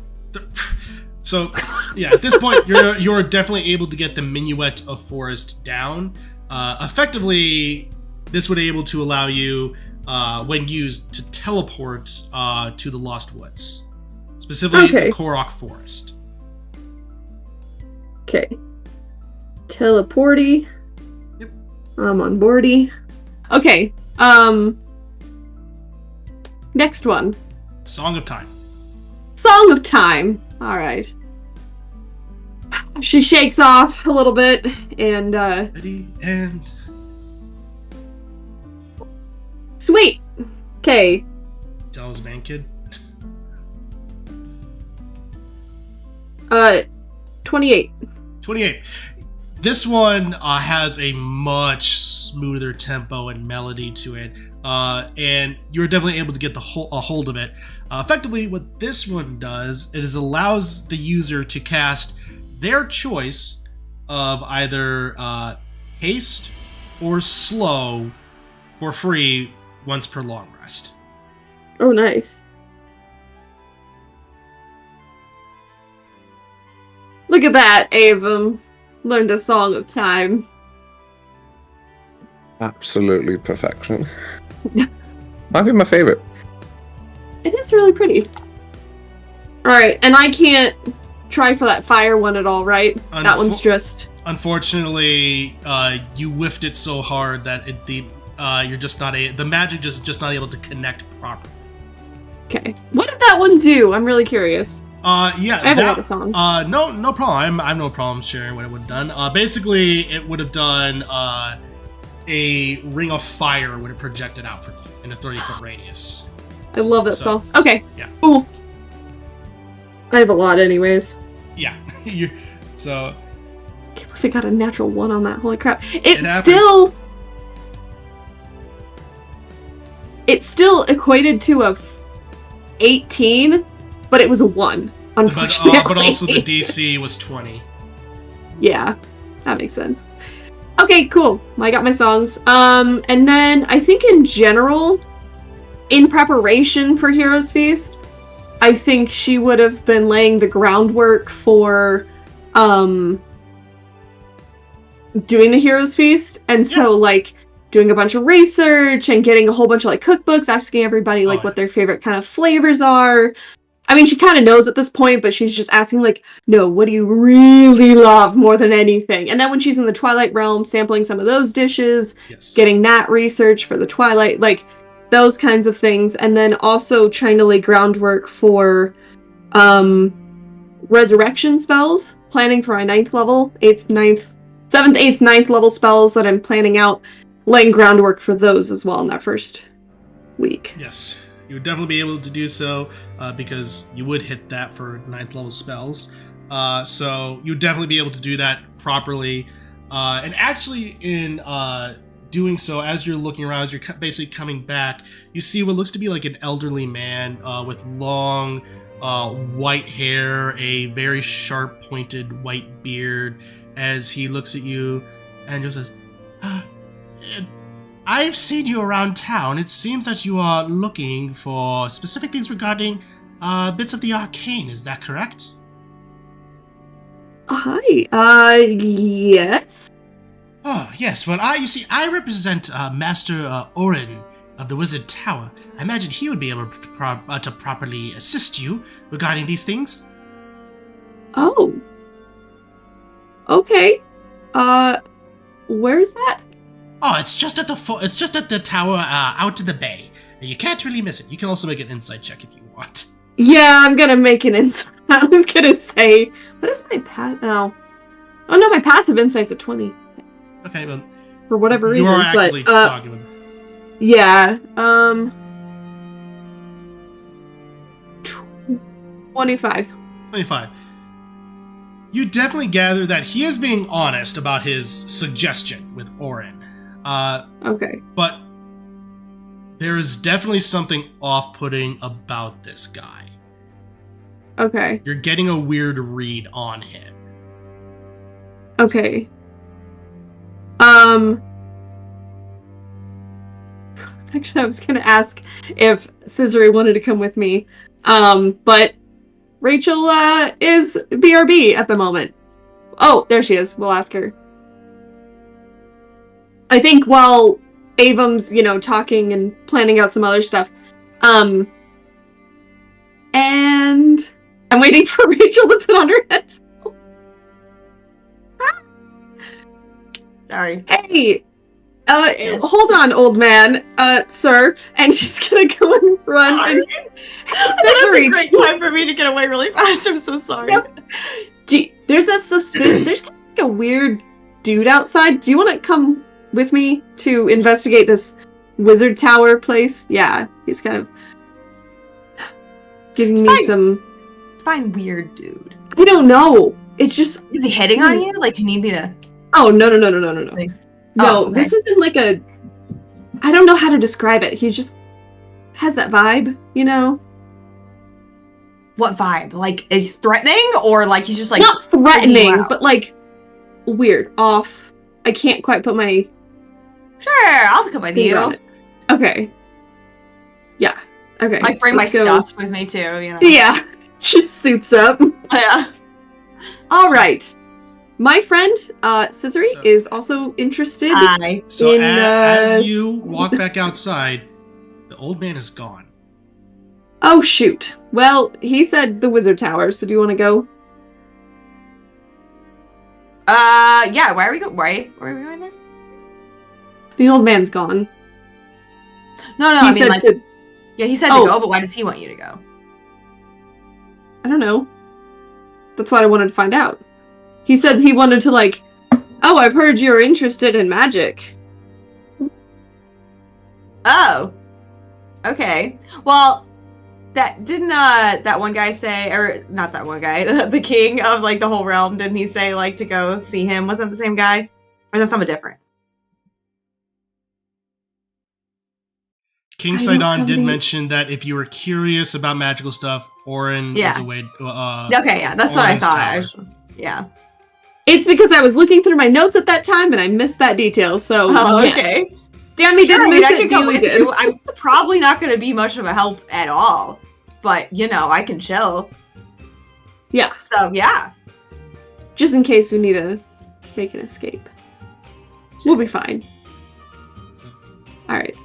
S1: So, yeah, at this point, you're definitely able to get the Minuet of Forest down. Effectively, this would be able to allow you, when used, to teleport to the Lost Woods. Specifically, the Korok Forest.
S5: Okay. Teleporty.
S1: Yep.
S5: I'm on boardy. Okay. Next one.
S1: Song of Time.
S5: Song of Time. All right. She shakes off a little bit and
S1: Ready and
S5: sweet. Okay.
S1: Dallas Man Kid.
S5: 28.
S1: 28. This one has a much smoother tempo and melody to it, and you're definitely able to get a hold of it. Effectively, what this one does is allows the user to cast their choice of either haste or slow for free once per long rest.
S5: Oh, nice. Look at that, Avum. Learned a Song of Time.
S2: Absolutely perfection. Might be my favorite.
S5: It is really pretty. Alright, and I can't try for that fire one at all, right? That one's just...
S1: Unfortunately, you whiffed it so hard that you're just not the magic is just not able to connect properly.
S5: Okay. What did that one do? I'm really curious.
S1: Yeah,
S5: I have a lot of songs.
S1: No problem. I have no problem sharing what it would have done. Basically, it would have done a ring of fire would have projected out from you in a 30-foot radius.
S5: I love that spell. Okay.
S1: Yeah.
S5: Cool. I have a lot, anyways.
S1: Yeah. So.
S5: I can't believe I got a natural 1 on that. Holy crap! It still equated to a 18. But it was a 1, unfortunately.
S1: But also the DC was 20.
S5: Yeah, that makes sense. Okay, cool. I got my songs. And then I think in general, in preparation for Heroes Feast, I think she would have been laying the groundwork for doing the Heroes Feast, and so like doing a bunch of research and getting a whole bunch of like cookbooks, asking everybody like what their favorite kind of flavors are. I mean, she kind of knows at this point, but she's just asking like, no, what do you really love more than anything? And then when she's in the Twilight Realm, sampling some of those dishes, getting that research for the Twilight, like those kinds of things, and then also trying to lay groundwork for resurrection spells, planning for my 9th level, 8th, 9th, 7th, 8th, 9th level spells that I'm planning out, laying groundwork for those as well in that first week.
S1: Yes, you would definitely be able to do so because you would hit that for 9th level spells. So you'd definitely be able to do that properly. And actually in doing so, as you're looking around, as you're basically coming back, you see what looks to be like an elderly man with long white hair, a very sharp pointed white beard, as he looks at you and just says, I've seen you around town. It seems that you are looking for specific things regarding bits of the arcane. Is that correct?
S5: Hi. Yes.
S1: Oh, yes. Well, I represent Master Orin of the Wizard Tower. I imagine he would be able to properly assist you regarding these things.
S5: Oh. Okay. Where's that?
S1: Oh, it's just at the tower out to the bay. You can't really miss it. You can also make an insight check if you want.
S5: Yeah, I'm gonna make an insight. I was gonna say, what is my oh no, my passive insight's at 20.
S1: Okay, well,
S5: for whatever reason,
S1: you are actually talking with.
S5: Yeah. 25.
S1: 25. You definitely gather that he is being honest about his suggestion with Orin.
S5: Okay.
S1: But there is definitely something off-putting about this guy.
S5: Okay.
S1: You're getting a weird read on him.
S5: Okay. Actually, I was gonna ask if Scissory wanted to come with me. But Rachel, is BRB at the moment. Oh, there she is. We'll ask her. I think while Avum's, talking and planning out some other stuff, and I'm waiting for Rachel to put on her headphones.
S3: Sorry.
S5: Hey! Hold on, old man, sir. And she's gonna go and run.
S3: Sorry. That was a great time for me to get away really fast. I'm so sorry.
S5: Yep. There's there's like a weird dude outside. Do you want to come with me to investigate this wizard tower place? Yeah, he's kind of giving me some...
S3: Fine, weird dude.
S5: I don't know. It's just...
S3: Is he hitting on you? Like, do you need me to...
S5: Oh, no.
S3: Like...
S5: No, okay. This isn't like a... I don't know how to describe it. He just has that vibe,
S3: What vibe? Like, is he threatening? Or, like, he's just, like...
S5: Not threatening, but, like, weird. Off. I can't quite put my...
S3: Sure, I'll come with you.
S5: Okay. Yeah. Okay.
S3: Like, bring my stuff with me, too,
S5: Yeah. Just suits up.
S3: Yeah.
S5: All right. My friend, Scissory, is also interested
S1: So as you walk back outside, the old man is gone.
S5: Oh, shoot. Well, he said the wizard tower, so do you want to go?
S3: Yeah, why are we going there?
S5: The old man's gone.
S3: No, I mean, like... Yeah, he said to go, but why does he want you to go?
S5: I don't know. That's what I wanted to find out. He said he wanted to, like, oh, I've heard you're interested in magic.
S3: Oh. Okay. Well, didn't that one guy say, or not that one guy, the king of, like, the whole realm, didn't he say, like, to go see him? Wasn't that the same guy? Or is that someone different?
S1: King Sidon did mention that if you were curious about magical stuff, Orin is a way...
S3: okay, yeah, that's Orin's what I thought. Yeah.
S5: It's because I was looking through my notes at that time and I missed that detail, so...
S3: Oh, yes. Okay.
S5: Damn me, didn't miss it,
S3: Dealey did. I'm probably not going to be much of a help at all, but, I can chill.
S5: Yeah.
S3: So, yeah.
S5: Just in case we need to make an escape. We'll be fine.
S1: So,
S5: All right.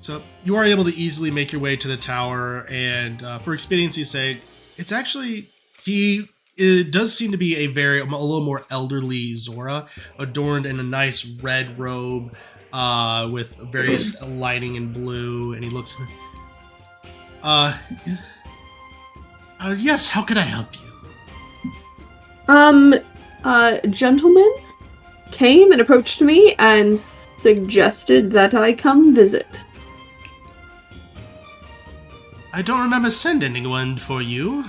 S1: so you are able to easily make your way to the tower, and for expediency's sake, it's actually it does seem to be a little more elderly Zora, adorned in a nice red robe with various lighting in blue, and he looks. Yes. How can I help you?
S5: Gentleman came and approached me and suggested that I come visit.
S1: I don't remember sending anyone for you.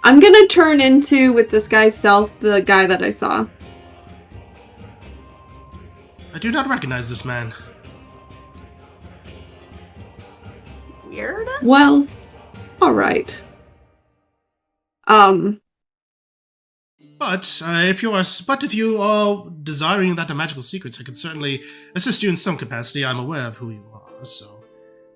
S5: I'm gonna turn into, with this guy's self, the guy that I saw.
S1: I do not recognize this man.
S3: Weird.
S5: Well, alright.
S1: But if you are desiring that the magical secrets, I can certainly assist you in some capacity. I'm aware of who you are, so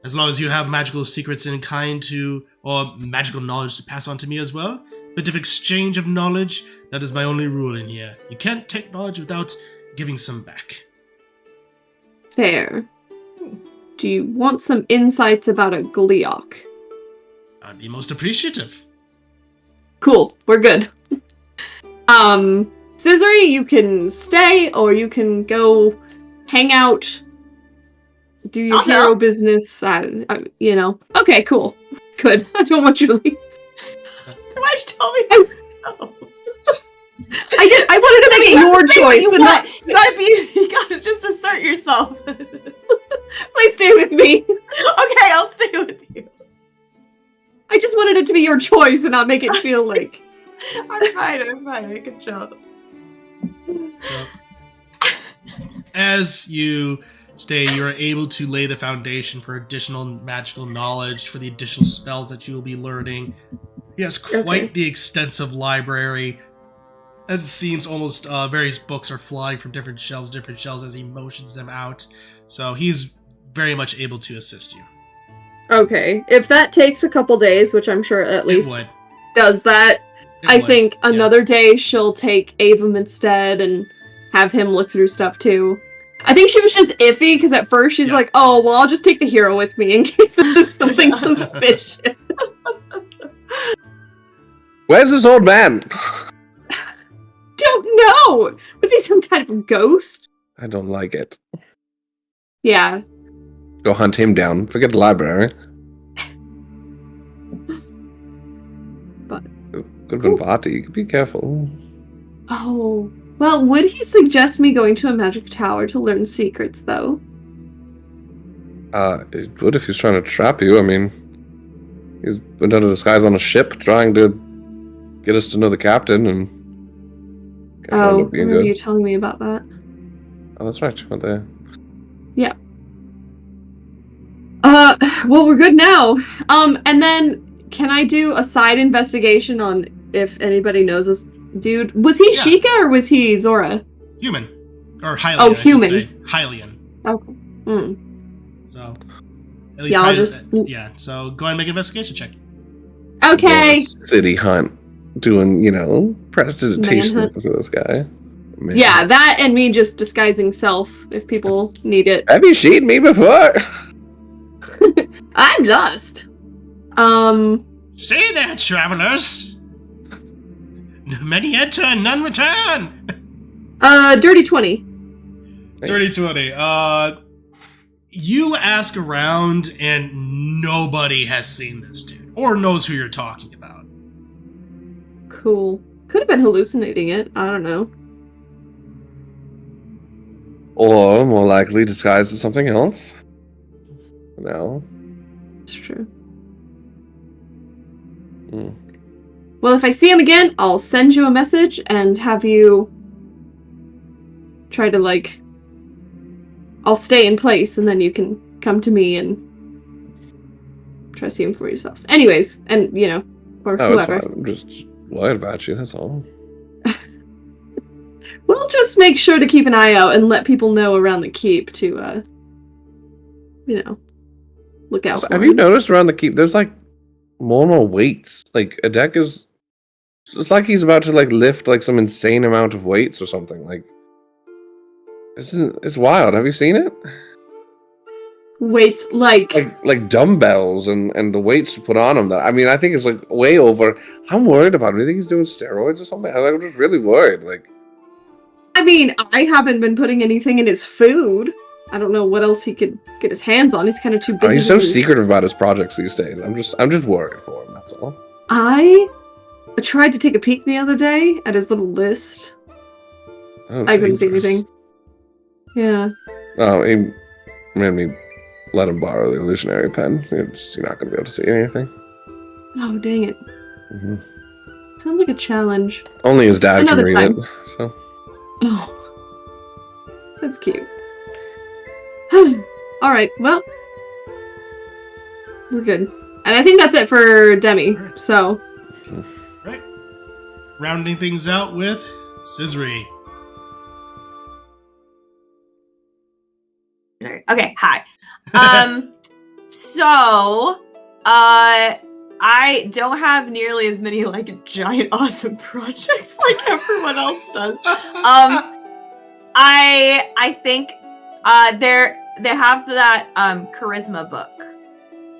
S1: as long as you have magical secrets in kind to, or magical knowledge to pass on to me as well, bit of exchange of knowledge, that is my only rule in here. You can't take knowledge without giving some back.
S5: Fair. Do you want some insights about a Gleok?
S1: I'd be most appreciative.
S5: Cool, we're good. Scissory, you can stay, or you can go hang out, do your hero business, you know. Okay, cool. Good. I don't want you to leave.
S3: Why'd you tell me this? No.
S5: I wanted to make it your choice.
S3: You,
S5: And not,
S3: you gotta just assert yourself.
S5: please stay with me.
S3: Okay, I'll stay with you.
S5: I just wanted it to be your choice and not make it feel like...
S3: I'm fine, I can chill.
S1: So, as you stay, you are able to lay the foundation for additional magical knowledge, for the additional spells that you will be learning. He has quite the extensive library. As it seems, almost various books are flying from different shelves as he motions them out. So he's very much able to assist you.
S5: Okay, if that takes a couple days, which I'm sure at least does that, I think another day she'll take Avum instead and have him look through stuff too. I think she was just iffy because at first she's like, oh, well, I'll just take the hero with me in case there's something suspicious.
S2: Where's this old man?
S5: Don't know! Was he some type of ghost?
S2: I don't like it.
S5: Yeah.
S2: Go hunt him down. Forget the library.
S5: But
S2: could have been Vati. Be careful.
S5: oh, well, would he suggest me going to a magic tower to learn secrets, though?
S2: It would if he's trying to trap you. I mean, he's went under disguise on a ship trying to get us to know the captain, and
S5: oh, I remember you telling me about that.
S2: Oh, that's right. Went there.
S5: Yeah. Well, we're good now. And then can I do a side investigation on if anybody knows this dude? Was he Sheikah or was he Zora?
S1: Human. Or Hylian.
S5: Oh, human.
S1: Hylian.
S5: Okay.
S1: So, at least so go ahead and make an investigation check.
S5: Okay.
S2: City hunt. Doing, prestidigitation for this guy. Man.
S5: Yeah, that and me just disguising self if people need it.
S2: Have you seen me before?
S5: I'm lost.
S1: Say there, travelers. Many enter and none return.
S5: Dirty 20.
S1: Dirty 20. You ask around and nobody has seen this dude or knows who you're talking about.
S5: Cool. Could have been hallucinating it. I don't know.
S2: Or, more likely, disguised as something else. No.
S5: It's true. Well, if I see him again, I'll send you a message and have you try to, I'll stay in place and then you can come to me and try to see him for yourself. Anyways, and, or whoever.
S2: It's fine. I'm just worried about you, that's all.
S5: We'll just make sure to keep an eye out and let people know around the keep to, look out for
S2: Have
S5: him.
S2: you noticed around the keep, there's, more and more weights? A deck is... It's like he's about to, lift, some insane amount of weights or something, It's wild. Have you seen it?
S5: Weights
S2: Like dumbbells and the weights to put on him. That I mean, I think it's like way over. I'm worried about him. Do you think he's doing steroids or something? I'm just really worried. Like,
S5: I mean, I haven't been putting anything in his food. I don't know what else he could get his hands on. He's kind of too busy.
S2: he's so secretive about his projects these days. I'm just worried for him. That's all.
S5: I tried to take a peek the other day at his little list.
S2: Oh,
S5: I couldn't see
S2: dangerous.
S5: anything. Yeah.
S2: Oh, he made me let him borrow the illusionary pen. You're not going to be able to see anything.
S5: Oh, dang it.
S2: Hmm.
S5: Sounds like a challenge.
S2: Only his dad
S5: Another
S2: can read
S5: time.
S2: it. So
S5: Oh. That's cute. Alright, well. We're good. And I think that's it for Demi,
S1: Alright.
S5: so.
S1: Right. Rounding things out with Scissory.
S3: Okay, hi. So, I don't have nearly as many like giant awesome projects like everyone else does. I think they have that charisma book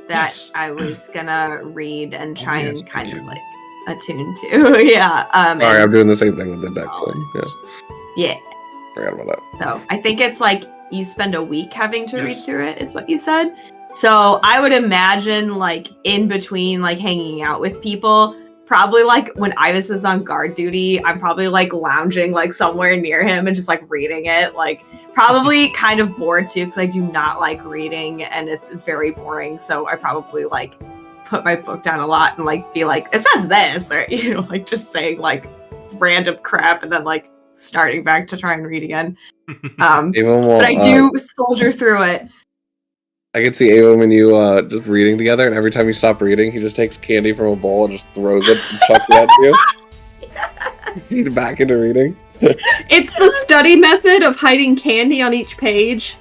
S3: that
S1: Yes.
S3: I was gonna read and try
S2: yes,
S3: and kind
S2: thank
S3: of
S2: you.
S3: like attune to. Yeah.
S2: sorry, I'm
S3: and-
S2: doing the same thing with the deck thing. Yeah,
S3: yeah.
S2: forgot about that.
S3: So I think it's like you spend a week having to read
S1: Yes.
S3: through it, is what you said. So I would imagine like in between like hanging out with people, probably like when Ivis is on guard duty, I'm probably like lounging like somewhere near him and just like reading it. Like probably kind of bored too, because I do not like reading and it's very boring. So I probably like put my book down a lot and like be like, it says this, or you know, like just saying like random crap and then like starting back to try and read again.
S2: Even
S3: But I do soldier through it.
S2: I could see Avum and you just reading together, and every time you stop reading, he just takes candy from a bowl and just throws it and chucks it at you. See it back into reading.
S5: It's the study method of hiding candy on each page.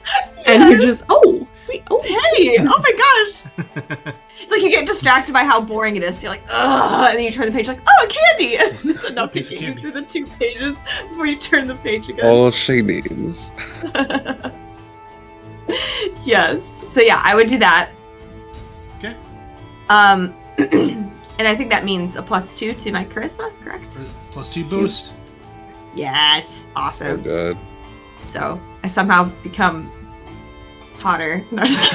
S5: And you're just, oh, sweet. Oh,
S3: Hey, oh my gosh. It's like you get distracted by how boring it is. So you're like, ugh, and then you turn the page like, oh, a candy. It's enough to
S1: Piece of
S3: get you
S1: candy.
S3: through the 2 pages before you turn the page again.
S2: All she needs.
S3: Yes. So yeah, I would do that.
S1: Okay.
S3: And I think that means a +2 to my charisma, correct?
S1: +2 boost.
S3: Yes.
S2: Oh,
S3: Awesome.
S2: good.
S3: So I somehow become hotter. No, just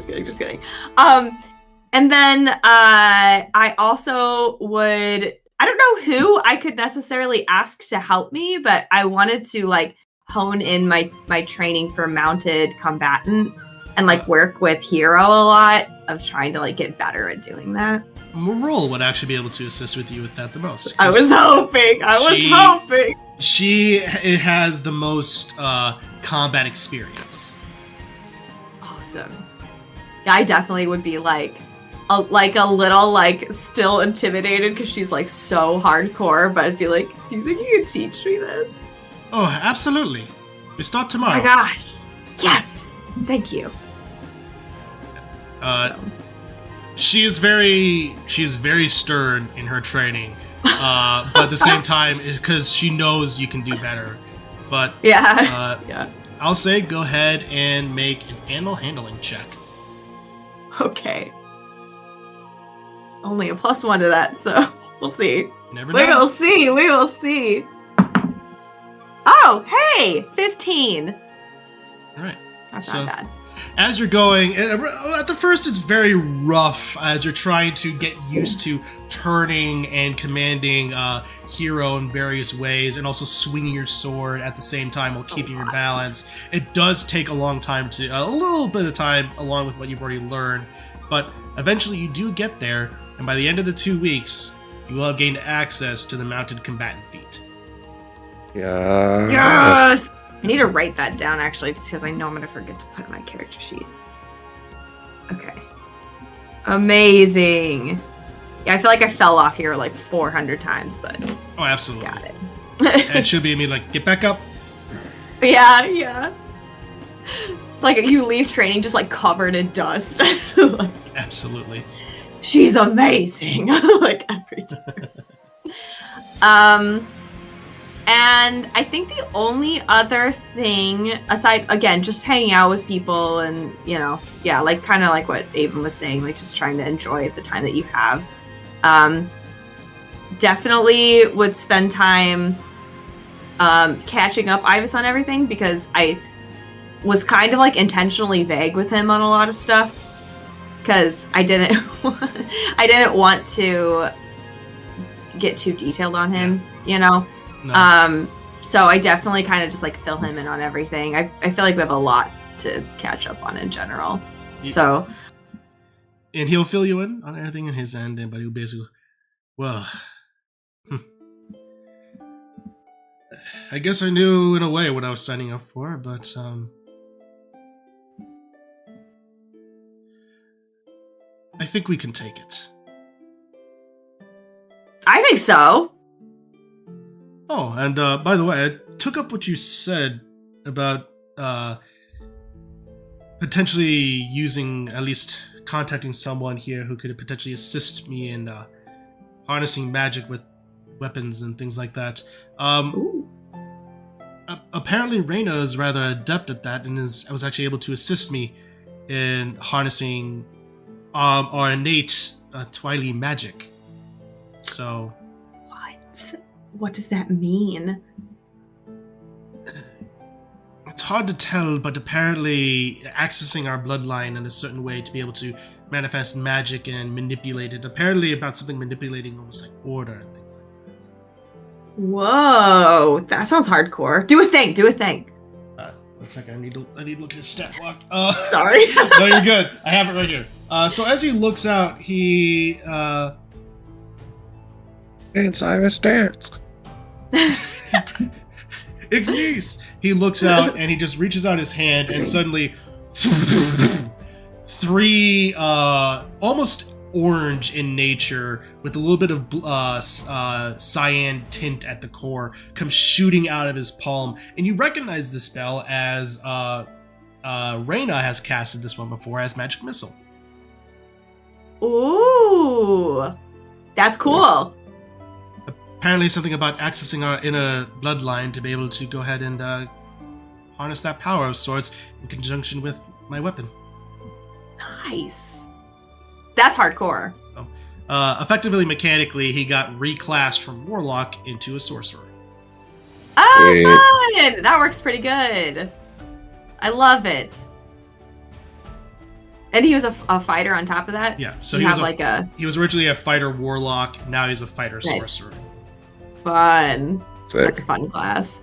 S3: kidding. just kidding. And then I also would, I don't know who I could necessarily ask to help me, but I wanted to like hone in my training for mounted combatant and like work with Hero a lot of trying to like get better at doing that.
S1: Morole would actually be able to assist with you with that the most.
S3: I was hoping.
S1: She has the most combat experience.
S3: Awesome. Yeah, I definitely would be like a little like still intimidated because she's like so hardcore, but I'd be like, do you think you can teach me this?
S1: Oh, absolutely. We start
S3: Oh
S1: tomorrow.
S3: my gosh. Yes. Thank you. So.
S1: She is very stern in her training, but at the same time, because she knows you can do better. But
S3: Yeah. Yeah.
S1: I'll say go ahead and make an animal handling check.
S3: Okay. Only a +1 to that, so we'll see.
S1: You never
S3: We
S1: know.
S3: will see. We will see. Oh, hey, 15.
S1: All right.
S3: That's
S1: So-
S3: not bad.
S1: As you're going, and at the first it's very rough as you're trying to get used to turning and commanding Hero in various ways, and also swinging your sword at the same time while keeping your balance. It does take a long time a little bit of time along with what you've already learned, but eventually you do get there, and by the end of the 2 weeks, you will have gained access to the mounted combatant feat.
S2: Yeah.
S3: Yes! I need to write that down actually, just because I know I'm going to forget to put it in my character sheet. Okay. Amazing. Yeah, I feel like I fell off here like 400 times, but
S1: Oh, absolutely.
S3: got it.
S1: And it should be me like, get back up.
S3: Yeah. Like you leave training just like covered in dust. Like,
S1: Absolutely.
S3: she's amazing. Like every time. And I think the only other thing, aside, again, just hanging out with people and, like kind of like what Avon was saying, like just trying to enjoy the time that you have. Definitely would spend time catching up Ivis on everything, because I was kind of like intentionally vague with him on a lot of stuff, because I didn't want to get too detailed on him, No. So I definitely kind of just like fill him in on everything. I feel like we have a lot to catch up on in general. So,
S1: and he'll fill you in on everything in his end, but he'll basically, well, I guess I knew in a way what I was signing up for, but I think we can take it.
S3: I think so.
S1: Oh, and by the way, I took up what you said about potentially using, at least contacting someone here who could potentially assist me in harnessing magic with weapons and things like that. Apparently Reyna is rather adept at that, and was actually able to assist me in harnessing our innate Twilight magic. So...
S3: What does that mean?
S1: It's hard to tell, but apparently accessing our bloodline in a certain way to be able to manifest magic and manipulate it. Apparently about something manipulating almost like order and things like that.
S3: Whoa, that sounds hardcore. Do a thing.
S1: 1 second, I need to look at his stat block.
S3: Sorry.
S1: No, you're good. I have it right here. So as he looks out, he...
S2: Dance, Iris, dance.
S1: Ignis! He looks out and he just reaches out his hand, and suddenly 3 almost orange in nature with a little bit of cyan tint at the core come shooting out of his palm, and you recognize the spell as Reyna has casted this one before as Magic Missile.
S3: Ooh, that's cool.
S1: Apparently something about accessing our inner bloodline to be able to go ahead and harness that power of sorts in conjunction with my weapon.
S3: Nice. That's hardcore.
S1: So, effectively, mechanically, he got reclassed from Warlock into a Sorcerer.
S3: Oh, fun! That works pretty good. I love it. And he was a fighter on top of that?
S1: Yeah, so
S3: he
S1: was originally a fighter Warlock, now he's a fighter Sorcerer.
S3: Fun.
S2: Sick.
S3: That's a fun class.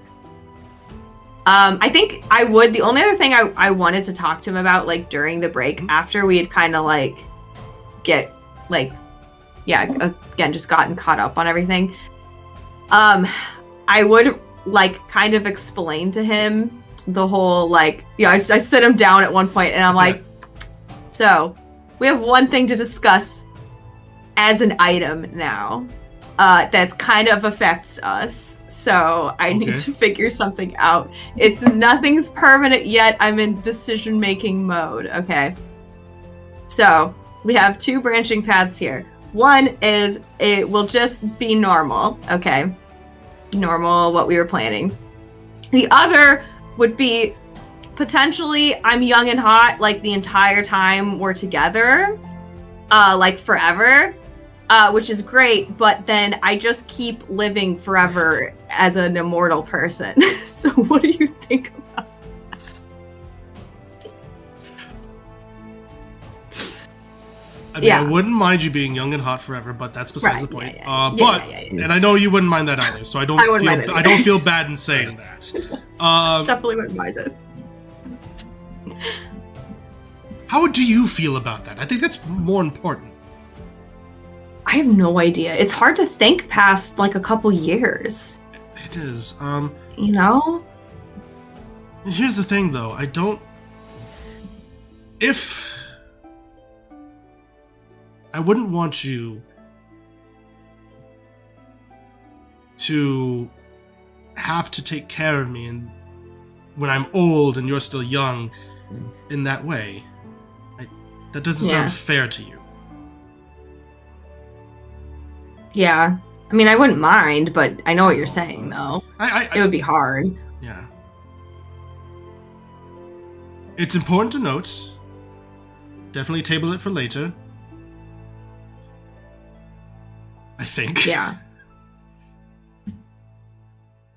S3: I think I would. The only other thing I wanted to talk to him about, like during the break, after we had kind of like again, just gotten caught up on everything. I would like kind of explain to him the whole I sit him down at one point and I'm like, so we have one thing to discuss as an item now. That's kind of affects us, so I need to figure something out. Nothing's permanent yet. I'm in decision-making mode. Okay. So we have 2 branching paths here. One is it will just be normal. Okay. Normal, what we were planning. The other would be potentially I'm young and hot like the entire time we're together, like forever. Which is great, but then I just keep living forever as an immortal person. So what do you think about that?
S1: I mean, I wouldn't mind you being young and hot forever, but that's besides the point. And I know you wouldn't mind that either, so I don't feel bad in saying that.
S3: Definitely wouldn't mind it.
S1: How do you feel about that? I think that's more important.
S3: I have no idea. It's hard to think past like a couple years.
S1: It is. Here's the thing though. I wouldn't want you to have to take care of me and when I'm old and you're still young in that way. That doesn't sound fair to you.
S3: Yeah. I mean, I wouldn't mind, but I know what you're saying, though. It would be hard.
S1: Yeah. It's important to note. Definitely table it for later. I think.
S3: Yeah.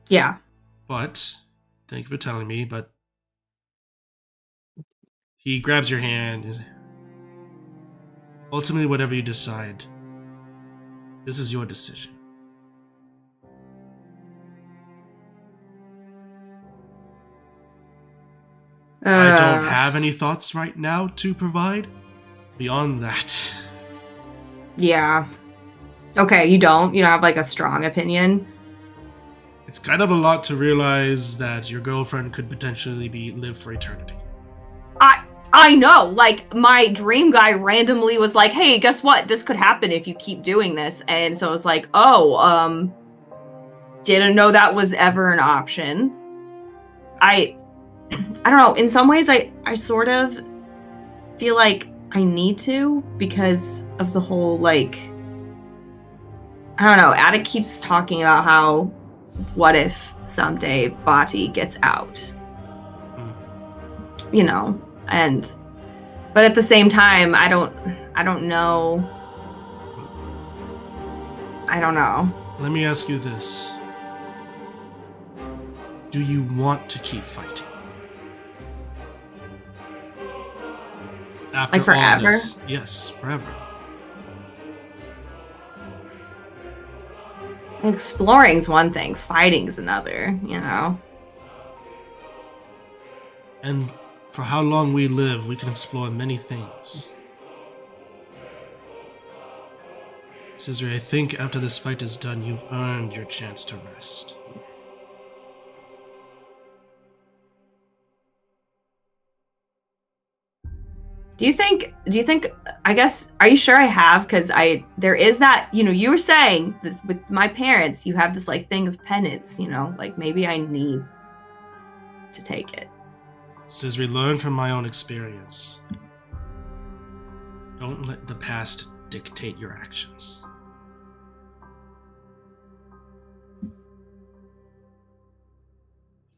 S3: Yeah.
S1: But, thank you for telling me, but he grabs your hand. Ultimately, whatever you decide, this is your decision. I don't have any thoughts right now to provide beyond that.
S3: Yeah. Okay, you don't have like a strong opinion?
S1: It's kind of a lot to realize that your girlfriend could potentially live for eternity.
S3: I know, like, my dream guy randomly was like, hey, guess what? This could happen if you keep doing this. And so I was like, didn't know that was ever an option. I don't know, in some ways I sort of feel like I need to because of the whole, like, I don't know, Attic keeps talking about how, what if someday Vati gets out? You know, but at the same time, I don't know. I don't know.
S1: Let me ask you this. Do you want to keep fighting? After
S3: like forever?
S1: all this, yes, forever.
S3: Exploring's one thing, fighting's another, you know?
S1: And for how long we live, we can explore many things. Cizri, I think after this fight is done, you've earned your chance to rest.
S3: Do you think, I guess, are you sure I have? Because there is that, you were saying this, with my parents, you have this, like, thing of penance, like, maybe I need to take it.
S1: Cizri, learn from my own experience. Don't let the past dictate your actions.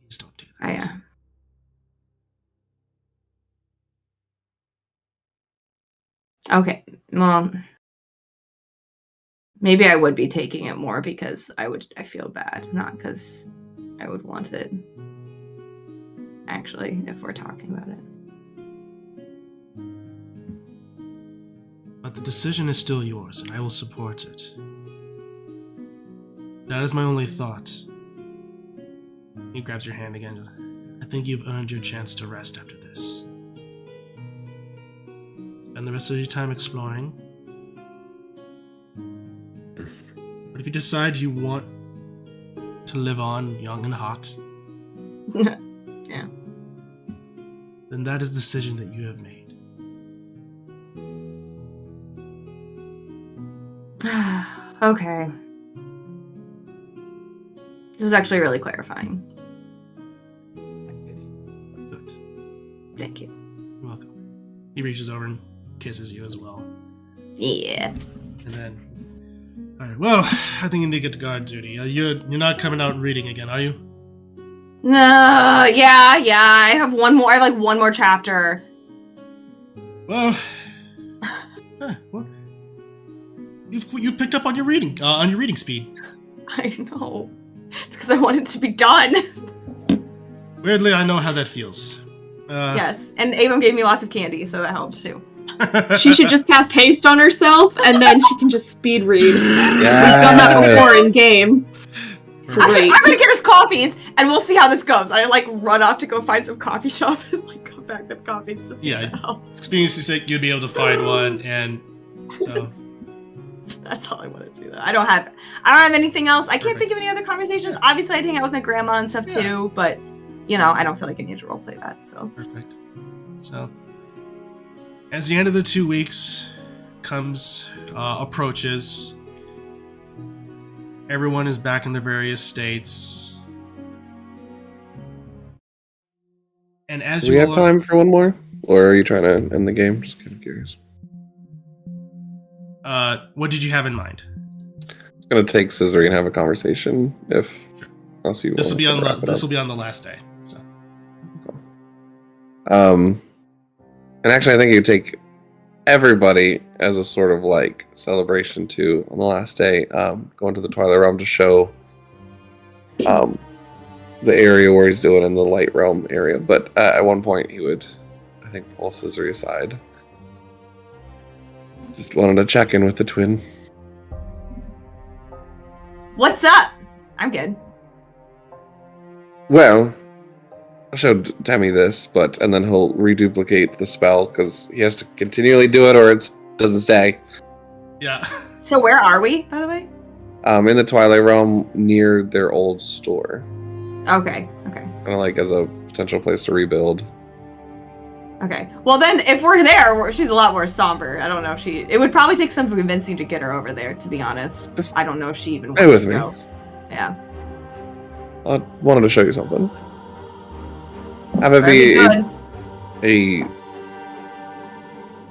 S1: Please don't do that.
S3: Yeah. Okay, well, maybe I would be taking it more because I feel bad, not because I would want it. Actually, if we're talking about it.
S1: But the decision is still yours, and I will support it. That is my only thought. He grabs your hand again. I think you've earned your chance to rest after this. Spend the rest of your time exploring. But if you decide you want to live on young and hot,
S3: yeah,
S1: then that is the decision that you have made.
S3: Okay. This is actually really clarifying.
S1: Good.
S3: Thank you.
S1: You're welcome. He reaches over and kisses you as well.
S3: Yeah.
S1: And then, alright, well, I think you need to get to guard duty. You're not coming out and reading again, are you?
S3: No, yeah, I have one more. I have like one more chapter.
S1: Well, well, you've picked up on your reading speed.
S3: I know. It's because I want it to be done.
S1: Weirdly, I know how that feels.
S3: Yes, and Avon gave me lots of candy, so that helps too.
S5: She should just cast haste on herself, and then she can just speed read.
S2: Yes.
S5: We've done that before in game.
S3: Actually, I'm gonna get us coffees, and we'll see how this goes. I like run off to go find some coffee shop and like come back with coffees. Just
S1: experience's sake, you'd be able to find one, and so.
S3: That's all I want to do. I don't have anything else. I can't think of any other conversations. Yeah. Obviously, I'd hang out with my grandma and stuff too, but I don't feel like I need to roleplay that. So
S1: perfect. So, as the end of the 2 weeks approaches, everyone is back in their various states, and as
S2: do we have time for one more, or are you trying to end the game? Just kind of curious.
S1: What did you have in mind?
S2: gonna take Scissory and have a conversation if I'll see you.
S1: This will be on the last day. So.
S2: And actually, I think you take everybody as a sort of like celebration too on the last day. Going to the Twilight Realm to show the area where he's doing in the Light Realm area. But at one point, he would, I think, pull Scissory aside. Just wanted to check in with the twin.
S3: What's up? I'm good.
S2: Well, I showed Demi this, and then he'll reduplicate the spell because he has to continually do it or it doesn't stay.
S1: Yeah.
S3: So where are we, by the way?
S2: In the Twilight Realm near their old store.
S3: Okay.
S2: Kind of like as a potential place to rebuild.
S3: Okay. Well, then, if we're there, she's a lot more somber. I don't know if she... It would probably take some convincing to get her over there, to be honest. I don't know if she even wants to go. Yeah.
S2: I wanted to show you something. Have it be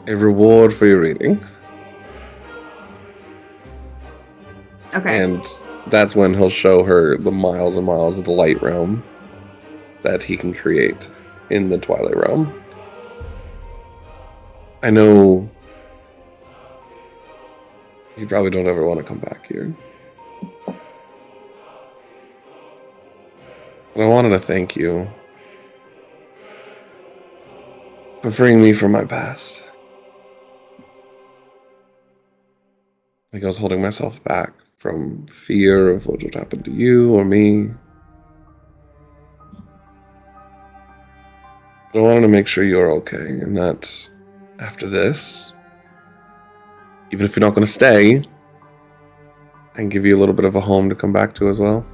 S2: a reward for your reading.
S3: Okay.
S2: And that's when he'll show her the miles and miles of the Light Realm that he can create in the Twilight Realm. I know you probably don't ever want to come back here. But I wanted to thank you for freeing me from my past. I think I was holding myself back from fear of what would happen to you or me. But I wanted to make sure you're okay, and that after this, even if you're not going to stay, I can give you a little bit of a home to come back to as well.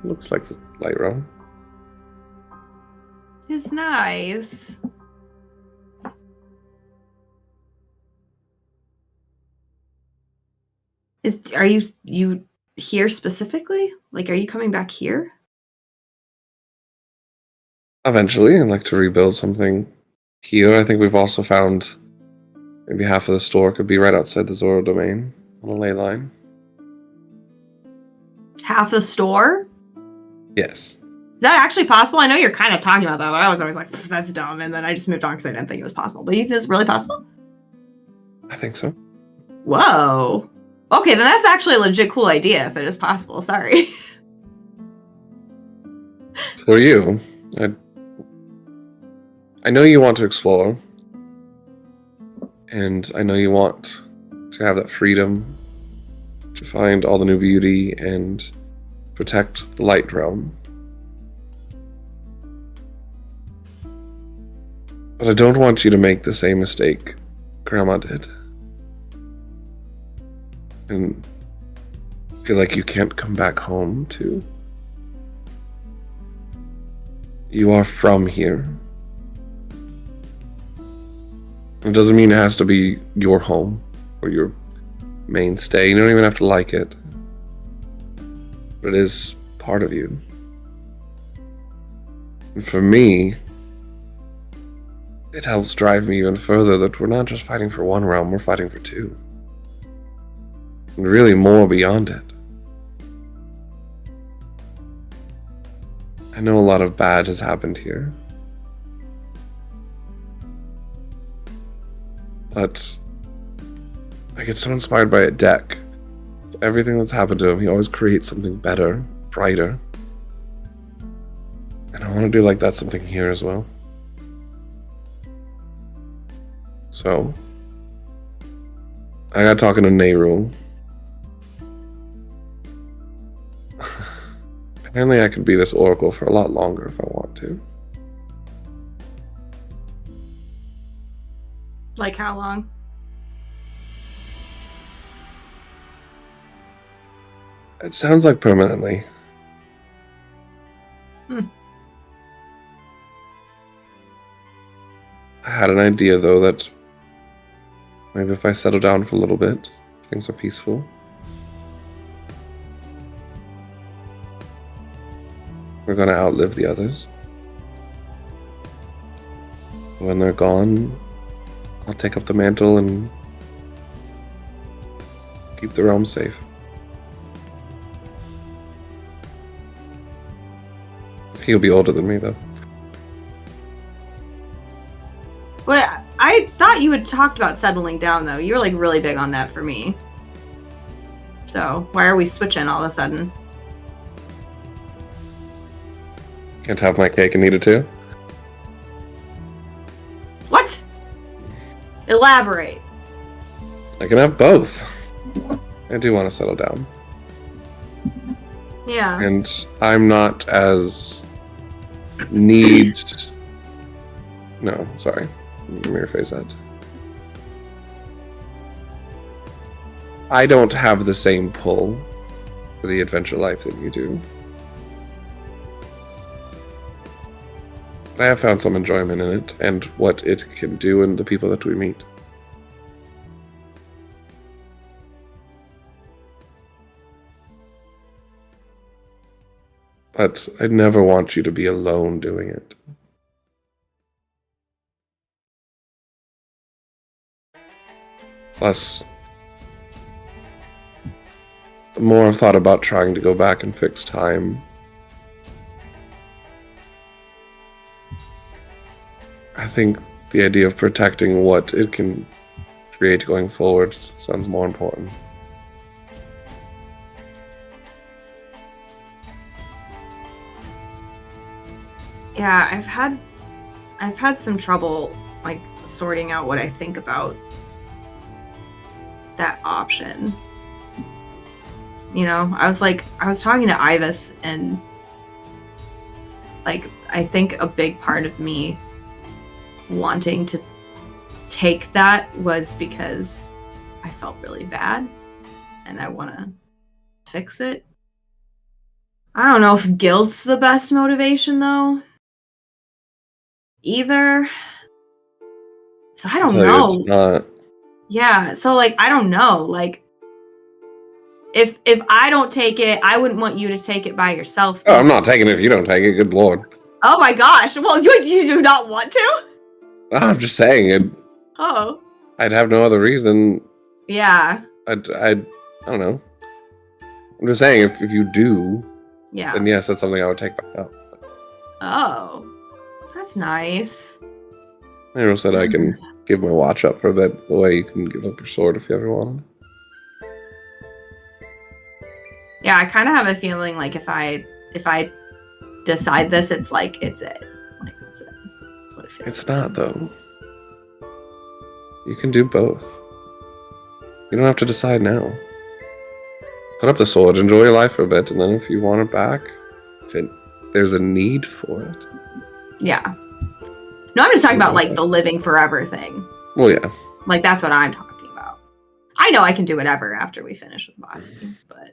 S2: Looks like the Light Realm.
S3: It's nice. Are you here specifically? Like, are you coming back here?
S2: Eventually, I'd like to rebuild something here. I think we've also found maybe half of the store could be right outside the Zoro domain on a ley line.
S3: Half the store?
S2: Yes.
S3: Is that actually possible? I know you're kind of talking about that, but I was always like, that's dumb. And then I just moved on because I didn't think it was possible. But you think it's really possible?
S2: I think so.
S3: Whoa. Okay, then that's actually a legit cool idea if it is possible. Sorry.
S2: For you, I know you want to explore. And I know you want to have that freedom to find all the new beauty and protect the Light Realm. But I don't want you to make the same mistake Grandma did. And feel like you can't come back home to. You are from here. It doesn't mean it has to be your home or your mainstay. You don't even have to like it. But it is part of you. And for me, it helps drive me even further that we're not just fighting for one realm, we're fighting for two. And really more beyond it. I know a lot of bad has happened here. But I get so inspired by a deck. Everything that's happened to him, he always creates something better, brighter. And I want to do like that something here as well. So, I got talking to Hyrule. Apparently I could be this oracle for a lot longer if I want to.
S3: Like how long?
S2: It sounds like permanently. I had an idea though that maybe if I settle down for a little bit, things are peaceful. We're gonna outlive the others. When they're gone, I'll take up the mantle and keep the realm safe. He'll be older than me, though.
S3: Well, I thought you had talked about settling down, though. You were like really big on that for me. So why are we switching all of a sudden?
S2: Can't have my cake and eat it too?
S3: What? Elaborate.
S2: I can have both. I do want to settle down.
S3: Yeah.
S2: And I'm not as No, sorry. Let me rephrase that. I don't have the same pull for the adventure life that you do. But I have found some enjoyment in it and what it can do and the people that we meet. But I never want you to be alone doing it. Plus, the more I've thought about trying to go back and fix time, I think the idea of protecting what it can create going forward sounds more important.
S3: Yeah, I've had some trouble like sorting out what I think about that option. You know, I was talking to Ivis, and like I think a big part of me wanting to take that was because I felt really bad and I want to fix it. I don't know if guilt's the best motivation though. Either. So I don't know.
S2: It's not.
S3: Yeah, so like I don't know. Like if I don't take it, I wouldn't want you to take it by yourself.
S2: Oh, I'm not taking it if you don't take it. Good lord.
S3: Oh my gosh. Well, you do not want to?
S2: I'm just saying it.
S3: Oh.
S2: I'd have no other reason.
S3: Yeah.
S2: I don't know. I'm just saying if you do,
S3: Yeah.
S2: then yes, that's something I would take back up.
S3: Oh. That's nice.
S2: Hyrule said I can give my watch up for a bit, the way you can give up your sword if you ever want.
S3: Yeah, I kind of have a feeling like if I decide this, it's like it's it. Like that's it. That's what it feels.
S2: It's not though. You can do both. You don't have to decide now. Put up the sword, enjoy your life for a bit, and then if you want it back, there's a need for it.
S3: Yeah. No, I'm just talking about like the living forever thing.
S2: Well, yeah.
S3: Like that's what I'm talking about. I know I can do whatever after we finish with Bossy, but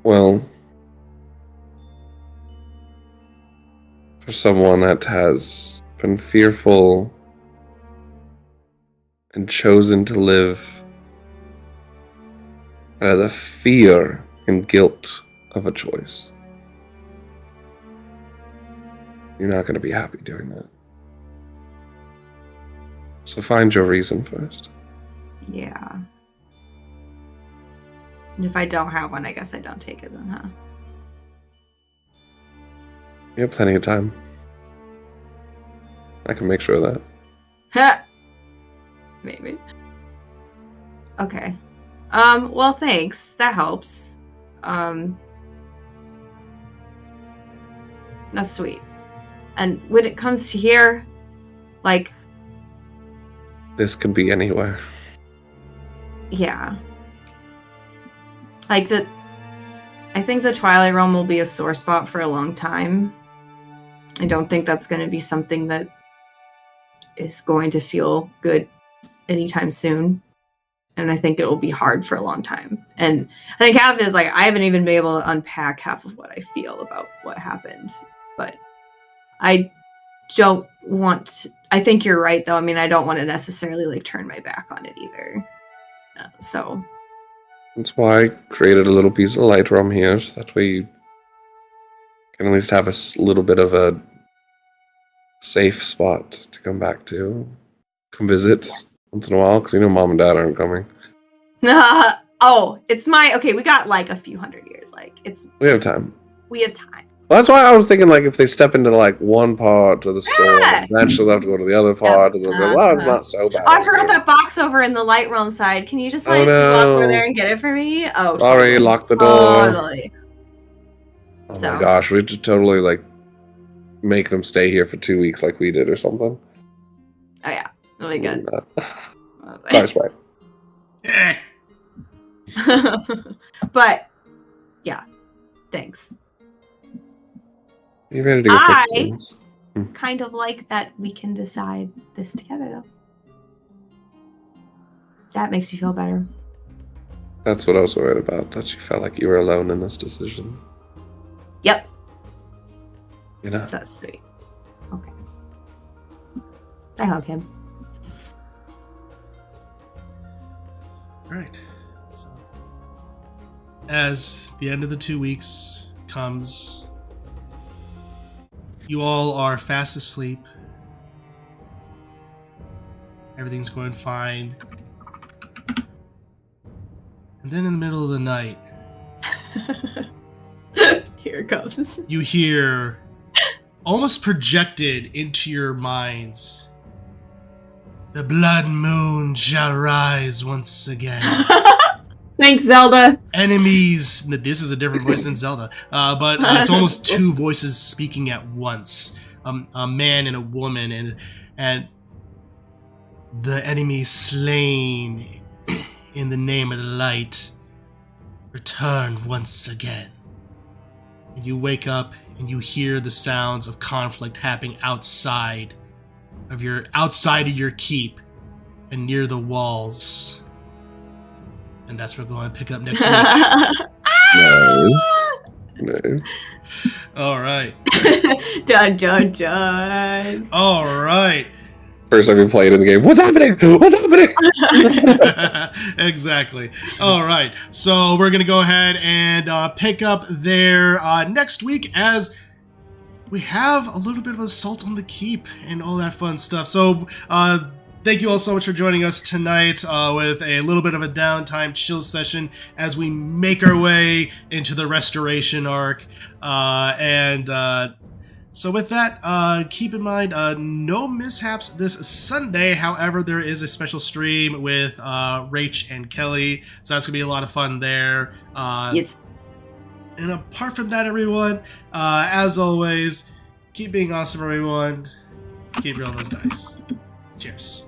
S2: well, for someone that has been fearful and chosen to live out of the fear and guilt of a choice, you're not going to be happy doing that. So find your reason first.
S3: yeah. And if I don't have one, I guess I don't take it then, huh?
S2: You have plenty of time. I can make sure of
S3: Ha! Maybe. Okay. Well, thanks. That helps. That's sweet. And when it comes to here, like,
S2: This can be anywhere.
S3: yeah. Like, I think the Twilight Realm will be a sore spot for a long time. I don't think that's going to be something that is going to feel good anytime soon. And I think it will be hard for a long time. And I think half is like, I haven't even been able to unpack half of what I feel about what happened. But I don't want to, I think you're right, though. I mean, I don't want to necessarily like turn my back on it either. So
S2: That's why I created a little piece of light realm here, so that way you can at least have a little bit of a safe spot to come back to. Come visit once in a while, because you know mom and dad aren't coming.
S3: oh, it's okay, we got like a few hundred years. Like, it's
S2: We have time.
S3: We have time.
S2: Well, that's why I was thinking, like, if they step into, like, one part of the store,
S3: Yeah.
S2: eventually they'll have to go to the other part, and they'll be like, well, it's not so bad.
S3: Oh, I forgot that box over in the light realm side. Can you just, like, walk over there and get it for me? Oh,
S2: Sorry,
S3: totally.
S2: lock the door.
S3: Totally.
S2: Oh my gosh, we should totally, like, make them stay here for 2 weeks like we did or something.
S3: Oh, yeah. Really good.
S2: Sorry, Sprite.
S1: Eh.
S3: But, yeah. Thanks.
S2: You ready to go fix things?
S3: Kind of like that we can decide this together, though. That makes me feel better.
S2: That's what I was worried about, that you felt like you were alone in this decision.
S3: Yep.
S2: You know?
S3: That's sweet. Okay. I hug him.
S1: Right. So, as the end of the 2 weeks comes, you all are fast asleep. Everything's going fine. And then in the middle of the night,
S3: Here it comes.
S1: you hear, almost projected into your minds, "The blood moon shall rise once again."
S5: Thanks, Zelda.
S1: Enemies. This is a different voice than Zelda, but it's almost two voices speaking at once. A man and a woman, and the enemy slain in the name of the light return once again. And you wake up and you hear the sounds of conflict happening outside of your keep and near the walls. And that's what we're going to pick up next week.
S2: No.
S1: All right.
S3: Dun, dun, dun.
S1: All right.
S2: First time you played in the game. What's happening? What's happening?
S1: Exactly. All right. So we're going to go ahead and pick up there next week as we have a little bit of assault on the keep and all that fun stuff. So thank you all so much for joining us tonight with a little bit of a downtime chill session as we make our way into the restoration arc. So with that, keep in mind, no mishaps this Sunday. However, there is a special stream with Rach and Kelly, so that's going to be a lot of fun there.
S3: Yes.
S1: And apart from that, everyone, as always, keep being awesome, everyone. Keep rolling those dice. Cheers.